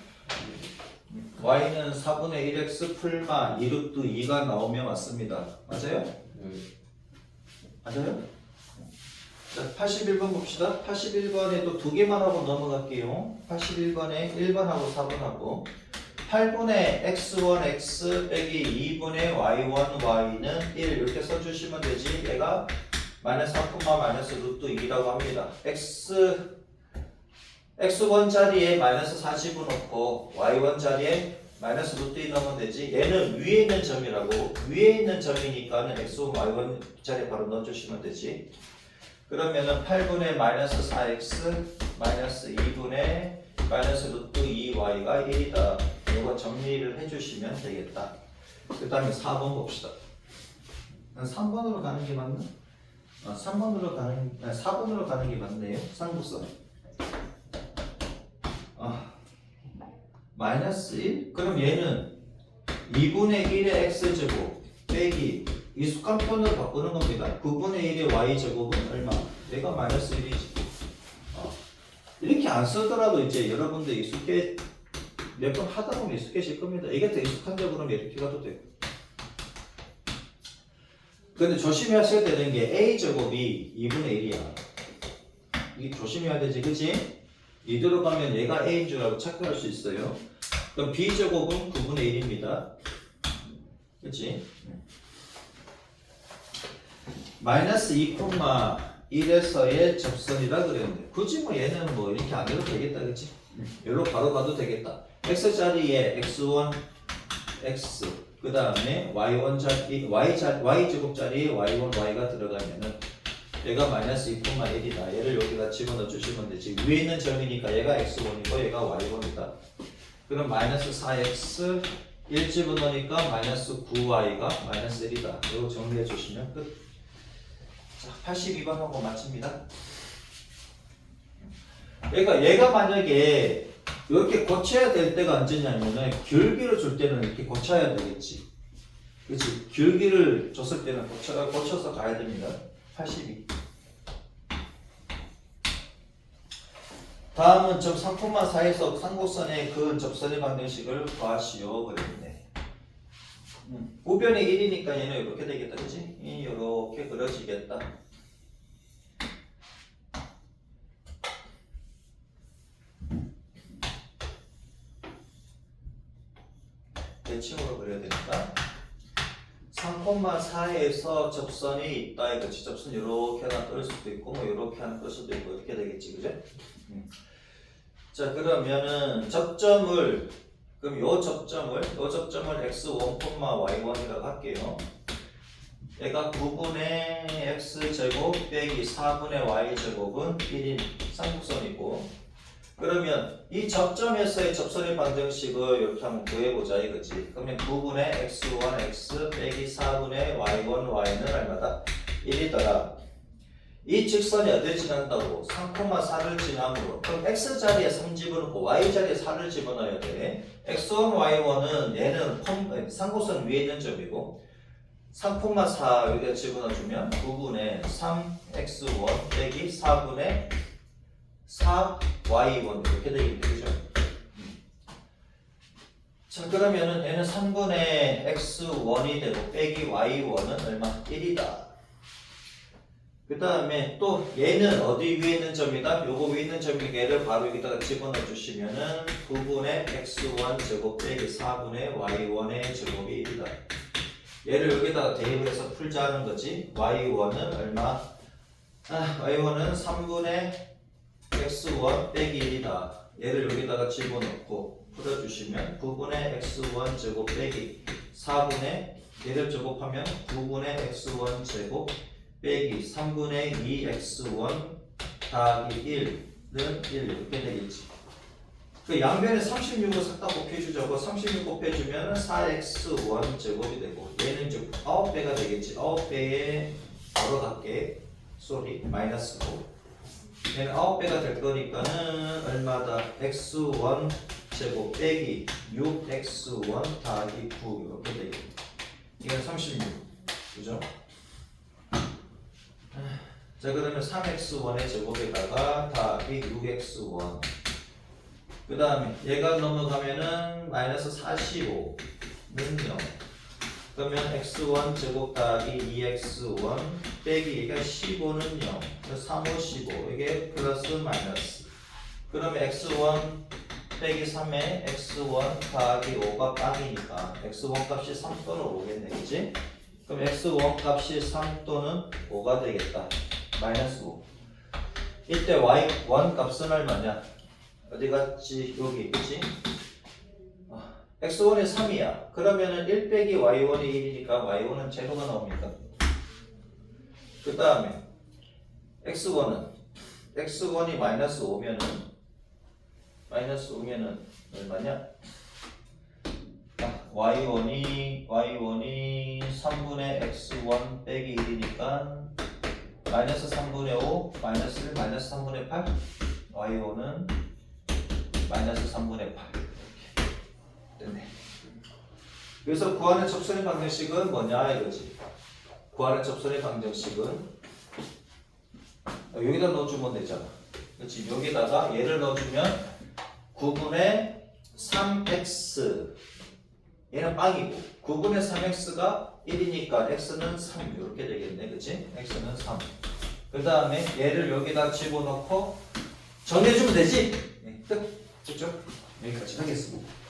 y는 4분의 1x 풀마 2루트 2가 나오면 맞습니다. 맞아요? 맞아요? 자, 81번 봅시다. 81번에 또 두 개만 하고 넘어갈게요. 81번에 1번하고 4번하고 8분의 x1 x 빼기 2분의 y1 y는 1 이렇게 써주시면 되지. 얘가 마이너스 4, 마이너스 루트 2라고 합니다. x1 자리에 마이너스 40을 넣고 y1 자리에 마이너스 루트 2 넣으면 되지. 얘는 위에 있는 점이라고. 위에 있는 점이니까는 x1, y1 자리에 바로 넣어주시면 되지. 그러면은 8분의 마이너스 4x 마이너스 2분의 마이너스 루트 2y가 1이다. 이거 정리를 해주시면 되겠다. 그 다음에 4번 봅시다. 3번으로 가는 게 맞나? 4번으로 가는 게 맞네요. 상부선. 마이너스 1? 그럼 얘는 2분의 1의 x제곱 빼기 이 수간편으로 바꾸는 겁니다. 9분의 1의 y제곱은 얼마? 얘가 마이너스 1이지. 이렇게 안 쓰더라도 이제 여러분들 익숙해 몇 번 하다 보면 익숙해질 겁니다. 이게 더 익숙한데 그러면 이렇게 가도 되고. 근데 조심하셔야 되는 게 a제곱이 2분의 1이야. 이게 조심해야 되지, 그치? 이대로 가면 얘가 a인 줄 알고 착각할 수 있어요. 그럼 b제곱은 9분의 1입니다. 그치? 마이너스 2,1에서의 접선이라 그랬는데 굳이 뭐 얘는 뭐 이렇게 안 해도 되겠다, 그치? 여기로 바로 가도 되겠다. x자리에 x1, x 그 다음에 y1 자리, y제곱 자리에 y1, y가 들어가면은 얘가 마이너스 2,1이다. 얘를 여기다 집어넣어 주시면 되지. 위에 있는 점이니까 얘가 x1이고 얘가 y1이다. 그럼 마이너스 4x 1 집어넣으니까 마이너스 9y가 마이너스 1이다. 이거 정리해 주시면 끝. 자, 82번하고 마칩니다. 그러니까 얘가 만약에 이렇게 고쳐야 될 때가 언제냐면은 길기를 줄 때는 이렇게 고쳐야 되겠지. 그치? 길기를 줬을 때는 고쳐서 가야 됩니다. 82. 다음은 점 3,4에서 상곡선의 그 접선의 방정식을 구하시오. 그랬네. 우변이 1이니까 얘는 이렇게 되겠다. 그치? 이렇게 그려지겠다. 대칭으로 그려야 되니까 3,4에서 접선이 있다 이거지. 접선 이렇게 하나 뜰 수도 있고 뭐 이렇게 하나 뜰 수도 있고 이렇게 되겠지, 그죠? 자, 그러면은 접점을 그럼 요 접점을 x1, y1이라고 할게요. 얘가 9분의 x제곱 빼기 4분의 y제곱은 1인 상곡선이고, 그러면 이 접점에서의 접선의 방정식을 이렇게 한번 구해보자 이거지. 그러면 9분의 x1, x 빼기 4분의 y1, y는 얼마다? 1이더라. 이 직선이 어딜 지난다고? 3,4를 지나므로. 그럼 x자리에 3 집어넣고 y자리에 4를 집어넣어야 돼. x1, y1은 얘는 상곡선 위에 있는 점이고 3,4 여기다 집어넣어주면 9분의 3x1 빼기 4분의 4y1 이렇게 되겠죠, 그죠? 자, 그러면은 얘는 3분의 x1이 되고 빼기 y1은 얼마? 1이다. 그 다음에 또 얘는 어디 위에 있는 점이다? 요거 위에 있는 점이니까 얘를 바로 여기다가 집어넣어 주시면은 9분의 x1 제곱 빼기 4분의 y1의 제곱이 1이다. 얘를 여기다가 대입을 해서 풀자는 거지. y1은 얼마? y1은 3분의 x1 빼기 1이다. 얘를 여기다가 집어넣고 풀어주시면 9분의 x1 제곱 빼기 4분의 얘를 제곱하면 9분의 x1 제곱 빼기 3분의 2x1 더하기 1은 1 이렇게 되겠지. 그 양변에 36을 싹 다 곱해주자고. 36 곱해주면 4x1 제곱이 되고 얘는 이제 9배가 되겠지. 9배에 바로 갈게. 마이너스 9. 얘는 9배가 될 거니까는 얼마다? x1 제곱 빼기 6x1 더하기 9 이렇게 되겠지. 이건 36. 그죠? 자, 그러면 3x1의 제곱에다가 더하기 6x1. 그 다음에 얘가 넘어가면은 마이너스 45는 0. 그러면 x1 제곱 더하기 2x1 빼기 얘가 15는 0. 3, 5, 15. 이게 플러스 마이너스. 그러면 x1 빼기 3에 x1 더하기 5가 빵이니까 x1 값이 3 또는 5겠네, 그치? 그럼 x1 값이 3 또는 5가 되겠다. 마이너스 5. 이때 y1 값은 얼마냐? 어디 갔지? 여기, 그치? x1이 3이야. 그러면은 1 빼기 y1이 1이니까 y1은 제로가 나옵니다. 그 다음에 x1이 마이너스 5면은 얼마냐? y1이 3분의 x1 빼기 1이니까 마이너스 3분의 5 마이너스 1 마이너스 3분의 8 y1은 마이너스 3분의 8 됐네. 그래서 구하는 접선의 방정식은 뭐냐 이거지. 구하는 접선의 방정식은 여기다 넣어주면 되잖아. 그렇지. 여기다가 얘를 넣어주면 9분의 3x 얘는 빵이고 9분의 3x가 1이니까 x는 3 이렇게 되겠네. 그치? x는 3. 그 다음에 얘를 여기다 집어넣고 정리해주면 되지? 네, 끝. 그죠? 여기까지 하겠습니다.